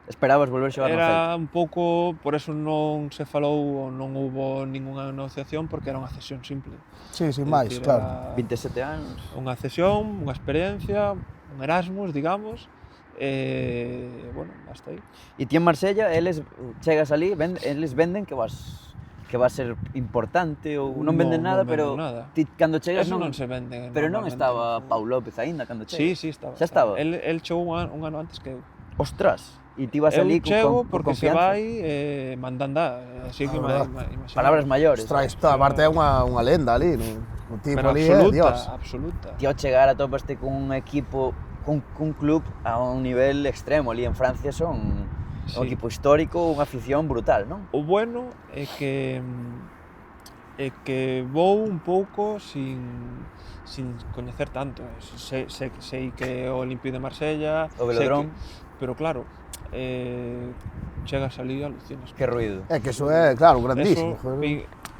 B: Esperabas volver xogar no Celta?
D: Era un pouco, por eso non se falou ou non houbo ninguna negociación, porque era unha cesión simple.
A: Sí, sin máis, claro.
B: 27 anos.
D: Unha cesión, unha experiencia, un Erasmus, digamos, bueno, hasta aí.
B: E ti en Marsella, eles chegas ali, eles venden que vas ser importante ou non venden nada, pero ti cando chegas
D: non se vende.
B: Pero non estaba Pau López aínda cando chegas.
D: Sí, estaba.
B: Xa estaba.
D: El chegou un ano antes que eu.
B: Ostras, e ti vas ali con confianza.
D: Eu chego porque se vai mandanda, así que
B: palabras maiores.
A: Ostras, aparte é unha lenda ali, no tipo ali,
D: Dios. Absoluta.
B: Ti ao chegar atopaste con un equipo, cun club a un nivel extremo, ali en Francia son un equipo histórico, unha afición brutal, non?
D: O bueno é que é que vou un pouco sin coñecer tanto. Sei que é o Olympique de Marsella,
B: O Velodrome.
D: Pero claro, chegas ali e alucinas.
B: Que ruido.
A: É que eso é, claro, grandísimo.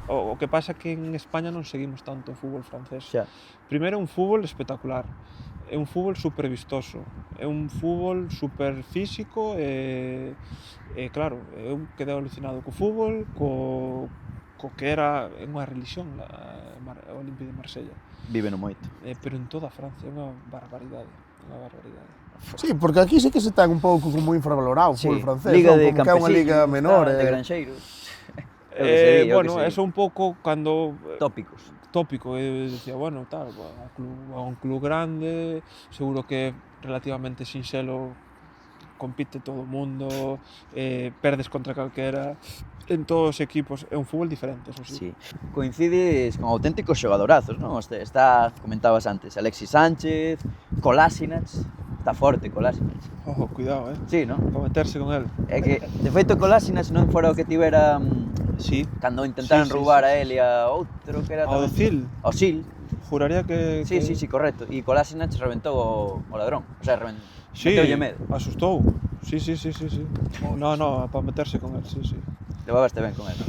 D: O que pasa é que en España non seguimos tanto o fútbol francés.
B: Xa.
D: Primeiro é un fútbol espectacular, é un fútbol super vistoso, é un fútbol super físico e claro, eu quedei alucinado co fútbol, co que era unha religión o Olympique de Marsella.
B: Vive no moito.
D: Pero en toda Francia é unha barbaridade, unha barbaridade.
A: Sí, porque aquí sí que se ten un pouco como infravalorado o fútbol francés,
B: Liga
A: non?
B: de
A: Como que é unha liga menor.
B: de granxeiros.
D: Bueno, eso un pouco cando
B: Tópico.
D: Eu decía, bueno, tal, a un club grande, seguro que relativamente sinxelo, compite todo o mundo, perdes contra calquera, en todos os equipos, é un fútbol diferente, eso sí.
B: Sí. Coincides con auténticos xogadorazos, non? Comentabas antes, Alexis Sánchez, Kolasinac, está forte Kolasinac.
D: Cuidado,
B: Sí, non?
D: Para meterse con el.
B: É que, de feito, Kolasinac non fora o que tivera
D: Sí.
B: cando intentaron roubar a él e a outro que era
D: Ao
B: tamén...
D: Ozil.
B: Ao Sil.
D: Juraría que...
B: Sí, correcto. E Kolasinac reventou o ladrón. O sea,
D: Sí,
B: meteulle medo.
D: asustou. Sí. No, para meterse con el, sí.
B: Levabaste ben con él.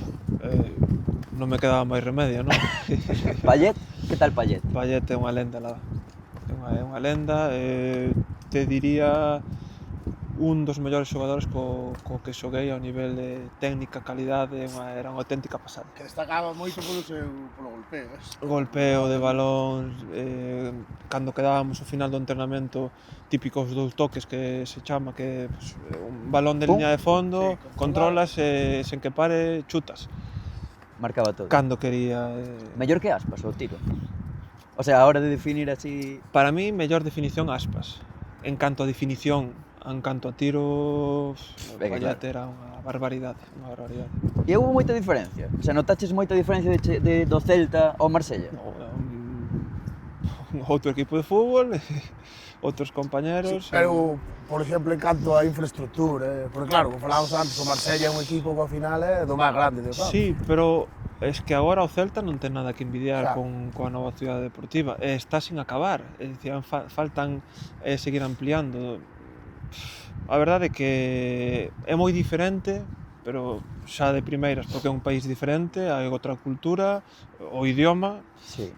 D: Non me quedaba máis remedio, non?
B: Payet, que tal Payet?
D: Payet é unha lenda, lá. É unha lenda, te diría un dos mellores xogadores co que xoguei ao nivel de técnica, calidade, era unha auténtica pasada.
A: Que destacaba moito polo golpeo.
D: Golpeo de balón, cando quedábamos ao final do entrenamento, típicos 2 toques que se chama, que un balón de liña de fondo, controlas e sen que pare, chutas.
B: Marcaba todo.
D: Cando quería...
B: Mellor que Aspas, o tiro. O sea, a hora de definir así...
D: Para mí, mellor definición Aspas. En canto a definición, en canto a tiro, Payet era unha barbaridade.
B: E houve moita diferencia? O sea, notaches moita diferencia do Celta ao Marsella?
D: Outro equipo de fútbol, outros compañeros...
A: Sí, pero, por exemplo, en canto a infraestructura, porque claro, como falábamos antes, o Marsella é un equipo que ao final é do máis grande de Europa.
D: Sí, pero es que agora o Celta non ten nada que envidiar
A: Claro.
D: coa nova cidade deportiva, está sin acabar, é dicir, faltan seguir ampliando. A verdade é que é moi diferente, pero xa de primeiras, porque é un país diferente, hai outra cultura, o idioma,
B: Sí.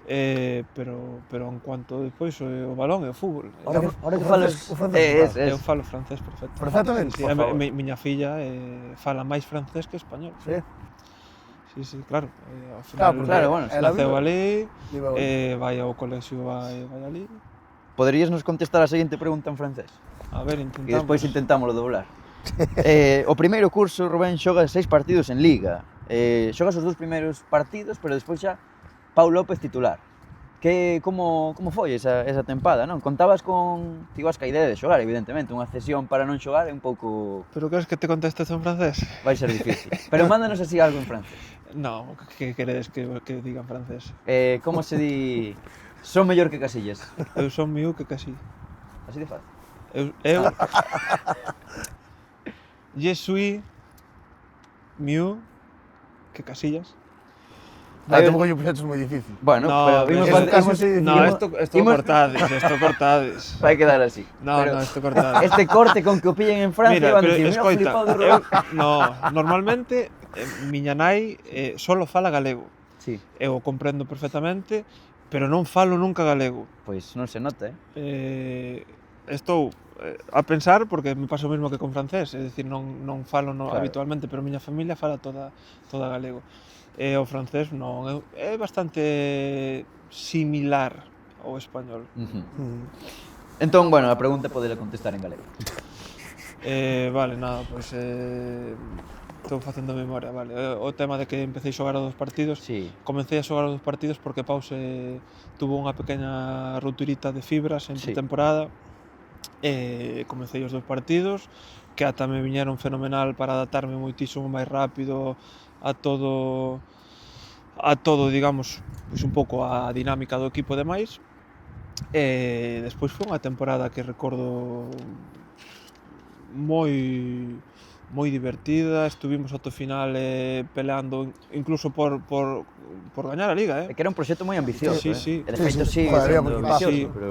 D: pero en cuanto despois o balón e o fútbol.
B: Ahora que falas...
D: Eu falo francés
A: Perfectamente.
D: Sí, miña filla fala máis francés que español.
A: Sí.
D: Sí, claro. Ao final,
B: Claro, bueno,
D: naceu ali,
A: Viva ali.
D: vai ao colexio, vai ali.
B: Poderías nos contestar a seguinte pregunta en francés?
D: A ver,
B: E
D: intentamos.
B: despois intentámoslo doblar. O primeiro curso, Rubén, xoga 6 partidos en Liga. Xogas os 2 primeiros partidos, pero despois xa Pau López titular. Como foi esa tempada, non? Contabas con... Ti ibas ca idea de xogar, evidentemente. Unha cesión para non xogar é un pouco...
D: Pero queres que te contestes en francés?
B: Vai ser difícil. Pero mándanos así algo en francés.
D: No, que queredes que diga en francés?
B: Como se di... Son mellor que Casillas.
D: Eu son miú que casi.
B: Así de fácil.
D: Eu je suis mieux que Casillas.
A: Tampouco lle puxeches moi difícil.
B: Bueno,
D: No,
B: pero vimos...
A: en ese caso sí,
D: No,
A: Imos-
D: esto cortades.
B: Vai quedar así.
D: No,
B: Pero
D: esto cortades.
B: este corte con que o pillen en Francia
D: Mira,
B: van
D: pero
B: a decir,
D: escoita,
B: flipado de Rubén.
D: normalmente miña nai solo fala galego.
B: Sí,
D: Eu o comprendo perfectamente, pero non falo nunca galego.
B: pois non se nota,
D: Estou a pensar, porque me pasa o mesmo que con francés, é dicir, non falo
B: Claro.
D: habitualmente, pero miña familia fala toda galego. E o francés non, é bastante similar ao español.
B: Entón, bueno, a pregunta podela contestar en galego.
D: Vale, nada, pois estou facendo memoria, vale. O tema de que empecé a xogar os 2 partidos,
B: Sí.
D: comecei a xogar os 2 partidos porque Pau tuvo unha pequena roturita de fibras en
B: Sí.
D: temporada. Comecei os 2 partidos, que ata me viñeron fenomenal para adaptarme moitísimo máis rápido a todo, digamos, pois un pouco a dinámica do equipo e demais. Despois foi unha temporada que recordo moi moi divertida, estuvimos ata o final peleando incluso por gañar a Liga,
B: É que era un proxecto moi ambicioso,
D: Sí, sí.
B: E de feito
A: Sí,
B: sigue
A: joder,
B: sendo
A: había
B: ambicioso,
D: Sí,
B: pero...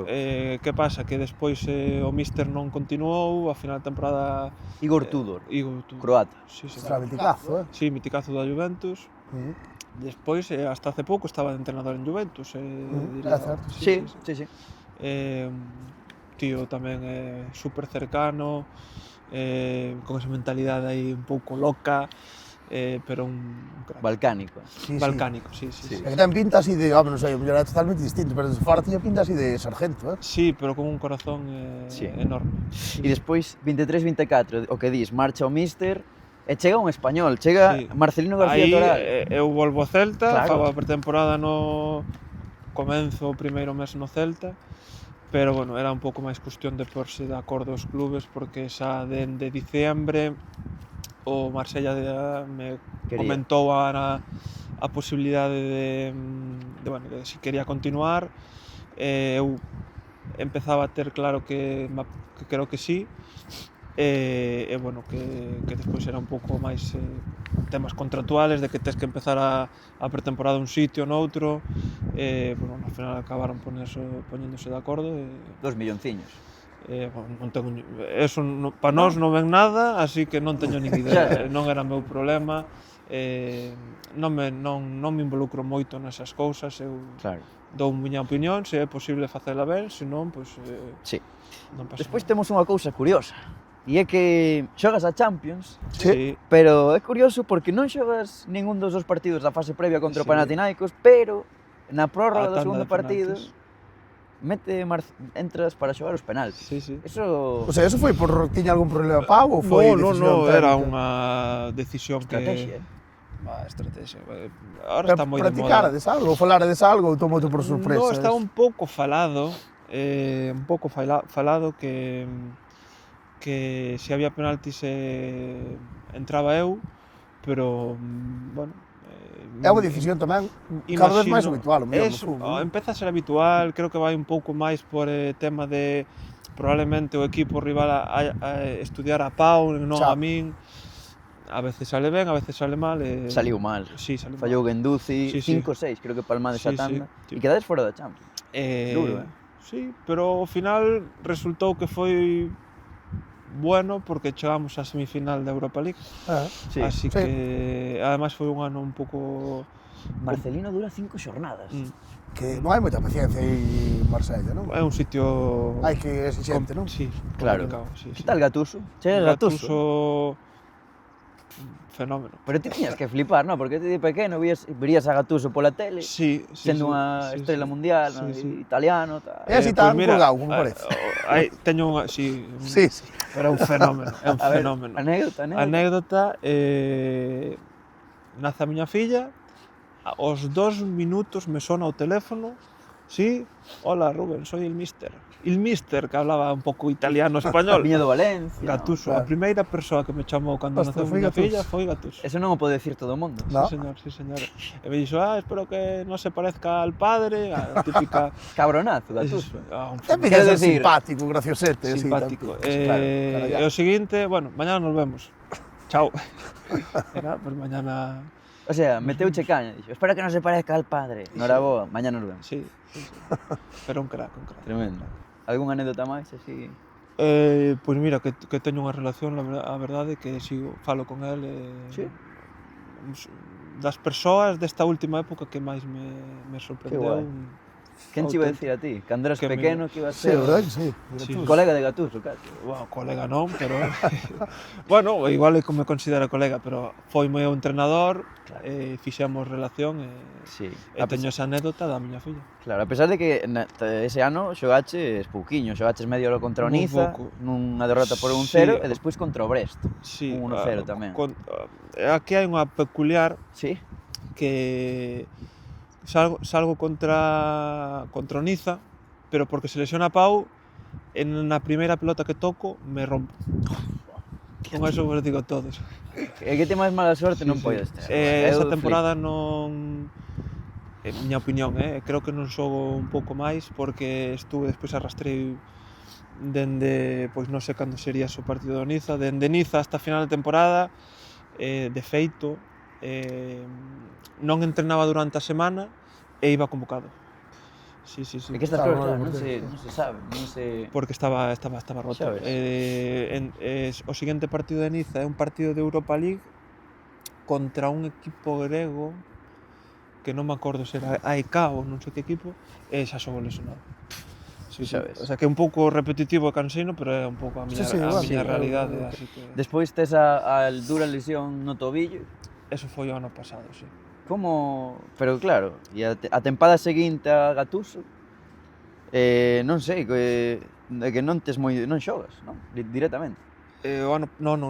D: que pasa? Que despois o míster non continuou, a final da temporada...
B: Igor Tudor,
D: Igor Tudor.
B: croata.
D: Sí, sí,
A: Será miticazo,
D: Sí, miticazo da Juventus. Despois, hasta hace pouco, estaba de entrenador en Juventus.
A: É certo.
B: Sí, sí, sí.
D: Tío tamén super cercano, con esa mentalidade aí un pouco loca, pero un crack.
B: Balcánico.
A: Sí,
D: Balcánico, sí.
A: É que ten pinta así de, non sei, o mellor é totalmente distinto, pero desde fora tiña pinta así de sargento,
D: Sí, pero con un corazón
B: Sí.
D: enorme.
B: E despois, 23-24, o que dis, marcha o míster, e chega un español, chega
D: Sí.
B: Marcelino García
D: Aí
B: Toral.
D: eu volvo ao Celta,
B: Claro.
D: fago a pretemporada no... Comenzo o primeiro mes no Celta, pero bueno, era un pouco máis cuestión de porse de acordo os clubes, porque xa dende diciembre o Marsella me
B: Quería.
D: comentou a posibilidade de si quería continuar. Eu empezaba a ter claro que creo que sí, e bueno, que despois era un pouco máis temas contractuales, de que tes que empezar a pretemporada un sitio, noutro, bueno, ao final acabaron poñéndose de acordo.
B: 2 millonciños.
D: Bueno, non tengo eso para nós non ven nada, así que non teño nin idea, non era meu problema. Non me involucro moito nesas cousas, eu
B: Claro.
D: dou miña opinión, se é posible facela ben, se non, pois
B: Sí.
D: non pasa
B: Despois
D: nada.
B: temos unha cousa curiosa, e é que xogas a Champions,
D: Sí,
B: pero é curioso porque non xogas ningún dos dos partidos da fase previa contra o
D: Sí.
B: Panathinaikos, pero na prórroga
D: A
B: do
D: tanda
B: segundo
D: de
B: partido
D: penaltis.
B: entras para xogar os penaltis.
D: Sí.
B: Eso...
A: O sea, eso foi por tiña algún problema Pau ou foi decisión técnica?
D: era unha decisión
B: Estrategia.
D: Estrategia. Ahora está moi de moda.
A: Practicarades algo, ou falarades algo ou tomou por sorpresa?
D: No, está un pouco falado, que se había penaltis entraba eu, pero bueno,
A: É unha decisión tamén cada vez máis habitual, o mellor, no fútbol.
D: empeza a ser habitual, creo que vai un pouco máis por tema de probablemente o equipo rival a estudiar a Pau, non
A: Xa.
D: a min. A veces sale ben, a veces sale mal.
B: Saliu mal.
D: Sí, saliu
B: Fallou
D: mal.
B: Guendouzi,
D: Sí, sí.
B: 5-6, creo que palmades a
D: Sí,
B: tanda,
D: sí.
B: e quedades fora da Champions. Duro,
D: Sí, pero ao final resultou que foi bueno porque chegamos á semifinal da Europa League.
B: Sí.
D: Así
A: Sí.
D: que ademais foi un ano un pouco...
B: Marcelino dura 5 xornadas.
A: Que non hai moita paciencia aí en Marsella, non?
D: É un sitio...
A: Hai que exigente, non?
D: Sí,
B: Claro.
D: complicado, sí,
B: Que
D: sí.
B: tal Gattuso? Chega Gattuso.
D: Fenómeno.
B: Pero ti tiñas que flipar, non? Porque ti de pequeno verías a Gattuso pola tele,
D: Sí,
B: sendo unha estrela mundial, non? Italiano, tal.
A: É así tan colgado, como parece.
D: Teño unha... Sí,
A: Sí.
D: pero é un fenómeno, é un
B: A ver,
D: fenómeno.
B: anécdota.
D: Nace a miña filla, aos 2 minutos me sona o teléfono. Sí, hola Rubén, soy el mister. El mister, que hablaba un pouco italiano-español.
B: Viña do Valencia.
D: Gattuso,
A: Claro.
D: a primeira persoa que me chamou cando
A: Hostia,
D: naceu
A: foi
D: miña
A: Gattuso.
D: filla foi Gattuso.
B: Eso non o pode decir todo o mundo.
A: No.
D: Sí, señor. E me dixo, espero que non se parezca al padre, a típica...
B: Cabronazo, Gattuso.
D: Un
A: Ten
B: Quero
A: pinta de ser
B: decir,
A: simpático, graciosete, así,
D: simpático.
A: tamén.
D: E
A: Claro,
D: o seguinte, bueno, mañana nos vemos. Chao. Era, pues mañana...
B: O sea, meteuche caña, dixo, espero que non se parezca al padre. Noraboa, mañá nos vemos.
D: Sí. Pero un crack.
B: Tremendo. Algún anécdota máis así?
D: Pois mira, que teño unha relación, a verdade, que sigo, falo con el.
B: Sí.
D: Das persoas desta última época que máis me sorprendeu.
B: Quen che iba a decir a ti? Cando eras
D: Que me-
B: pequeno que ibas a
A: Sí,
B: ser
A: verdad que sí.
D: Sí.
B: colega de Gattuso, casi.
D: Bueno, colega non, pero... bueno, igual é como me considera colega, pero foi meu entrenador,
B: Claro.
D: fixemos relación
B: Sí.
D: e teño esa anécdota da miña filla.
B: Claro, a pesar de que ese ano xogaches pouquiño, xogaches medio hora contra o
D: Moi
B: Niza,
D: pouco.
B: nunha derrota por 1-0
D: Sí.
B: e despois contra o Brest.
D: Sí,
B: 1-0 tamén.
D: Aquí hai unha peculiar
B: Sí.
D: que salgo contra o Niza, pero porque se lesiona Pau, na primeira pelota que toco me rompo. Con eso vos digo todos.
B: E que te máis mala sorte non
D: Sí.
B: podes ter.
D: Esa
B: Eu
D: temporada non... En miña opinión, creo que non xogo un pouco máis porque estuve despois arrastrei dende, pois non sei cando sería o partido do Niza, dende Niza hasta final de temporada, de feito, non entrenaba durante a semana e iba convocado. Sí.
B: É que estas
A: Claro,
B: cousas,
A: non,
B: non se sabe, non se...
D: Porque estaba roto.
B: Xa ves.
D: O seguinte partido de Niza é un partido de Europa League contra un equipo grego que non me acordo se era AEK ou non sei que equipo, e xa xogou lesionado.
B: Xa ves.
D: O sea, que é un pouco repetitivo e cansino, pero é un pouco a miña,
A: bueno,
D: realidade, así que...
B: Despois tes a dura lesión no tobillo.
D: Eso foi o ano pasado, sí.
B: Como... Pero claro, e a tempada seguinte a Gattuso, non sei, que non tes non xogas, non? Directamente.
D: O ano... Non,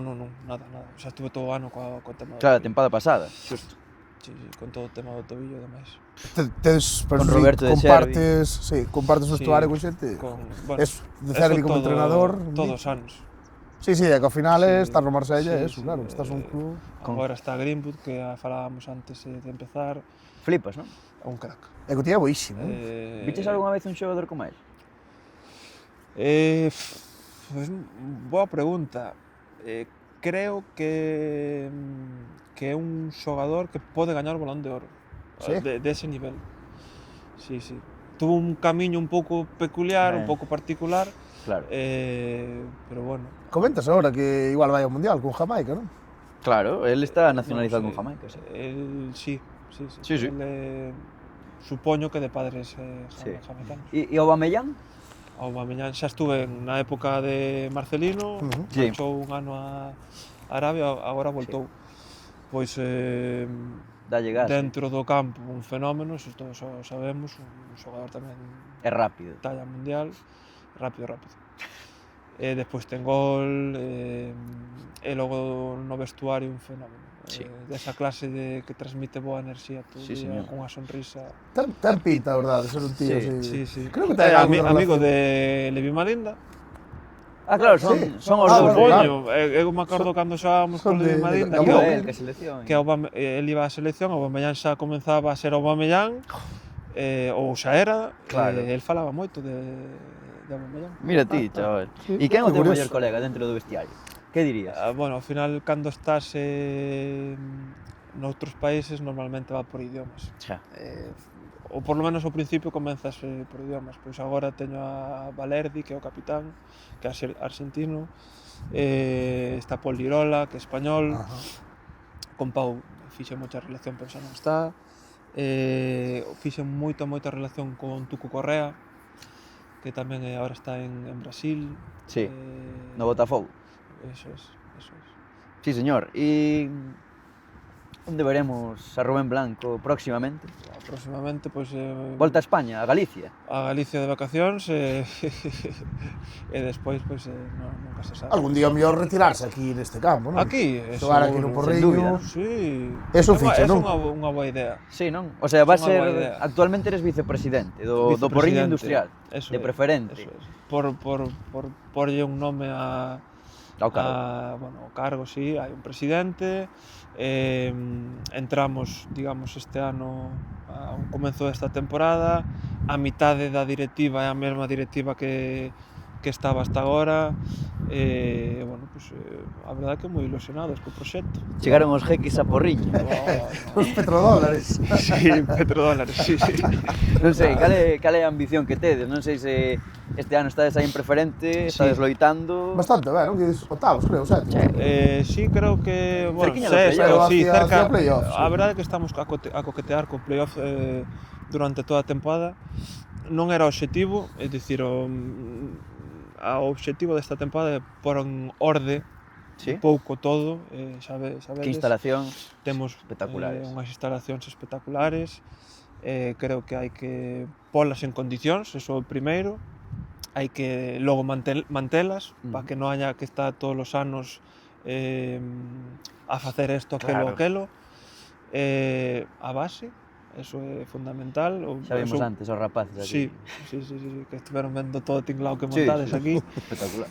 D: nada. O sea, estuve todo o ano co tema do
B: Claro, a
D: tobillo.
B: tempada pasada, xusto.
D: Sí, con todo o tema do tobillo e demais.
A: Pero
B: Con
A: sí,
B: Roberto de
A: compartes o vestuario con xente.
D: Bueno,
A: Eso, de Cervi como entrenador.
D: Todos os anos.
A: Sí, é que ao final
D: Sí,
A: estás no Marsella,
D: sí,
A: claro, estás un club.
D: Agora está Greenwood, que falábamos antes de empezar,
B: Flipas, non?
D: é un crack.
A: É que o tío é boísimo.
B: Viches algunha vez un xogador como él?
D: Pues, boa pregunta. Creo que é un xogador que pode gañar o Balón de Oro.
A: Sí?
D: De ese nivel. Sí. Tuvo un camiño un pouco peculiar, un pouco particular,
B: Claro.
D: pero bueno.
A: Comentas agora que igual vai ao Mundial con Jamaica, non?
B: Claro, él está nacionalizado
D: non
B: con Jamaica, sí.
D: El, sí.
B: Sí.
D: El, supoño que de padres
B: Sí.
D: jamaicanos.
B: E Aubameyang?
D: Aubameyang xa estuve na época de Marcelino,
B: Sí.
D: marchou un ano a Arabia, agora voltou. Pois
B: Dalle gas.
D: dentro do campo un fenómeno, se todos o sabemos, un xogador tamén
B: É rápido.
D: talla mundial, rápido. Despois ten gol, e logo no vestuario un fenómeno.
B: Sí.
D: Desa clase de que transmite boa enerxía todo
B: Sí,
D: día,
B: señor.
D: con unha sonrisa.
A: Ten pinta, a verdade, ser un tío así.
D: Sí.
A: Creo que ten algo de
D: amigo
A: relación.
D: de Levi Malinda.
B: Ah, claro, son os dous.
A: bueno,
D: Coño, eu me acordo cando xogábamos
A: son
D: con Levi
A: de
D: Malinda,
A: Gabón.
D: que
B: Gabón, que selección.
D: el iba á selección, Aubameyang xa comenzaba a ser Aubameyang, ou xa era,
B: Claro.
D: el falaba moito de Aubameyang.
B: Mira ti, chaval.
A: Sí,
B: E quen é o
A: que
B: teu
A: curioso.
B: mellor colega dentro do vestiario? Que dirías?
D: Bueno, ao final, cando estás noutros países, normalmente va por idiomas.
B: Xa.
D: Ou por lo menos ao principio comenzas por idiomas. Pois agora teño a Valerdi, que é o capitán, que é argentino, está Paul Lirola, que é español,
A: Ajá.
D: con Pau fixe moita relación, pero xa non está, fixe moita relación con Tucu Correa, que tamén agora está en Brasil.
B: Sí, no Botafogo.
D: Eso es.
B: Sí, señor. E onde veremos a Rubén Blanco próximamente?
D: Próximamente, pois...
B: Volta a España, a Galicia.
D: A Galicia de vacacións e despois, pois, nunca se sabe.
A: Algún día o mellor retirarse aquí neste campo, non?
D: Aquí,
A: Xogar aquí no
D: seguro.
A: Porriño.
D: Sí.
A: Eso ficha, non?
D: É unha boa idea.
B: Sí, non? O sea, va a
D: É unha boa
B: ser...
D: idea.
B: Actualmente eres vicepresidente do Porriño Industrial.
D: Eso
B: De
D: é,
B: preferente.
D: Eso é. Por porlle un nome
B: Ao cargo.
D: Bueno, o cargo, sí, hai un presidente. Entramos, digamos, este ano ao comezo desta temporada, a mitade da directiva é a mesma directiva que estaba hasta agora, bueno, pues, a verdade que moi ilusionados co proxecto.
B: Chegaron os jeques a Porriño.
A: Os petrodólares.
D: Sí, petrodólares, sí.
B: Non sei, cal é a ambición que tedes? Non sei se este ano estades aí en preferente, estades loitando...
A: Bastante, non? Que dices, octavos, creo, sétimos.
D: Sí, creo que, bueno,
B: Cerquiña do playoff.
A: Hacia
D: cerca.
A: playoff, sí.
D: A verdade é que estamos a coquetear co playoff durante toda a temporada. Non era o obxectivo, é dicir, o obxectivo desta temporada é pôr en orde
B: Sí?
D: un pouco todo, sabedes.
B: Que instalacións
D: Temos
B: espectaculares.
D: unhas instalacións espectaculares, creo que hai que polas en condicións, eso é o primeiro, hai que logo mantelas, para que non haya que estar todos os anos a facer isto, aquelo,
B: Claro.
D: a base, eso é fundamental.
B: Xa vimos antes os rapaces aquí.
D: Sí, que estiveron vendo todo o tinglao que
B: Sí,
D: montades aquí.
B: Espectacular.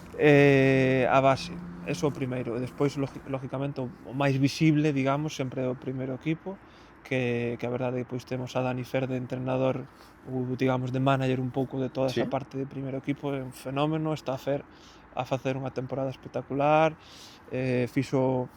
D: A base, eso é o primeiro, e despois, lógicamente, o máis visible, digamos, sempre é o primeiro equipo, que a verdade pois temos a Dani Fer de entrenador ou digamos de manager un pouco de toda esa parte de primeiro equipo, é un fenómeno, está a facer unha temporada espectacular, fixo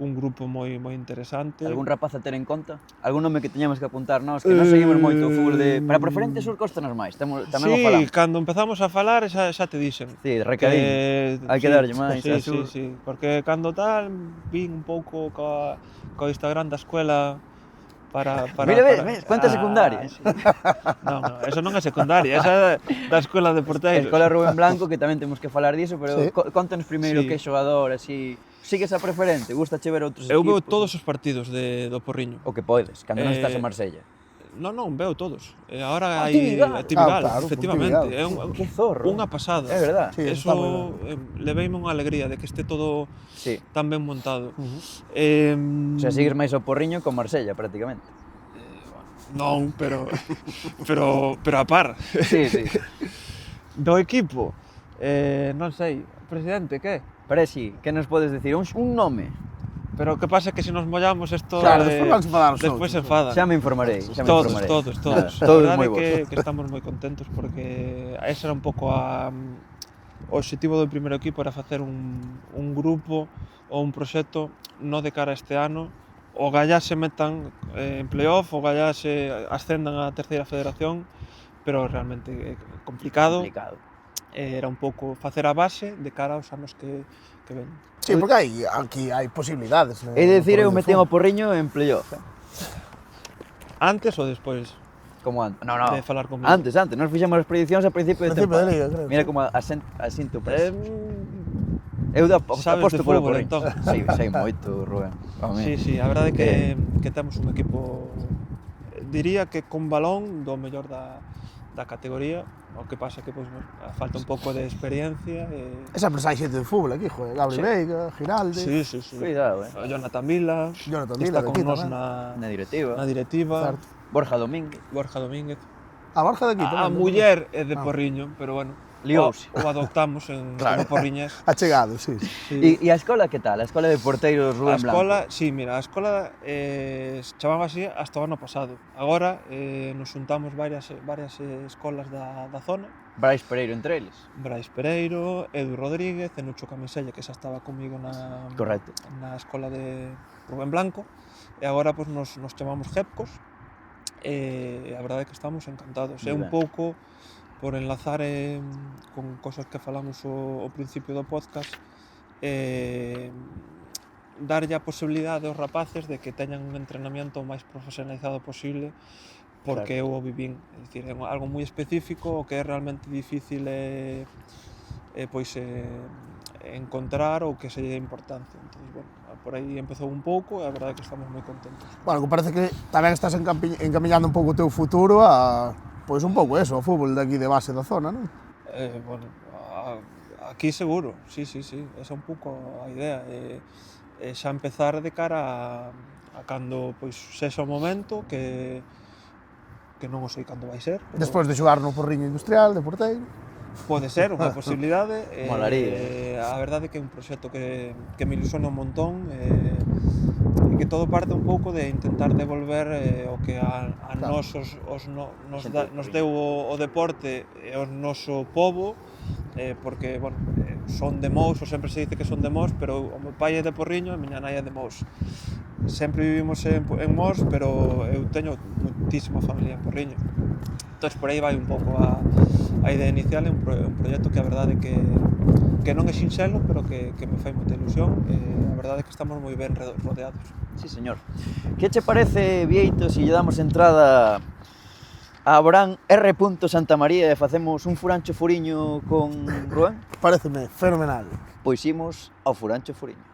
D: un grupo moi interesante.
B: Algún rapaz a ter en conta? Algún nome que teñamos que apuntar nós, que non seguimos moito o fútbol de... Para preferente sur costanos máis, tamén o falamos.
D: Sí, cando empezamos a falar xa te dixen.
B: Sí, recadinho, hai que darlle máis a sur.
D: Sí, porque cando tal, vin un pouco co Instagram da escuela para
B: Mira, ves, cuenta secundaria.
D: Sí. Non, eso non é secundaria, esa é da escola de porteiros.
B: Escola Rubén Blanco, que tamén temos que falar diso, pero contanos primeiro que xogador, así... Sigues a preferente? Gusta che ver outros equipos?
D: Eu veo todos os partidos do Porriño.
B: O que podes, cando non estás en Marsella.
D: Non, veo todos. Agora hai Actividade,
A: claro,
D: efectivamente. É
B: que zorro.
D: Unha pasada.
B: É verdad.
A: Sí,
D: eso leveime unha alegría de que este todo tan ben montado.
B: O sea, sigues máis ao Porriño con Marsella, prácticamente.
D: Non, pero a par.
B: Sí.
D: Do equipo, non sei, presidente, que?
B: Presi, que nos podes decir? Un nome.
D: Pero o que pasa é que se nos mollamos isto...
A: Claro, despois
D: se enfadan.
B: Xa me informarei.
D: Todos.
B: Todos moi bons.
D: Que estamos moi contentos porque ese era un pouco o objetivo do primeiro equipo, era facer un grupo ou un proxecto no de cara a este ano, o Gallá se metan en playoff, o Gallá se ascendan á terceira federación, pero realmente complicado. Era un pouco facer a base de cara aos anos que ven.
A: Sí, porque aquí hai posibilidades.
B: É dicir, eu metí o Porriño en playoff.
D: Antes ou despois?
B: Como antes? No.
D: De falar comigo.
B: Antes. Nos fixemos as prediccións a principio de temporada.
A: Liga, creo.
B: Mira como asinto presa. Eu aposto polo Porriño.
D: Entón.
B: Sei moito, Rubén.
D: Sí, a verdade é que temos un equipo, diría que con balón do mellor da categoría. O que pasa que falta un pouco de experiencia.
A: Esa empresa hai xente de fútbol aquí, joder. Gabri Veiga, Giralde...
D: Sí.
B: Cuidado,
D: O Jonathan Vila, está con nos na directiva.
B: Borja Domínguez.
A: A Borja de aquí tamén.
D: A muller é de Porriño, pero bueno,
B: liouse.
D: O adoptamos como Porriñas.
A: Achegado, sí.
B: E a escola que tal? A escola de porteiros Rubén Blanco?
D: A escola chamaba así hasta o ano pasado. Agora nos juntamos varias escolas da zona.
B: Brais Pereiro entre eles.
D: Brais Pereiro, Edu Rodríguez, Nucho Camisella, que xa estaba comigo na escola de Rubén Blanco. E agora nos chamamos Gepcos. E a verdade é que estamos encantados. É un pouco por enlazar con cosas que falamos ao principio do podcast, darlle a posibilidade aos rapaces de que teñan un entrenamiento o máis profesionalizado posible, porque eu o vivín, é dicir, é algo moi específico, o que é realmente difícil encontrar ou que se lle dé importancia. Entón, bueno, por aí empezou un pouco e a verdade é que estamos moi contentos.
A: Bueno, que parece que tamén estás encamiñando un pouco o teu futuro a... Pois un pouco eso, o fútbol de aquí de base da zona, non?
D: Bueno, aquí seguro, sí, esa é un pouco a idea. Xa empezar de cara a cando sexa o momento, que non o sei cando vai ser.
A: Despois de xogar no Porriño Industrial, de porteiro.
D: Pode ser unha posibilidade.
B: Molaría.
D: A verdade é que é un proxecto que me ilusiona un montón, que todo parte un pouco de intentar devolver o que a nos nos deu o deporte e o noso pobo, porque, bueno, son de Mous, ou sempre se dice que son de Mous, pero o meu pai é de Porriño e a miña nai é de Mous. Sempre vivimos en Mos, pero eu teño moitísima familia en Porriño. Entón, por aí vai un pouco a idea inicial, é un proxecto que a verdade é que non é sinxelo, pero que me fai moita ilusión. A verdade é que estamos moi ben rodeados.
B: Sí, señor. Que che parece, Vieito, se lle damos entrada a Abraham R. Santamaría e facemos un furancho furiño con Rubén?
A: Pareceme fenomenal.
B: Pois imos ao furancho furiño.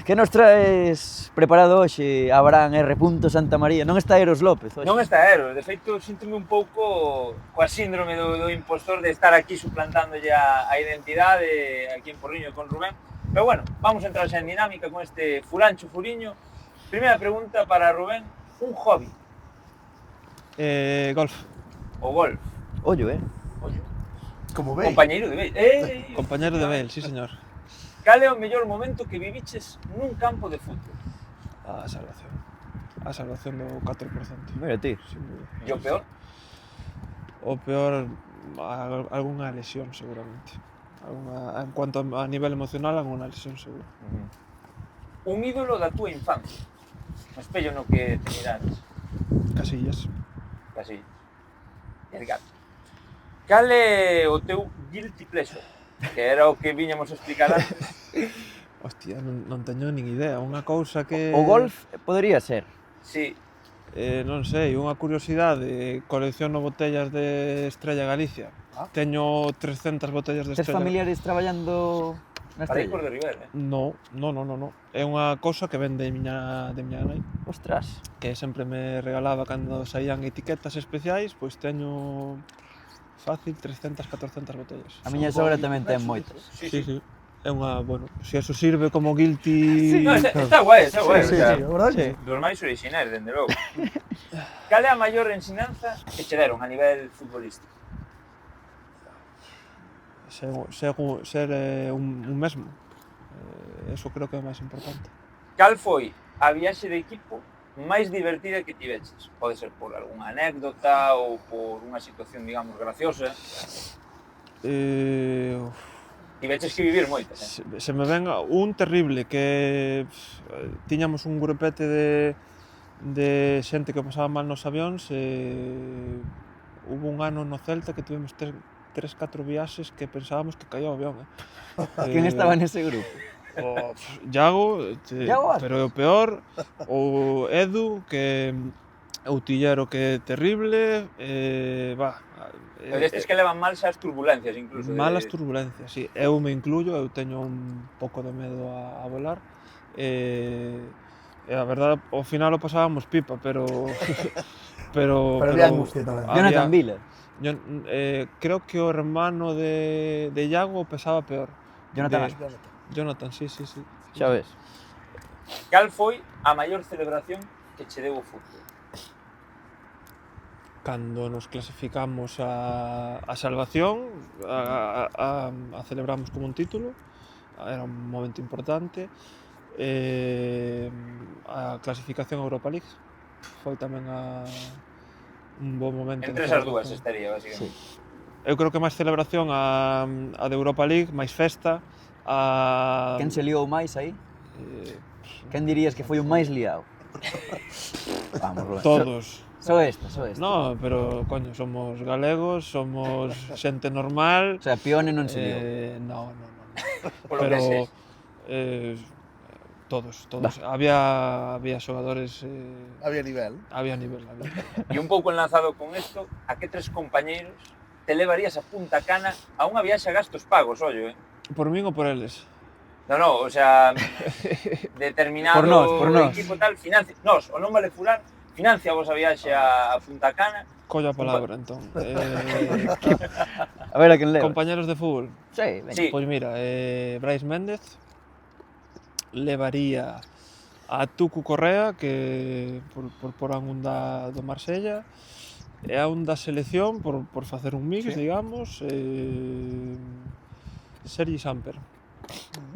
B: Que nos traes preparado hoxe, Abraham R. Santamaría? Non está Eros López hoxe?
E: Non está Eros, de feito síntome un pouco coa síndrome do impostor de estar aquí suplantándolle a identidade aquí en Porriño con Rubén. Pero bueno, vamos a entrar xa en dinámica con este furancho furiño. Primeira pregunta para Rubén, un hobby?
D: Golf.
E: O golf?
B: Ollo,
E: Ollo.
A: Como veis.
E: Compañeiro de Bale.
D: Compañero de Bale, sí señor.
E: Cal é o mellor momento que viviches nun campo de fútbol?
D: A salvación. A salvación do 4%.
B: Mira ti.
D: Sin dúbida.
E: E o peor?
D: O peor, algunha lesión seguramente. En cuanto a nivel emocional, algunha lesión seguro.
E: Un ídolo da túa infancia? Un espello no que te miraras.
D: Casillas.
E: Casi. El gato. Cal é o teu guilty pleasure? Que era o que viñamos a explicar antes.
D: Hostia, non teño nin idea. Unha cousa que...
B: O golf podería ser.
E: Sí.
D: Non sei, unha curiosidade, colecciono botellas de Estrella Galicia. Teño 300 botellas de
B: Tes
D: Estrella.
B: familiares traballando na
E: Para ir por
B: Estrella?
E: de River,
D: No. É unha cousa que ven de miña nai,
B: Ostras.
D: que sempre me regalaba cando saían etiquetas especiais, pois teño fácil 300, 400 botellas.
B: A miña sogra tamén ten moitas.
D: Sí. É unha, bueno, se eso sirve como guilty...
E: No, está guai, está guai.
A: Sí,
E: o sea,
A: a verdade que sí.
E: dos máis orixinais, dende logo. Cal é a maior ensinanza que che deron a nivel futbolístico?
D: Ser un mesmo. Eso creo que é o máis importante.
E: Cal foi a viaxe de equipo máis divertida que tiveches? Pode ser por algunha anécdota ou por unha situación, digamos, graciosa. Tiveches que vivir moitas,
D: Se me ven un terrible que tiñamos un grupete de xente que pasaba mal nos avións hubo un ano no Celta que tivemos 3-4 viaxes que pensábamos que caía o avión.
B: Quen estaba nese grupo?
D: O Iago,
B: Iago
D: pero é o peor, o Edu, que é o tillero que é terrible,
E: Pero destes que levan mal xa as turbulencias, incluso.
D: malas turbulencias, sí. Eu me incluyo, eu teño un pouco de medo a volar. E a verdade, ao final o pasábamos pipa, pero
A: había angustia tamén.
B: Jonathan Villa.
D: Creo que o hermano de Iago pesaba peor.
B: Jonathan.
D: Jonathan, sí.
B: Xa ves.
E: Cal foi a maior celebración que che deu o fútbol?
D: Cando nos clasificamos a salvación, a celebramos como un título, era un momento importante. A clasificación a Europa League foi tamén un bon momento.
E: Entre esas dúas estaría, basicamente.
D: Sí. Eu creo que máis celebración a de Europa League, máis festa.
B: Quen se liou máis aí? Quen dirías que foi o máis liado? Vamos, Rubén.
D: Todos.
B: Só esta.
D: No, pero, coño, somos galegos, somos xente normal.
B: O sea, Pione non se liou.
D: No.
E: Polo
D: Pero
E: que
D: todos. Había xogadores...
A: Había nivel.
D: Había nivel.
E: E un pouco enlazado con isto, a que tres compañeiros te levarías a Punta Cana a unha viaxe a gastos pagos, ollo,
D: Por min ou por eles?
E: No, o sea, determinado
B: por nós.
E: equipo tal, financia, o non vale furar, financia vos a viaxe a Punta Cana.
D: Colla a palabra, entón.
B: A ver a quen leva.
D: Compañeros de fútbol.
B: Sí, venga.
E: Sí.
D: Pois mira, Brais Méndez levaría a Tucu Correa, que por un do Marsella, e a un da selección, por facer un mix, digamos, Sergi Samper.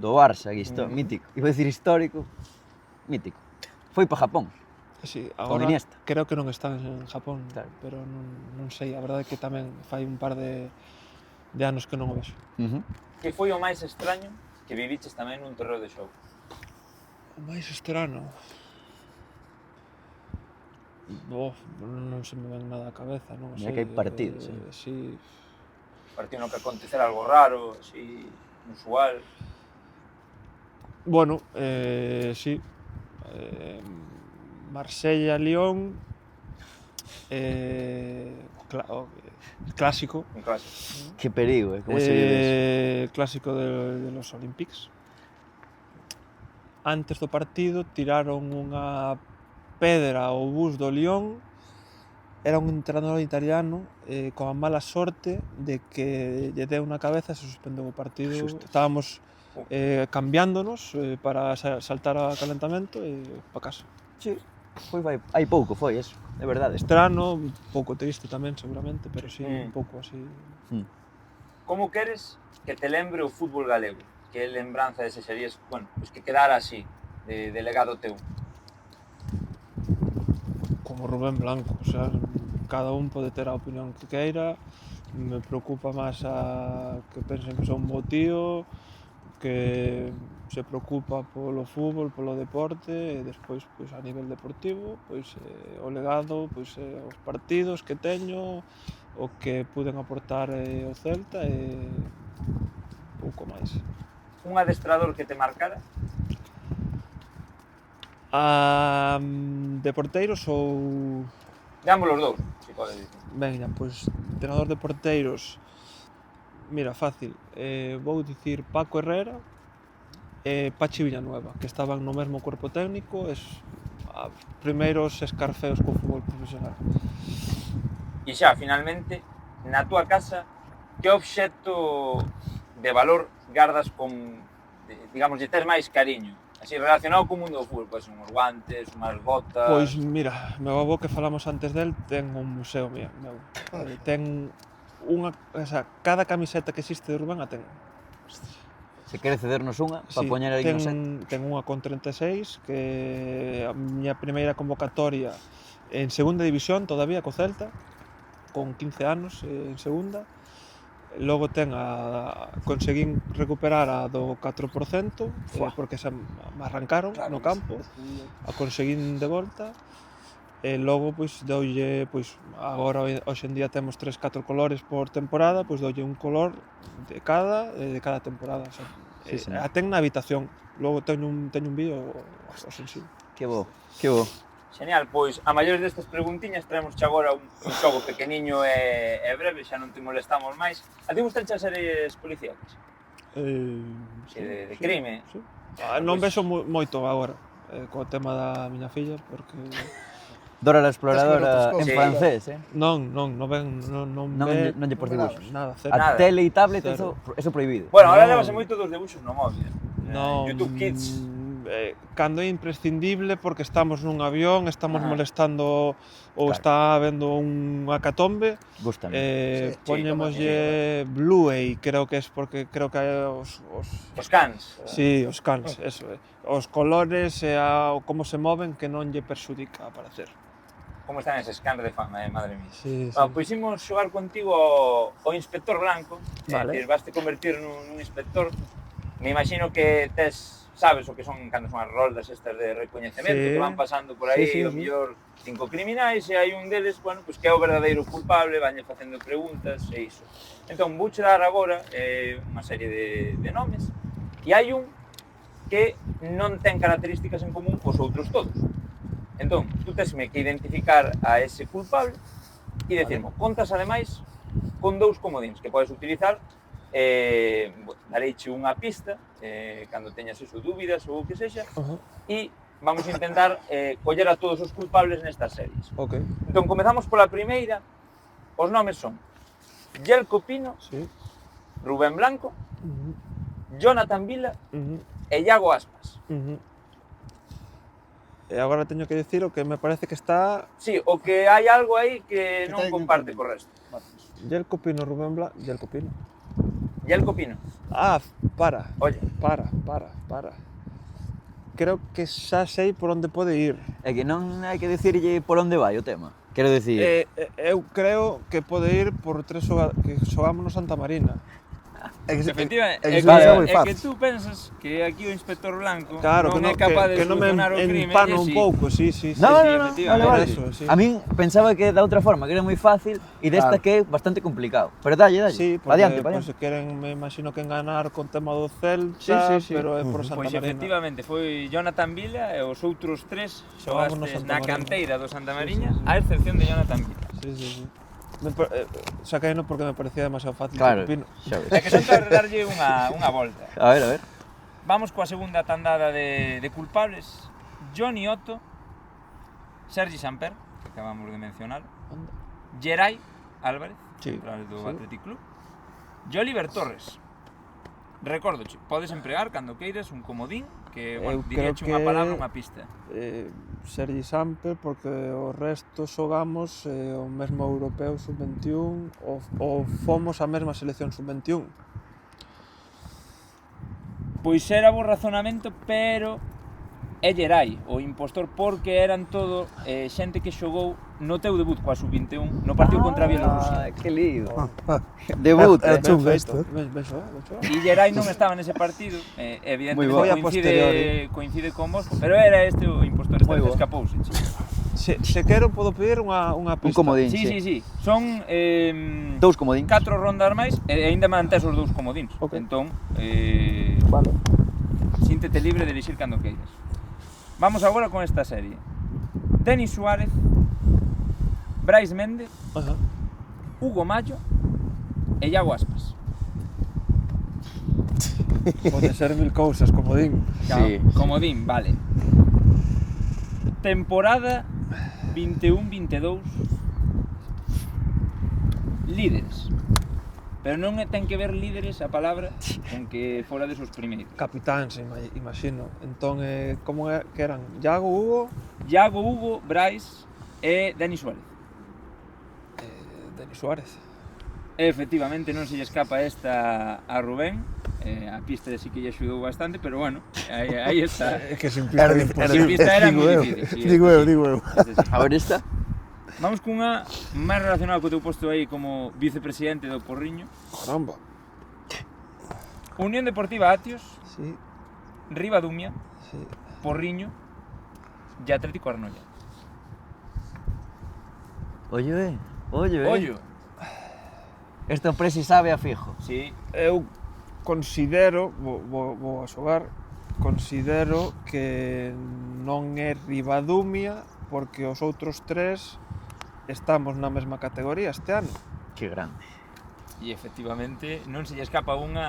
B: Do Barça, mítico. Iba a decir histórico, mítico. Foi pa Japón.
D: Sí,
B: Con
D: agora
B: Iniesta.
D: creo que non están en Japón,
B: Claro.
D: pero non sei, a verdade é que tamén fai un par de anos que non o vexo.
E: Que foi o máis extraño que viviches tamén nun terreo de xogo?
D: O máis estrano... non se me ven nada a cabeza, non sei.
B: Mira que hai partidos,
D: Sí.
E: Partido no que acontecer algo raro, así, inusual.
D: Bueno, sí. Marsella-Lyon, clásico.
E: Un clásico.
B: Que perigo, como se vive
D: Clásico de los Olympics. Antes do partido tiraron unha pedra ao bus do Lyon. Era un entrenador italiano con a mala sorte de que lle deu na cabeza e se suspendeu o partido. Estábamos cambiándonos para saltar a calentamento e para casa.
B: Sí, hai pouco foi eso, é verdade.
D: Estrano, un pouco triste tamén seguramente, pero sí, un pouco así.
E: como queres que te lembre o fútbol galego? Que lembranza desexarías, bueno, pues que quedara así, de legado teu?
D: Como Rubén Blanco, o sea, cada un pode ter a opinión que queira, me preocupa máis a que pensen que son un bo tío, que se preocupa polo fútbol, polo deporte, e despois, pois, a nivel deportivo, pois, o legado, pois, os partidos que teño, o que puden aportar o Celta e pouco máis.
E: Un adestrador que te marcara?
D: De porteiros ou...
E: De ambos os dous, se pode dicir.
D: Veña, pois, entrenador de porteiros, mira, fácil, vou dicir Paco Herrera e Pachi Villanueva, que estaban no mesmo corpo técnico, os primeiros escarceos co fútbol profesional.
E: E xa, finalmente, na túa casa, que obxecto de valor gardas con, digamos, lle tes máis cariño? Así, relacionado co mundo do fútbol, pois unhos guantes, unhas botas...
D: Pois mira, meu avó que falamos antes del ten un museo meu. Ten unha, o sea, cada camiseta que existe de Rubén a ten.
B: Se quere cedernos unha, para poñer aí no set.
D: Ten unha con 36, que a miña primeira convocatoria en segunda división todavía co Celta, con 15 anos en segunda. Logo conseguín recuperar a do 4%, porque se me arrancaron no campo, a conseguín de volta, e logo pois doulle, pois agora hoxe en día temos 3-4 colores por temporada, pois doulle un color de cada temporada, o sea, a ten na habitación. Logo teño un vídeo ao sensible.
B: Que bo, que bo.
E: Genial, pois a maiores destas preguntiñas traemos agora un xogo pequeniño e breve, xa non te molestamos máis. A ti gustanche as series policíacas? De crime?
D: Sí. Non vexo moito agora, co tema da miña filla, porque...
B: Dora la Exploradora en francés,
D: Non
B: lle por dibuxos.
D: Nada, cero.
B: A tele e tablet, eso prohibido.
E: Bueno, ahora levase moito dos debuxos no móvil. YouTube Kids.
D: Cando é imprescindible porque estamos nun avión, estamos molestando ou está habendo unha catombe, poñemoslle Blu-ray, creo que é porque creo que hai os
E: cans.
D: Sí, os cans, eso é. Os colores e como se moven que non lle perxudica para hacer.
E: Como están eses cans de fama, madre mía.
D: Sí.
E: Pois imos xogar contigo o Inspector Blanco, vaste convertir nun inspector. Me imagino que sabes o que son cando son as roldas estas de recoñecemento, que van pasando por aí, o mellor 5 criminais, e hai un deles, bueno, pues que é o verdadeiro culpable, vanlle facendo preguntas e iso. Entón, vouche dar agora unha serie de nomes, e hai un que non ten características en común cos outros todos. Entón, tú tesme que identificar a ese culpable e decirmo, contas ademais con 2 comodíns que podes utilizar. Dareiche unha pista cando teñas dúbidas ou o que sexa, e vamos a intentar coller a todos os culpables nestas series. Entón, comezamos pola primeira. Os nomes son Yelko Pino, Rubén Blanco, Jonathan Vila e Iago Aspas.
D: E agora teño que dicir o que me parece que está...
E: Sí, o que hai algo aí que non comparte co resto.
D: Yelko Pino, Rubén Blanco... Yelko Pino.
E: Yelko Pino.
D: Para.
E: Oye.
D: Para. Creo que xa sei por onde pode ir.
B: É que non hai que dicirlle por onde vai o tema. Quero dicir...
D: Eu creo que pode ir por 3 que xogamos no Santa Marina.
E: Efectivamente, é que tú pensas que aquí o Inspector Blanco non é capaz de solucionar o crime.
D: Empano un pouco, sí.
B: Vale. A min pensaba que da outra forma, que era moi fácil, e desta que é bastante complicado. Pero dalle.
D: Sí, porque se queren, me imagino que enganar con tema do Celta, pero é por Santa Marina.
E: Pois efectivamente, foi Jonathan Vila e os outros 3 xogastes na canteira do Santa Mariña, a excepción de Jonathan Vila.
D: Sí. Sacaino porque me parecía demasiado fácil.
B: Claro,
E: é que son para darlle unha volta.
B: A ver.
E: Vamos coa segunda tandada de culpables. Johnny Otto, Sergi Samper, que acabamos de mencionar, Geray Álvarez, do Athletic Club, e Oliver Torres. Recórdoche, podes empregar cando queiras un comodín que,
D: Eu
E: bueno, diría
D: creo
E: unha
D: que-
E: palabra, unha pista.
D: Sergi Samper, porque o resto xogamos o mesmo europeo sub-21 ou fomos a mesma selección sub-21.
E: Pois era bo razonamento, pero é Gerai, o impostor, porque eran todo xente que xogou no teu debut coa sub-21 no partido contra a Bielorrusia.
B: Que lío. Debut,
A: É
D: Ben
A: chungo
D: feito,
A: isto.
D: ben xogado, ben xogado.
E: E Gerai non estaba nese partido, evidentemente
B: Moi bo.
D: Foi a posteriori.
E: coincide con vos, pero era este o impostor, este
B: Moi bo.
E: escapouse.
D: Se quero, podo pedir unha pista.
B: Un comodín,
E: Sí. Son
B: 2 comodíns.
E: 4 rondas máis e aínda mantés os 2 comodíns.
D: Ok.
E: Entón,
D: Vale.
E: síntete libre de elixir cando queiras. Vamos agora con esta serie. Denis Suárez, Brais Méndez,
D: Ajá.
E: Hugo Mallo e Iago Aspas.
D: Pode ser mil cousas, como din.
B: Sí.
E: Comodín, vale. Temporada 21-22. Líderes. Pero non ten que ver líderes a palabra con que fora desos primeiros.
D: Capitáns, imagino. Entón, como que eran? Iago, Hugo,
E: Iago, Hugo, Brais e Denis Suárez.
D: Denis Suárez.
E: Efectivamente, non se lle escapa esta a Rubén. A pista sí que lle axudou bastante, pero bueno, aí está.
D: É que sin
A: Era
D: pista
A: difícil.
E: Sin pista era moi
A: eu.
E: difícil, sí,
A: Digo
E: este
A: eu.
E: Este sí.
B: A ver esta.
E: Vamos cunha máis relacionada co teu posto aí como vicepresidente do Porriño.
D: Caramba.
E: Unión Deportiva Atios,
D: Sí,
E: Ribadumia,
D: sí.
E: Porriño e Atlético Arnoia.
B: Ollo.
E: Ollo,
B: Esto Presi sabe a fijo.
E: sí,
D: Eu considero, vou a xogar, considero que non é Ribadumia porque os outros tres estamos na mesma categoría este ano.
B: Que grande.
E: e efectivamente non se lle escapa unha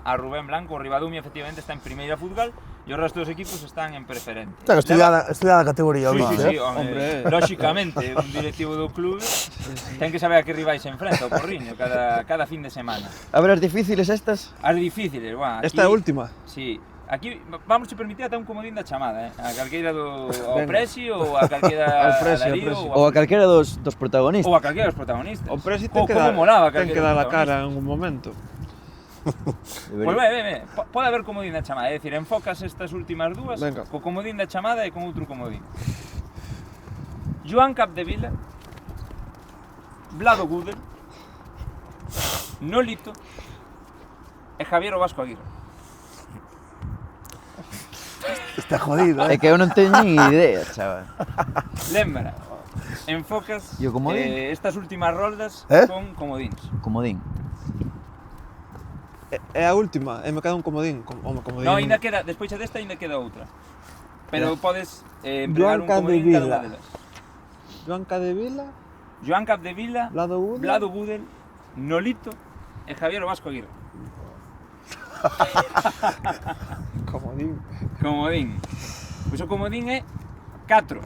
E: a Rubén Blanco. O Ribadumia efectivamente está en primeira futgal e o resto dos equipos están en preferente.
A: Ten estudiada a categoría,
E: Sí,
A: viste,
E: sí,
D: Hombre.
E: lóxicamente, un directivo do clube ten que saber a que rivais se enfrenta o Porriño cada fin de semana.
B: A ver, as difíciles estas.
E: As difíciles, aquí,
D: Esta é a última.
E: Sí, aquí vamos a permitir ata un comodín da chamada, a calqueira ao
D: Venga.
E: Presi ou a calqueira
D: Ao Presi, ao
E: Darío
D: Presi.
B: Ou a calquera dos protagonistas.
E: ou a calqueira dos protagonistas.
D: O Presi
E: Como
D: ten que dar,
E: molaba
D: ten que
E: calquera
D: dar a
E: dos
D: cara en un momento.
E: Pois ve, pode haber comodín da chamada, é dicir, enfocas estas últimas dúas
D: Venga.
E: co comodín da chamada e con outro comodín. Joan Capdevila, Vlado Gudel, Nolito e Javier o Vasco Aguirre.
A: Está jodido,
B: É que eu non teño nin idea, chaval.
E: Lembra, enfocas
B: E o comodín?
E: estas últimas roldas con comodíns.
B: Comodín.
D: É a última, e me queda un comodín. Comodín.
E: No, ainda queda, despois desta ainda queda outra. Pero podes empregar un
D: Joan
E: comodín cada
D: Capdevila.
E: unha delas.
D: Joan Capdevila,
E: Joan Capdevila,
D: Vlado Gudel.
E: Vlado Gudel, Nolito e Javier o Vasco Aguirre.
D: Comodín.
E: Comodín. Pois o comodín é 4.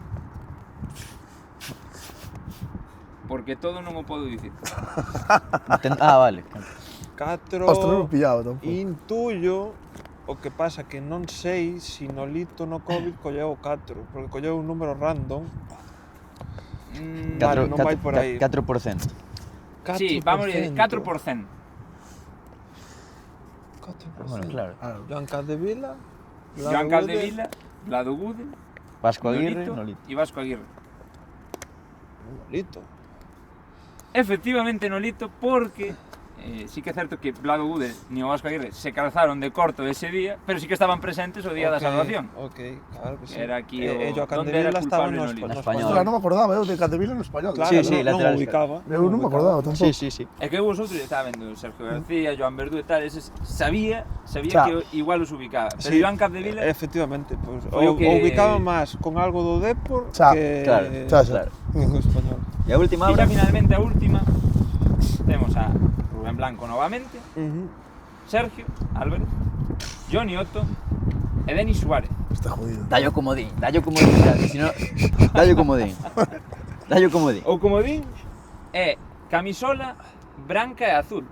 E: Porque todo non o podo dicir.
B: Vale.
D: 4.
A: Ostras, non me pillaba tampouco.
D: Intuyo, o que pasa que non sei se Nolito no Covid colleu o 4, porque colleu un número random. Vale, non vai por aí.
B: 4%.
E: Sí, vamos a ir 4%.
D: 4%.
B: Bueno, claro.
D: Joan Capdevila,
E: Joan Capdevila, Vlado Gudel,
B: Vasco Aguirre,
E: Nolito
B: Nolito.
E: e Vasco Aguirre.
D: Nolito.
E: Efectivamente Nolito, porque sí que é certo que Vlado Gudel e o Vasco Aguirre se calzaron de corto ese día, pero sí que estaban presentes o día da salvación.
D: Ok, claro que sí.
E: Era aquí
D: E
E: o
D: Joan
E: donde era
D: Capdevila estaba
E: culpable
D: no
E: Nolito.
B: Español.
A: Ostras, non me acordaba eu de Capdevila no español.
D: Claro,
B: Sí, sí,
D: non
B: lateral
D: o ubicaba.
A: Eu non me acordaba tampouco.
B: Sí.
E: É que os outros estaba vendo Sergio García, Joan Verdú e tal, eses sabía
A: Xa.
E: que igual os ubicaba. Pero
D: Sí,
E: Joan Capdevila
D: efectivamente, pues,
E: foi o que-
D: o ubicaba máis con algo do Depor
A: Xa,
D: que
B: claro,
A: xa.
D: que co español.
B: E a última
E: E
B: hora.
E: xa finalmente a última temos a Rubén Blanco novamente, Sergio Álvarez, Johnny Otto e Denis Suárez.
A: Está jodido.
B: Dallo comodín, si no, dallo comodín. Dallo comodín.
E: O comodín é camisola branca e azul.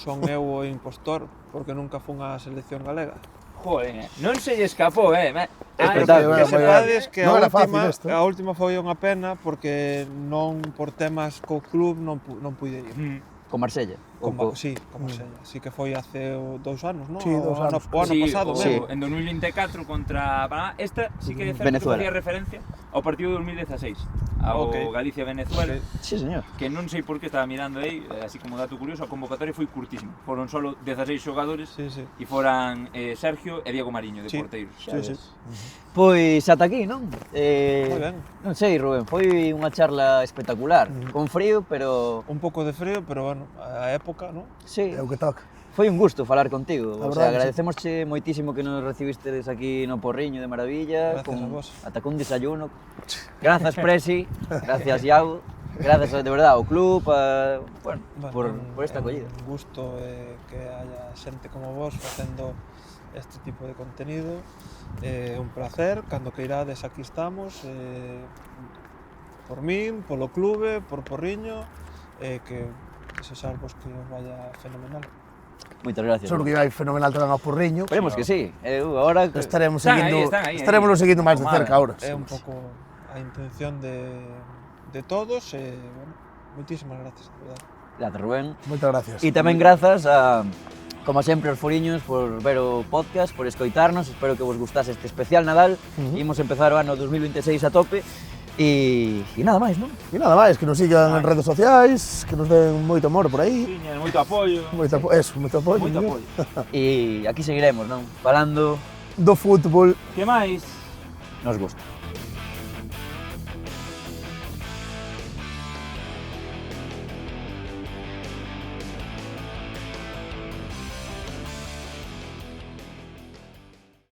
D: son eu o impostor porque nunca fun á selección galega.
E: Joder, non se lle escapou,
B: Espectáculo.
D: Que sepades que
A: Non era fácil isto.
D: a última foi unha pena porque non por temas co club non puide ir.
B: Con Marsella.
D: Sí, con Marsella. Sí que foi hace 2 anos, non?
A: Sí, 2 anos.
D: O ano pasado mesmo.
E: En 2024 contra Panamá. Esta sí que é certo
B: Venezuela.
E: que facía referencia ao partido de 2016, ao Galicia-Venezuela,
B: Sí, señor.
E: que non sei por que estaba mirando aí, así como dato curioso, a convocatoria foi curtísima. Foron solo 16 xogadores
D: Sí, sí.
E: e foran Sergio e Diego Mariño de
D: Sí.
E: porteiros.
D: Sí, sí.
B: Pois ata aquí, non?
D: Moi ben.
B: Non sei, Rubén, foi unha charla espectacular. Con frío, pero
D: Un pouco de frío, pero bueno, a época, non?
B: sí,
A: É o que toca.
B: foi un gusto falar contigo.
A: A
B: O sea,
A: verdade,
B: agradecemosche moitísimo que nos recibistedes aquí no Porriño de maravilla,
D: Gracias a vos.
B: ata con desayuno. Grazas, Presi, gracias, Iago, gracias de verdade ao club, bueno, por esta acollida.
D: Un gusto que haya xente como vos facendo este tipo de contenido. Un placer, cando que irades aquí estamos, por min, polo clube, por Porriño, que desexarvos que os vaya fenomenal.
B: Moitas gracias.
A: Seguro que vai fenomenal tamén ao Porriño.
B: Esperemos que sí. Agora
A: Estaremos
E: Están
A: seguindo,
E: aí.
A: estaremos seguindo máis de
E: Tomada.
A: cerca ahora.
D: É un pouco a intención de todos e, bueno, moitísimas gracias, de verdade.
B: gracias, Rubén.
A: Moitas gracias.
B: E tamén grazas a, como sempre, aos foriños por ver o podcast, por escoitarnos. Espero que vos gustase este especial Nadal. Imos empezar o ano 2026 a tope. E nada máis, non?
A: E nada máis, que nos sigan en redes sociais, que nos den moito amor por aí.
E: Tiñan moito apoio.
A: Moito apoio.
E: Moito apoio.
B: E aquí seguiremos, non? Falando
A: Do fútbol.
E: Que máis?
B: nos gusta.